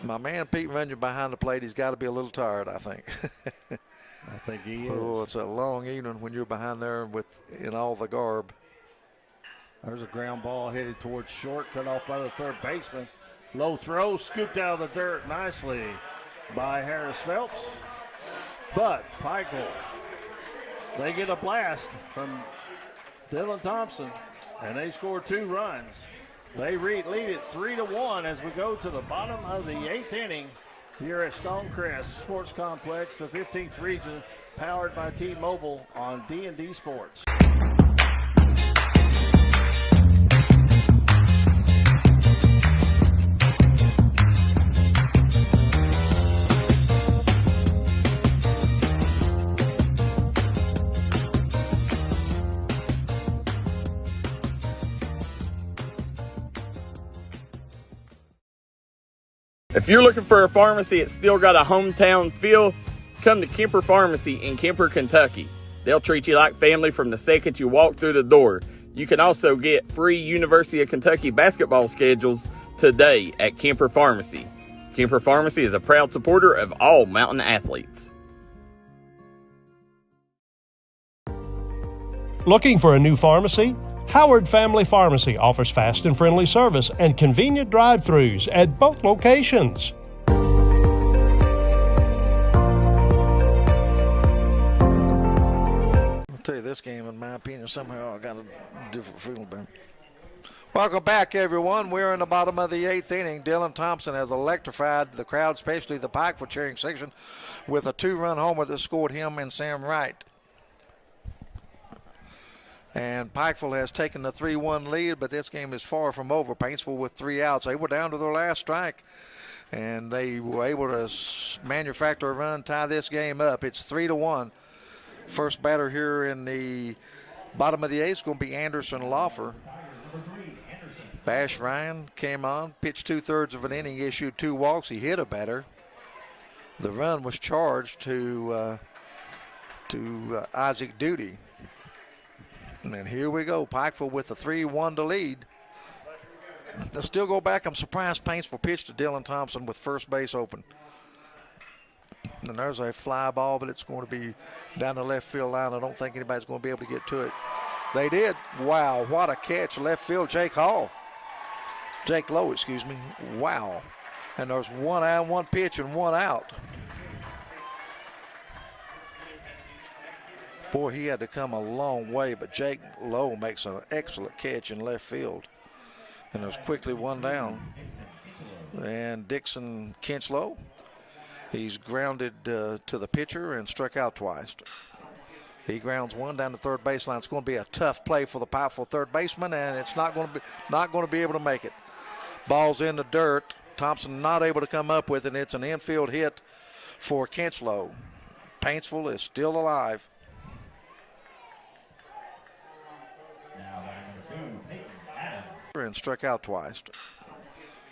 My man Pete Runyon behind the plate, he's got to be a little tired, I think. I think he is. Oh, it's a long evening when you're behind there in all the garb. There's a ground ball headed towards short, cut off by the third baseman. Low throw, scooped out of the dirt nicely by Harris Phelps. But Pikeville, they get a blast from Dylan Thompson, and they score 2 runs. They lead it 3-1 as we go to the bottom of the 8th inning here at Stonecrest Sports Complex, the 15th region, powered by T-Mobile on D&D Sports. If you're looking for a pharmacy that's still got a hometown feel, come to Kemper Pharmacy in Kemper, Kentucky. They'll treat you like family from the second you walk through the door. You can also get free University of Kentucky basketball schedules today at Kemper Pharmacy. Kemper Pharmacy is a proud supporter of all mountain athletes. Looking for a new pharmacy? Howard Family Pharmacy offers fast and friendly service and convenient drive-thrus at both locations. I'll tell you, this game, in my opinion, somehow I got a different feeling about it. Welcome back, everyone. We're in the bottom of the 8th inning. Dylan Thompson has electrified the crowd, especially the Pikeville cheering section, with a 2-run homer that scored him and Sam Wright. And Pikeville has taken the 3-1 lead, but this game is far from over. Paintsville with 3 outs. They were down to their last strike, and they were able to manufacture a run, tie this game up. It's 3-1. First batter here in the bottom of the 8th is going to be Anderson Loffer. Bash Ryan came on, pitched 2/3 of an inning, issued 2 walks. He hit a batter. The run was charged to Isaac Duty. And here we go, Pikeville with a 3-1 to lead. They'll still go back. I'm surprised Paintsville pitched to Dylan Thompson with first base open. And there's a fly ball, but it's going to be down the left field line. I don't think anybody's going to be able to get to it. They did. Wow, what a catch. Left field, Jake Lowe, excuse me. Wow. And there's 1 out, 1 pitch, and 1 out. Boy, he had to come a long way, but Jake Lowe makes an excellent catch in left field. And there's quickly 1 down. And Dixon Kinchlow, he's grounded to the pitcher and struck out twice. He grounds 1 down the third baseline. It's going to be a tough play for the Pikeville third baseman, and it's not going to be able to make it. Ball's in the dirt. Thompson not able to come up with it, and it's an infield hit for Kinchlow. Paintsville is still alive. And struck out twice.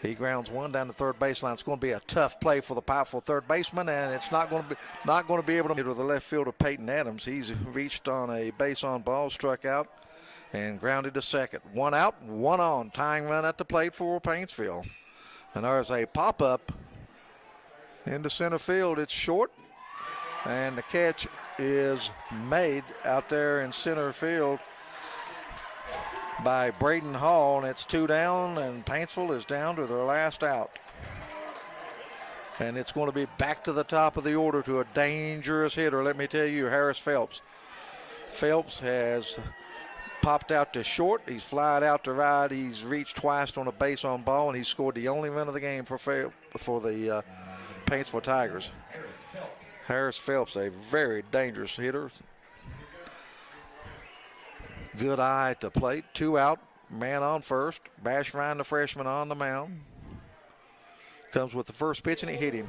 He grounds 1 down the third baseline. It's going to be a tough play for the Pikeville third baseman, and it's not going to be able to get to the left fielder Peyton Adams. He's reached on a base on ball, struck out, and grounded to second. 1 out, 1 on. Tying run at the plate for Paintsville. And there's a pop-up into center field. It's short, and the catch is made out there in center field by Braden Hall, and it's 2 down, and Paintsville is down to their last out. And it's going to be back to the top of the order to a dangerous hitter. Let me tell you, Harris Phelps. Phelps has popped out to short. He's flied out to right. He's reached twice on a base on ball, and he scored the only run of the game for the Paintsville Tigers. Harris Phelps, a very dangerous hitter. Good eye at the plate. 2 out, man on first. Bash Ryan, the freshman, on the mound. Comes with the first pitch, and he hit him.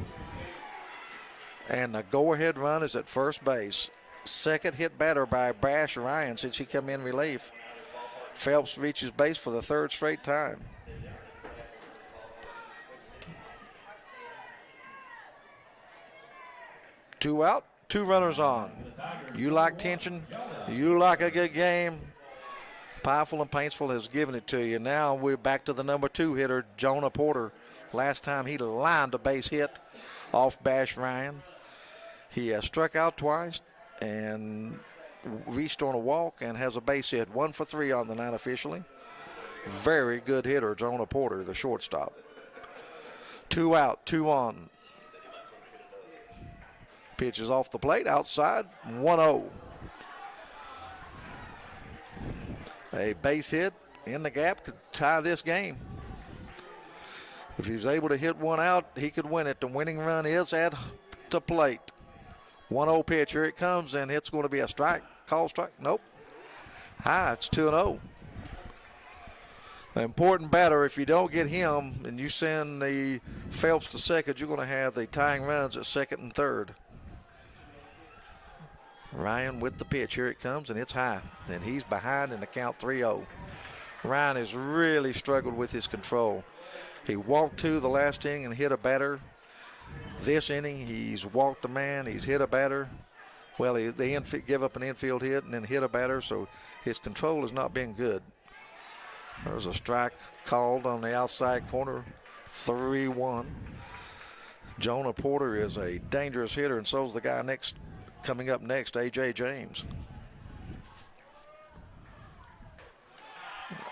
And the go-ahead run is at first base. Second hit batter by Bash Ryan since he come in relief. Phelps reaches base for the 3rd straight time. Two out, 2 runners on. You like tension? You like a good game? Pikeville and Paintsville has given it to you. Now we're back to the number 2 hitter, Jonah Porter. Last time he lined a base hit off Bash Ryan. He has struck out twice and reached on a walk and has a base hit. 1 for 3 on the night officially. Very good hitter, Jonah Porter, the shortstop. 2 out, 2 on. Pitch is off the plate, outside, 1-0. A base hit in the gap could tie this game. If he was able to hit 1 out, he could win it. The winning run is at the plate. 1-0 pitch, here it comes, and it's going to be a strike. Call strike, nope. High, it's 2-0. An important batter, if you don't get him and you send the Phelps to second, you're going to have the tying runs at second and third. Ryan with the pitch. Here it comes, and it's high. And he's behind in the count 3-0. Ryan has really struggled with his control. He walked 2 the last inning and hit a batter. This inning, he's walked a man, he's hit a batter. Well, they give up an infield hit and then hit a batter, so his control has not been good. There's a strike called on the outside corner, 3-1. Jonah Porter is a dangerous hitter, and so is the guy coming up next, A.J. James.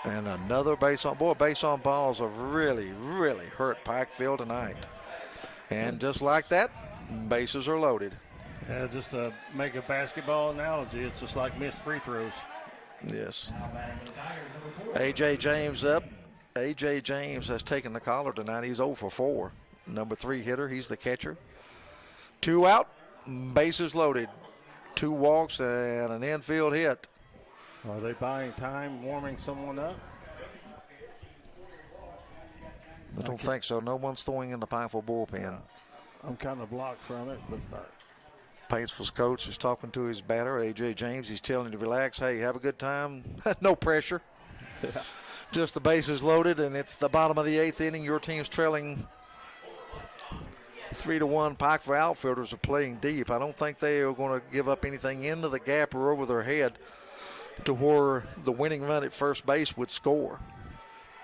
And another base on. Boy, base on balls have really, really hurt Pikeville tonight. And just like that, bases are loaded. Yeah, just to make a basketball analogy, it's just like missed free throws. Yes. A.J. James up. A.J. James has taken the collar tonight. He's 0 for 4. Number 3 hitter. He's the catcher. 2 out, bases loaded. 2 walks and an infield hit. Are they buying time, warming someone up? I don't think so. No one's throwing in the Pikeville bullpen. I'm kind of blocked from it, but Paintsville's coach is talking to his batter, A.J. James. He's telling him to relax. Hey, have a good time. No pressure. Yeah. Just the bases loaded, and it's the bottom of the 8th inning. Your team's trailing 3-1. Pikeville outfielders are playing deep. I don't think they are going to give up anything into the gap or over their head to where the winning run at first base would score.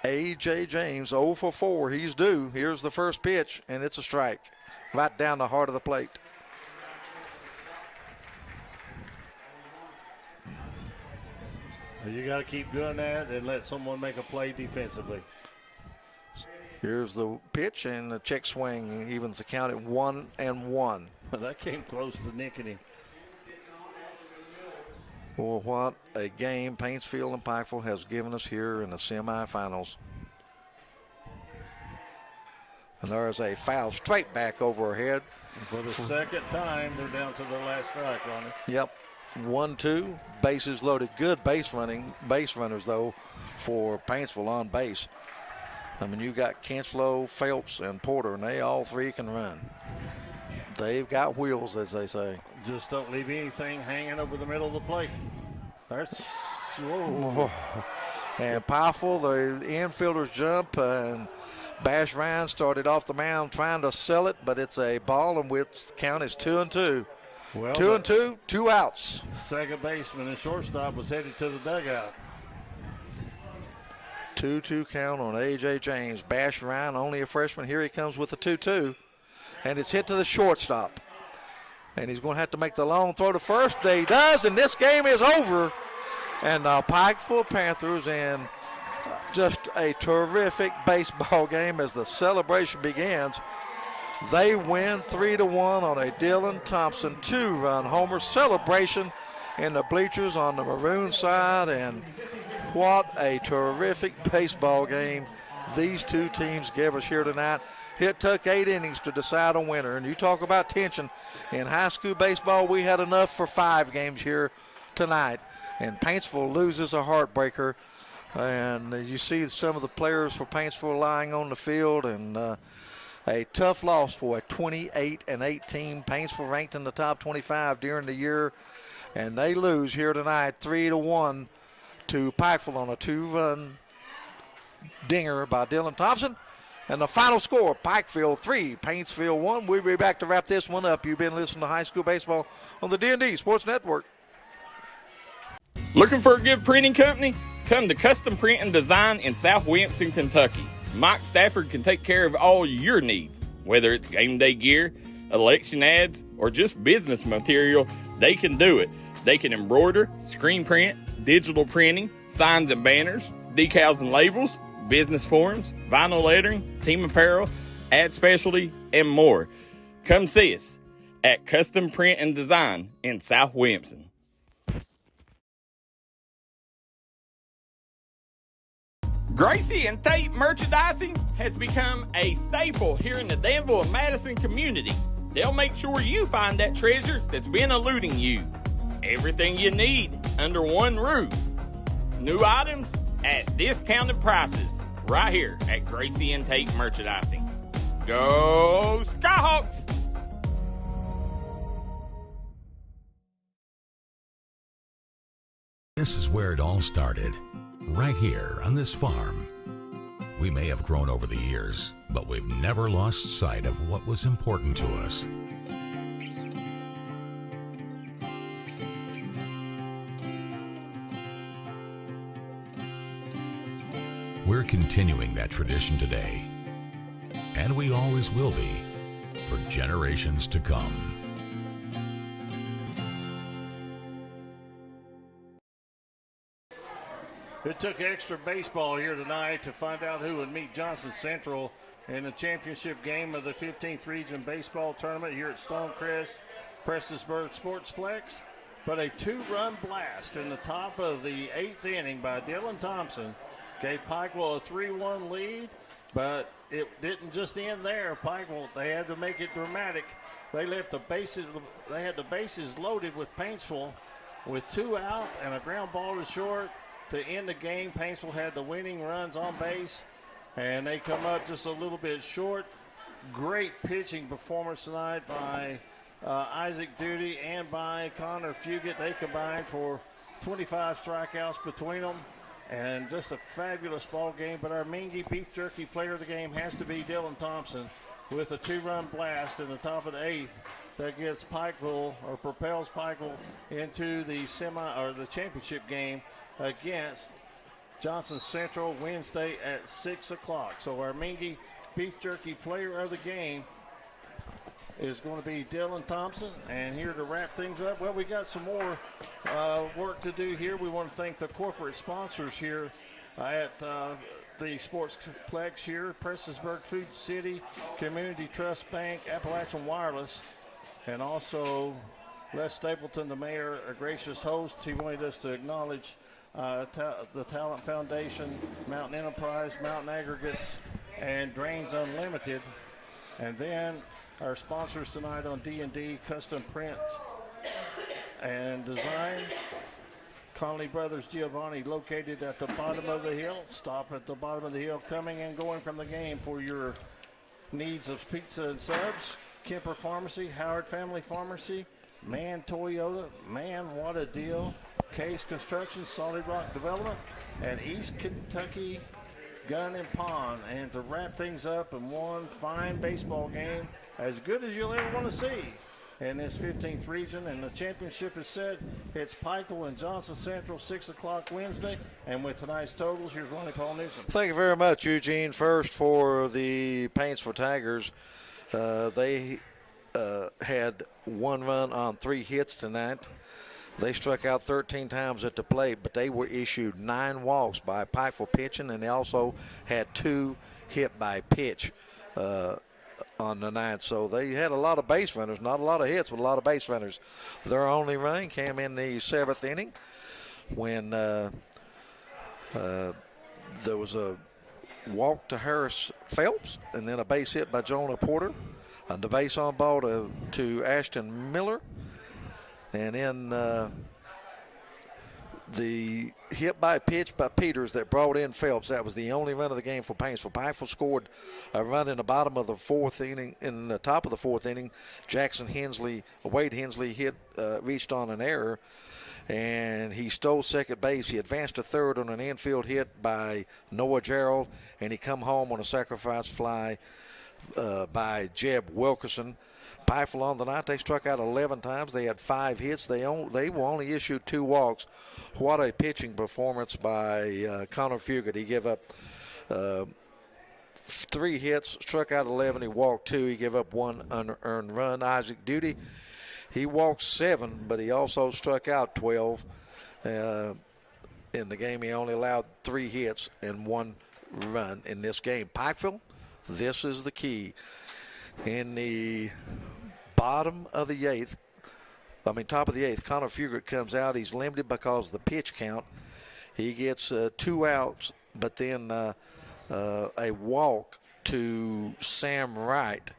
A.J. James, 0 for 4. He's due. Here's the first pitch, and it's a strike right down the heart of the plate. You got to keep doing that and let someone make a play defensively. Here's the pitch, and the check swing evens the count at 1-1. That came close to nicking him. Well, what a game Paintsville and Pikeville has given us here in the semifinals. And there's a foul straight back over her head. For the second time, they're down to their last strike, Ronnie. Yep. 1-2, bases loaded. Good base runners, though, for Paintsville on base. I mean, you got Kinslow, Phelps, and Porter, and they all 3 can run. They've got wheels, as they say. Just don't leave anything hanging over the middle of the plate. There's, whoa. And powerful, the infielders jump, and Bash Ryan started off the mound trying to sell it, but it's a ball, and the count is 2-2. Well, 2-2, 2 outs. Second baseman and shortstop was headed to the dugout. 2-2 count on A.J. James. Bash Ryan, only a freshman. Here he comes with a 2-2. And it's hit to the shortstop. And he's going to have to make the long throw to first. He does, and this game is over. And the Pikeville Panthers in just a terrific baseball game as the celebration begins. They win 3-1 on a Dylan Thompson 2-run homer celebration in the bleachers on the maroon side. And what a terrific baseball game these two teams gave us here tonight. It took 8 innings to decide a winner. And you talk about tension. In high school baseball, we had enough for 5 games here tonight. And Paintsville loses a heartbreaker. And you see some of the players for Paintsville lying on the field. And a tough loss for a 28-8 team. Paintsville ranked in the top 25 during the year. And they lose here tonight 3-1 to Pikeville on a 2-run dinger by Dylan Thompson. And the final score, Pikeville 3, Paintsville 1. We'll be back to wrap this one up. You've been listening to High School Baseball on the D&D Sports Network. Looking for a good printing company? Come to Custom Print and Design in South Williamson, Kentucky. Mike Stafford can take care of all your needs. Whether it's game day gear, election ads, or just business material, they can do it. They can embroider, screen print, digital printing, signs and banners, decals and labels, business forms, vinyl lettering, team apparel, ad specialty, and more. Come see us at Custom Print and Design in South Williamson. Gracie and Tate Merchandising has become a staple here in the Danville and Madison community. They'll make sure you find that treasure that's been eluding you. Everything you need under one roof. New items at discounted prices right here at Gracie and Tate Merchandising. Go Skyhawks! This is where it all started, right here on this farm. We may have grown over the years, but we've never lost sight of what was important to us. We're continuing that tradition today, and we always will be for generations to come. It took extra baseball here tonight to find out who would meet Johnson Central in the championship game of the 15th Region Baseball Tournament here at Stonecrest Prestonsburg Sportsplex. But a two-run blast in the top of the 8th inning by Dylan Thompson gave Pikeville a 3-1 lead, but it didn't just end there. Pikeville, they had to make it dramatic. They left the bases, they had the bases loaded with Paintsville with 2 out and a ground ball to short. To end the game, Paintsville had the winning runs on base, and they come up just a little bit short. Great pitching performance tonight by Isaac Duty and by Connor Fugit. They combined for 25 strikeouts between them, and just a fabulous ball game. But our Mingy Beef Jerky player of the game has to be Dylan Thompson with a 2-run blast in the top of the 8th that gets Pikeville, or propels Pikeville into the the championship game against Johnson Central Wednesday at 6 o'clock. So our Mingy Beef Jerky player of the game is going to be Dylan Thompson. And here to wrap things up, well, we got some more work to do here. We want to thank the corporate sponsors here at the Sportsplex here: Prestonsburg Food City, Community Trust Bank, Appalachian Wireless, and also Les Stapleton, the mayor, a gracious host. He wanted us to acknowledge the Talent Foundation, Mountain Enterprise, Mountain Aggregates, and Drains Unlimited. And then our sponsors tonight on D&D Custom Print and Design, Conley Brothers Giovanni, located at the bottom of the hill. Stop at the bottom of the hill, coming and going from the game for your needs of pizza and subs. Kemper Pharmacy, Howard Family Pharmacy, Man Toyota, man, what a deal. Case Construction, Solid Rock Development, and East Kentucky Gun and Pond. And to wrap things up in one fine baseball game, as good as you'll ever want to see in this 15th region, and the championship is set. It's Pikeville and Johnson Central, 6 o'clock Wednesday. And with tonight's totals, here's Ronnie Paul Newsom. Thank you very much, Eugene. First, for the Paintsville Tigers, they had 1 run on 3 hits tonight. They struck out 13 times at the plate, but they were issued 9 walks by Pikeville pitching, and they also had 2 hit by pitch on the night. So they had a lot of base runners, not a lot of hits, but a lot of base runners. Their only run came in the 7th inning when there was a walk to Harris Phelps and then a base hit by Jonah Porter, and the base on ball to Ashton Miller. And then the hit by pitch by Peters that brought in Phelps. That was the only run of the game for Paintsville. Pikeville scored a run in the bottom of the 4th inning. In the top of the 4th inning, Wade Hensley reached on an error, and he stole second base. He advanced to third on an infield hit by Noah Gerald, and he come home on a sacrifice fly by Jeb Wilkerson. Pikeville on the night, they struck out 11 times. They had 5 hits. They were only issued 2 walks. What a pitching performance by Connor Fugit. He gave up 3 hits, struck out 11. He walked 2. He gave up 1 unearned run. Isaac Duty, he walked 7, but he also struck out 12. In the game, he only allowed 3 hits and 1 run in this game. Pikeville, this is the key. In the top of the 8th, Connor Fugit comes out. He's limited because of the pitch count. He gets 2 outs, but then a walk to Sam Wright.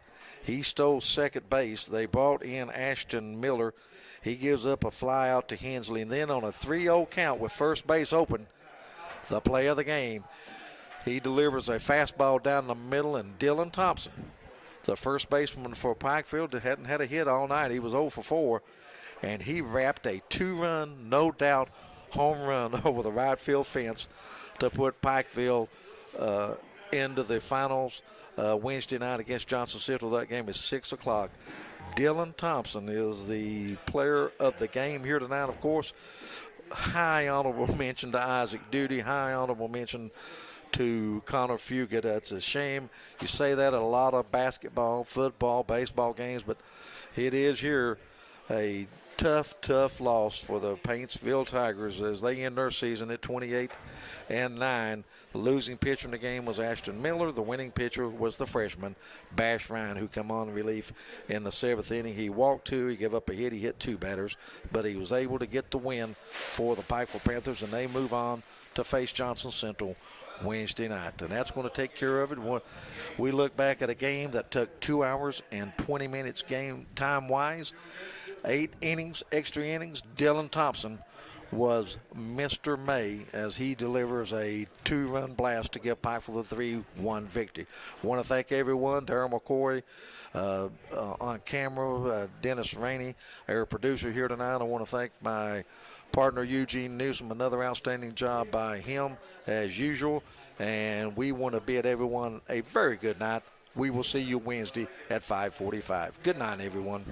He stole second base. They brought in Ashton Miller. He gives up a fly out to Hensley. And then on a 3-0 count with first base open, the play of the game, he delivers a fastball down the middle, and Dylan Thompson, the first baseman for Pikeville, hadn't had a hit all night. He was 0 for 4, and he wrapped a 2-run, no doubt, home run over the right field fence to put Pikeville into the finals Wednesday night against Johnson Central. That game is 6 o'clock. Dylan Thompson is the player of the game here tonight, of course. High honorable mention to Isaac Duty. High honorable mention to Connor Fugit. That's a shame. You say that at a lot of basketball, football, baseball games, but it is here a tough loss for the Paintsville Tigers as they end their season at 28-9. The losing pitcher in the game was Ashton Miller. The winning pitcher was the freshman, Bash Ryan, who come on relief in the 7th inning. He walked 2. He gave up a hit. He hit 2 batters, but he was able to get the win for the Pikeville Panthers, and they move on to face Johnson Central Wednesday night. And that's going to take care of it. We look back at a game that took 2 hours and 20 minutes game time-wise. 8 innings, extra innings. Dylan Thompson was Mr. May as he delivers a 2-run blast to give Pikeville the 3-1 victory. Want to thank everyone, Darryl McCoy on camera, Dennis Rainey, our producer here tonight. I want to thank my partner Eugene Newsom, another outstanding job by him as usual. And we want to bid everyone a very good night. We will see you Wednesday at 5:45. Good night, everyone.